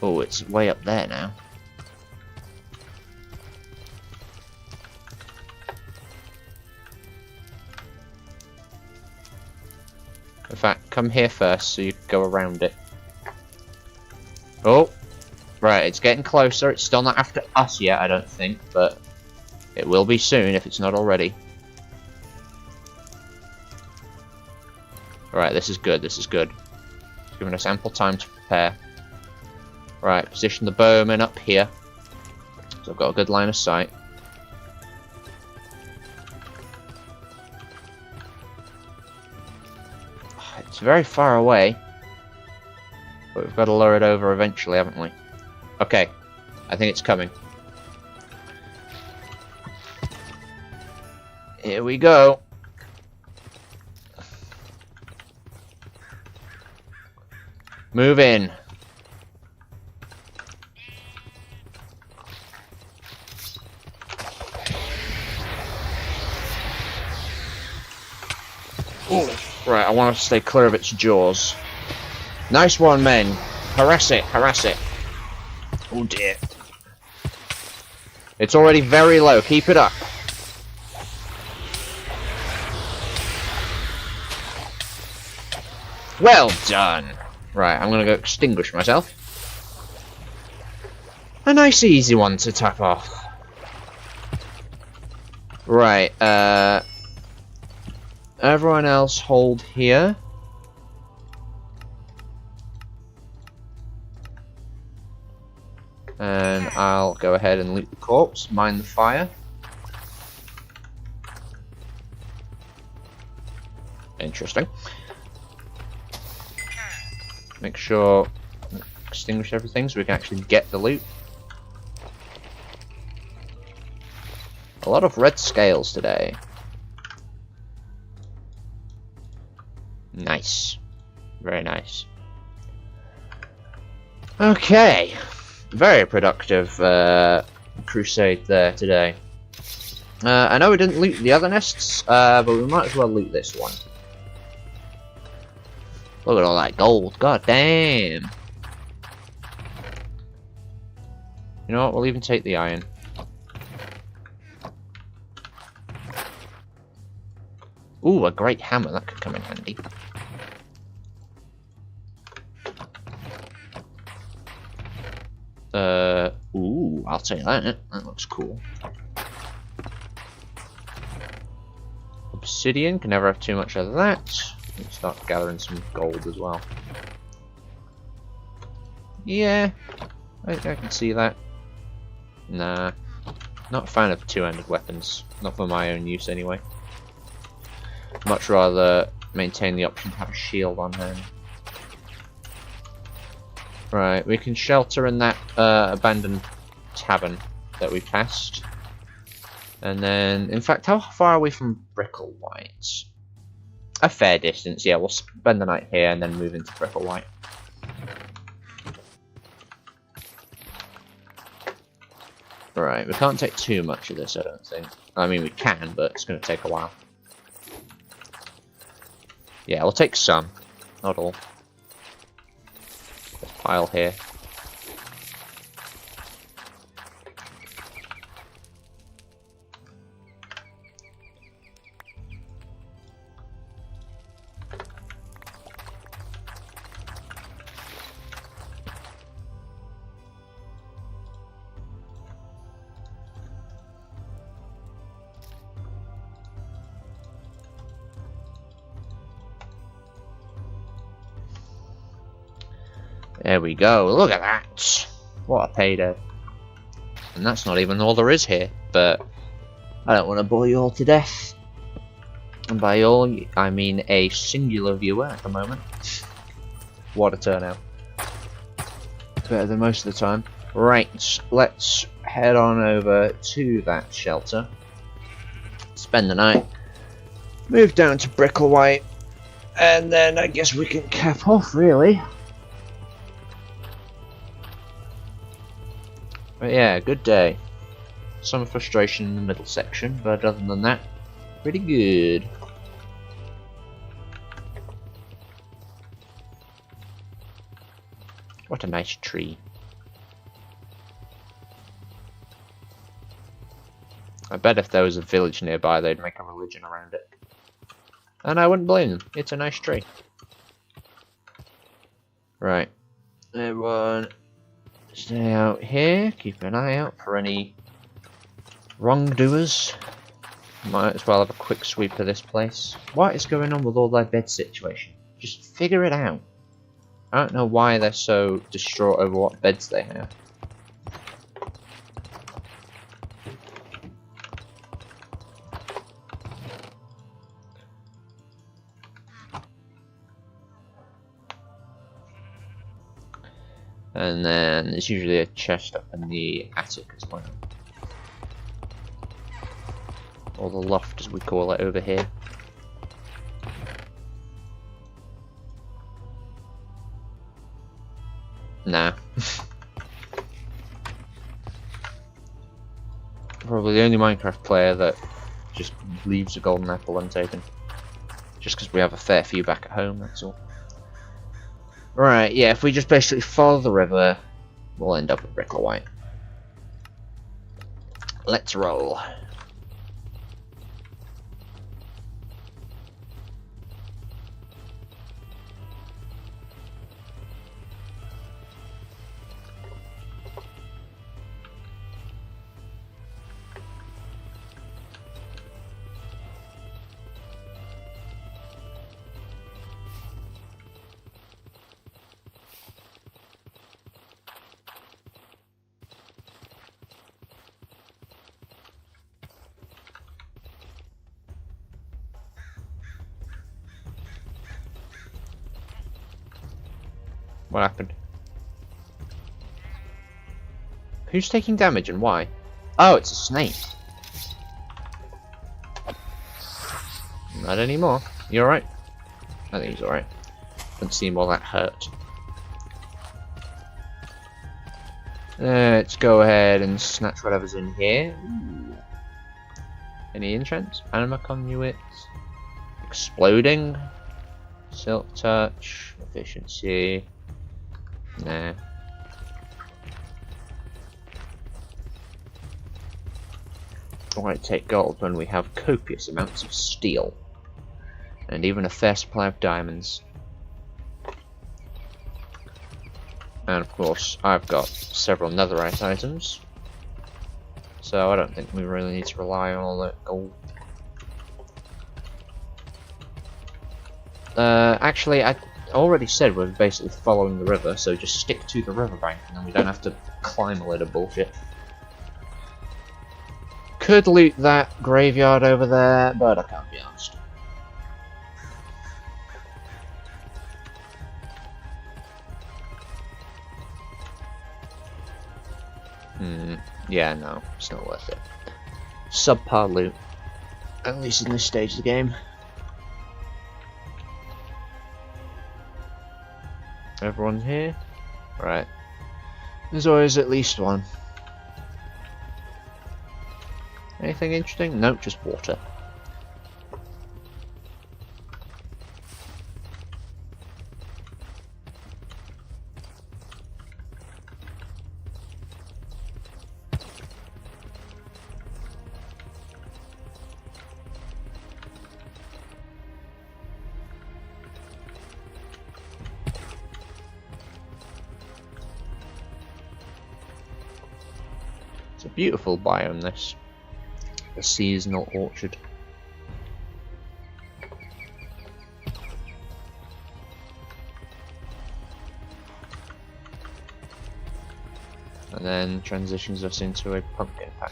Oh, it's way up there now. In fact, come here first so you can go around it. Oh! Right, it's getting closer. It's still not after us yet, I don't think, but it will be soon if it's not already. Right, this is good, this is good. It's giving us ample time to prepare. Right, position the bowman up here. So I've got a good line of sight. It's very far away. But we've got to lure it over eventually, haven't we? Okay, I think it's coming. Here we go. Move in. Ooh. Right, I want to stay clear of its jaws. Nice one, men. Harass it, harass it. Oh dear. It's already very low. Keep it up. Well done. Right, I'm gonna go extinguish myself. A nice easy one to tap off. Right, everyone else hold here. And I'll go ahead and loot the corpse, mine the fire. Interesting. Make sure extinguish everything so we can actually get the loot. A lot of red scales today. Nice. Very nice. Okay. Very productive crusade there today. I know we didn't loot the other nests, but we might as well loot this one. Look at all that gold. God damn. You know what? We'll even take the iron. Ooh, a great hammer. That could come in handy. Ooh, I'll take that. That looks cool. Obsidian. Can never have too much of that. Let's start gathering some gold as well. Yeah, I can see that. Nah, not a fan of two-handed weapons. Not for my own use, anyway. Much rather maintain the option to have a shield on hand. Right, we can shelter in that abandoned tavern that we passed. And then, in fact, how far are we from Bricklewhite? A fair distance, yeah. We'll spend the night here and then move into Bricklewhite. Right, we can't take too much of this, I don't think. I mean, we can, but it's going to take a while. Yeah, we'll take some. Not all. Let's pile here. There we go. Look at that. What a payday. And that's not even all there is here. But I don't want to bore you all to death. And by all, I mean a singular viewer at the moment. What a turnout. Better than most of the time. Right, let's head on over to that shelter. Spend the night. Move down to Bricklewhite. And then I guess we can cap off, really. But yeah, good day. Some frustration in the middle section, but other than that, pretty good. What a nice tree. I bet if there was a village nearby, they'd make a religion around it. And I wouldn't blame them. It's a nice tree. Right. Everyone, stay out here. Keep an eye out for any wrongdoers. Might as well have a quick sweep of this place. What is going on with all their bed situation? Just figure it out. I don't know why they're so distraught over what beds they have. And then there's usually a chest up in the attic as well. Or the loft as we call it over here. Nah. Probably the only Minecraft player that just leaves a golden apple untaken. Just because we have a fair few back at home, that's all. Right, yeah, if we just basically follow the river, we'll end up at Bricklewhite. Let's roll. What happened? Who's taking damage and why? Oh, it's a snake. Not anymore. You alright? I think he's alright. Doesn't seem all that hurt. Let's go ahead and snatch whatever's in here. Ooh. Any enchants? Anima conduits. Exploding. Silk touch. Efficiency. Nah. Why take gold when we have copious amounts of steel? And even a fair supply of diamonds. And of course, I've got several netherite items. So I don't think we really need to rely on all that gold. Actually, I already said we're basically following the river, so just stick to the riverbank and then we don't have to climb a load of bullshit. Could loot that graveyard over there, but I can't be arsed. Yeah, no, it's not worth it. Subpar loot. At least in this stage of the game. Everyone here? Right. There's always at least one. Anything interesting? Nope, just water. It's a beautiful biome, this. A seasonal orchard. And then transitions us into a pumpkin patch.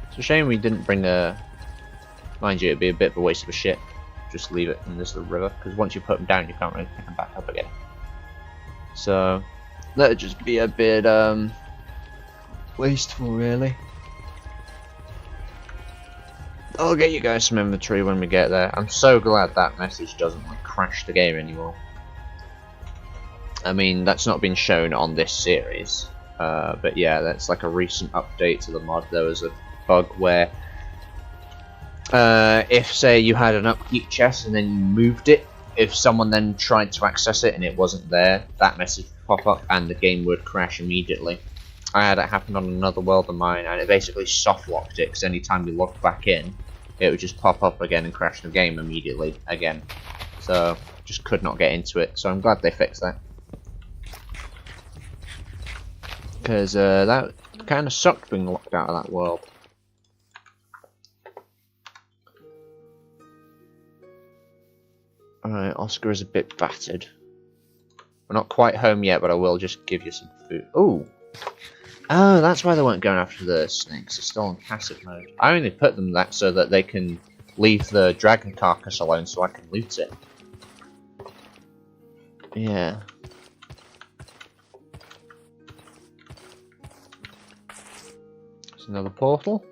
It's a shame we didn't bring a... Mind you, it'd be a bit of a waste of a ship. Just leave it in this little river, because once you put them down, you can't really pick them back up again. So, that'd just be a bit, wasteful, really. I'll get you guys some inventory when we get there. I'm so glad that message doesn't, like, crash the game anymore. I mean, that's not been shown on this series. But yeah, that's like a recent update to the mod. There was a bug where if, say, you had an upkeep chest and then you moved it, if someone then tried to access it and it wasn't there, that message would pop up and the game would crash immediately. I had it happen on another world of mine, and it basically soft locked it, because anytime we logged back in, it would just pop up again and crash the game immediately again. So, just could not get into it, so I'm glad they fixed that. Because that kind of sucked being locked out of that world. Alright, Oscar is a bit battered. We're not quite home yet, but I will just give you some food. Ooh! Oh, that's why they weren't going after the snakes. They're still in passive mode. I only put them that so that they can leave the dragon carcass alone so I can loot it. Yeah. There's another portal.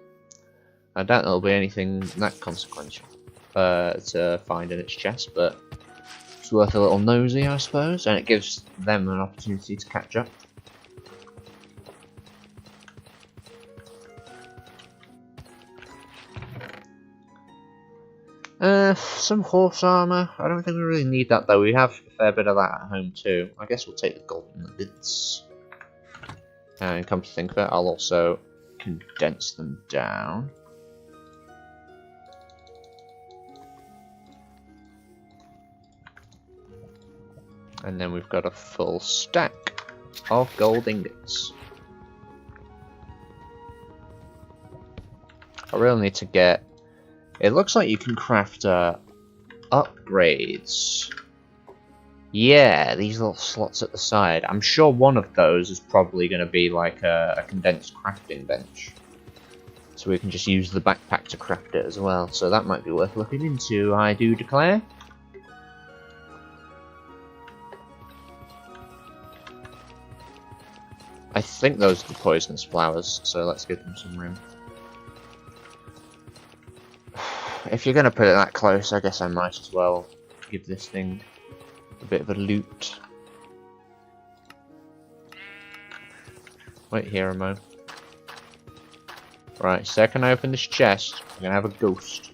I doubt there'll be anything that consequential to find in its chest, but it's worth a little nosy, I suppose, and it gives them an opportunity to catch up. Some horse armor. I don't think we really need that though. We have a fair bit of that at home too. I guess we'll take the golden nuggets. And come to think of it, I'll also condense them down. And then we've got a full stack of gold ingots. I really need to get... It looks like you can craft upgrades. Yeah, these little slots at the side. I'm sure one of those is probably going to be like a condensed crafting bench. So we can just use the backpack to craft it as well. So that might be worth looking into, I do declare. I think those are the poisonous flowers, so let's give them some room. If you're going to put it that close, I guess I might as well give this thing a bit of a loot. Wait here a mo. Right, second I open this chest, I'm going to have a ghost.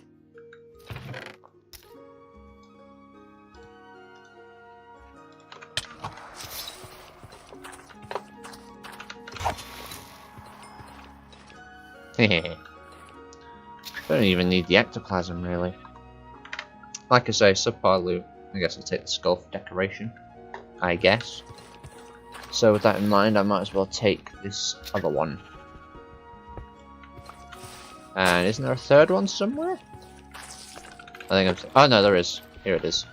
Hehe. Don't even need the ectoplasm, really. Like I say, subpar loot. I guess I'll take the skull for decoration. I guess. So with that in mind, I might as well take this other one. And isn't there a third one somewhere? I think I'm... Oh no, there is. Here it is.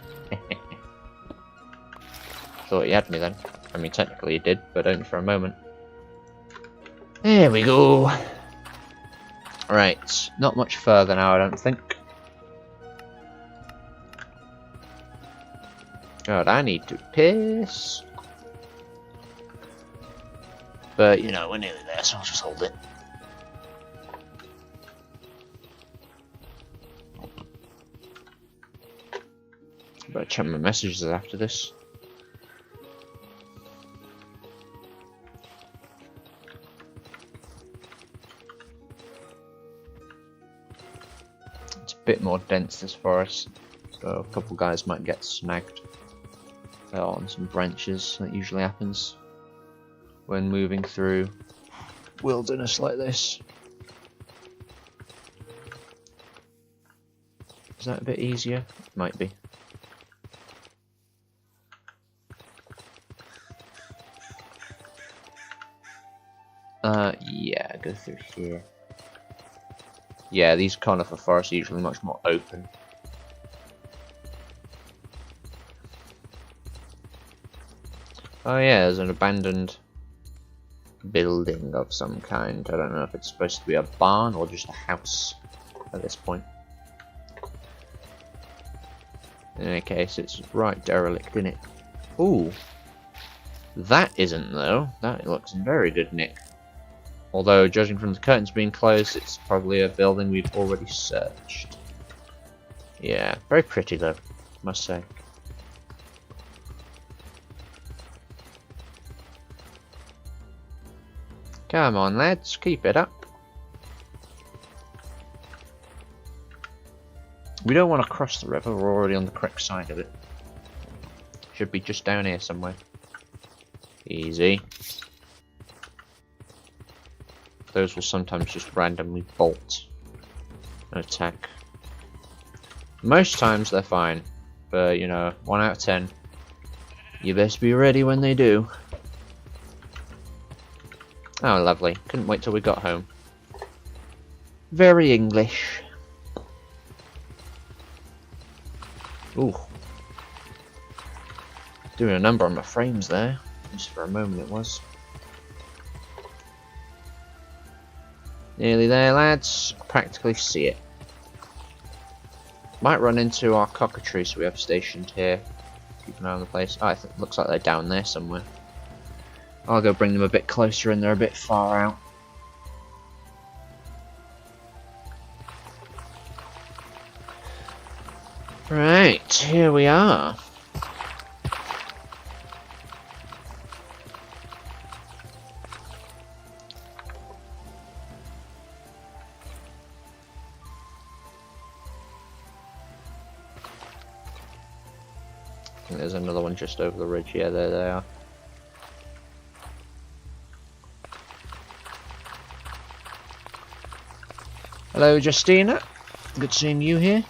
Thought he had me then. I mean, technically he did, but only for a moment. There we go. Right, not much further now, I don't think. God, I need to piss. But, you know, we're nearly there, so I'll just hold it. Better check my messages after this. Bit more dense, this forest, so a couple guys might get snagged on some branches. That usually happens when moving through wilderness like this. Is that a bit easier? Might be. Yeah, go through here. Yeah, these conifer forests are usually much more open. Oh yeah, there's an abandoned building of some kind. I don't know if it's supposed to be a barn or just a house at this point. In any case, it's right derelict, isn't it? Ooh. That isn't, though. That looks in very good nick. Although, judging from the curtains being closed, it's probably a building we've already searched. Yeah, very pretty, though, must say. Come on, lads, keep it up. We don't want to cross the river, we're already on the correct side of it. Should be just down here somewhere. Easy. Those will sometimes just randomly bolt and attack. Most times they're fine, but you know, 1 out of 10. You best be ready when they do. Oh, lovely. Couldn't wait till we got home. Very English. Ooh. Doing a number on my frames there. Just for a moment it was. Nearly there, lads. Practically see it. Might run into our cockatrice we have stationed here. Keep an eye on the place. Oh, it looks like they're down there somewhere. I'll go bring them a bit closer and they're a bit far out. Right, here we are. I think there's another one just over the ridge. Yeah, there they are. Hello, Justina. Good seeing you here.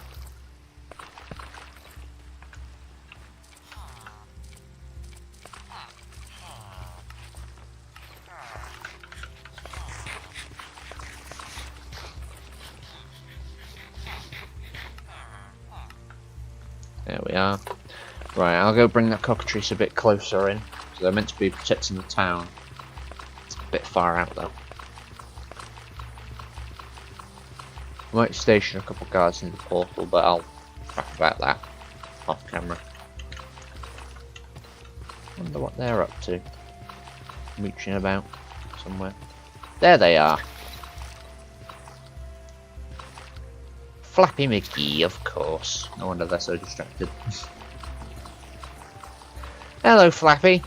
There we are. Right, I'll go bring that cockatrice a bit closer in. So they're meant to be protecting the town. It's a bit far out though. I might station a couple guards in the portal, but I'll talk about that off camera. Wonder what they're up to. Mooching about somewhere. There they are. Flappy Mickey, of course. No wonder they're so distracted. Hello, Flappy.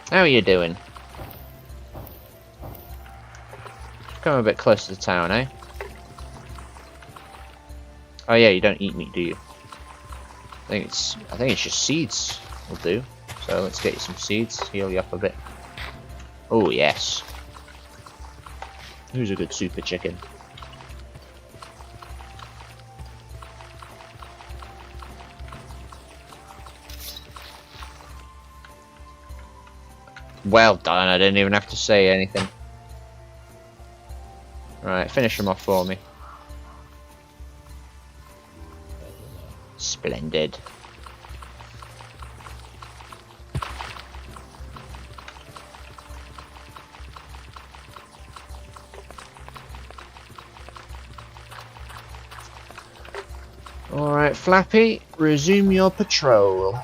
How are you doing? Come a bit closer to town, eh? Oh yeah, you don't eat meat, do you? I think it's just seeds will do. So let's get you some seeds, heal you up a bit. Oh yes. Who's a good super chicken? Well done, I didn't even have to say anything. Right, finish them off for me. Splendid. Alright, Flappy, resume your patrol.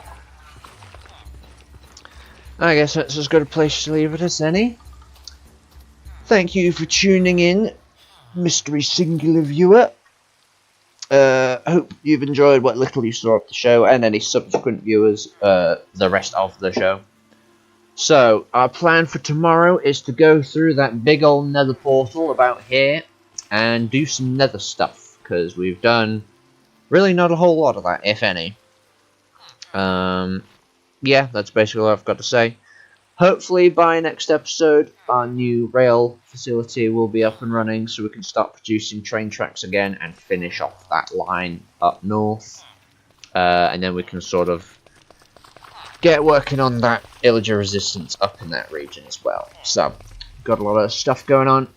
I guess that's as good a place to leave it as any. Thank you for tuning in, mystery singular viewer. Hope you've enjoyed what little you saw of the show, and any subsequent viewers, the rest of the show. So, our plan for tomorrow is to go through that big old nether portal about here, and do some nether stuff, because we've done really not a whole lot of that, if any. Yeah, that's basically all I've got to say. Hopefully by next episode, our new rail facility will be up and running, so we can start producing train tracks again and finish off that line up north. And then we can sort of get working on that illager resistance up in that region as well. So, got a lot of stuff going on.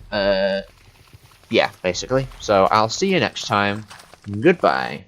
Yeah, basically. So I'll see you next time. Goodbye.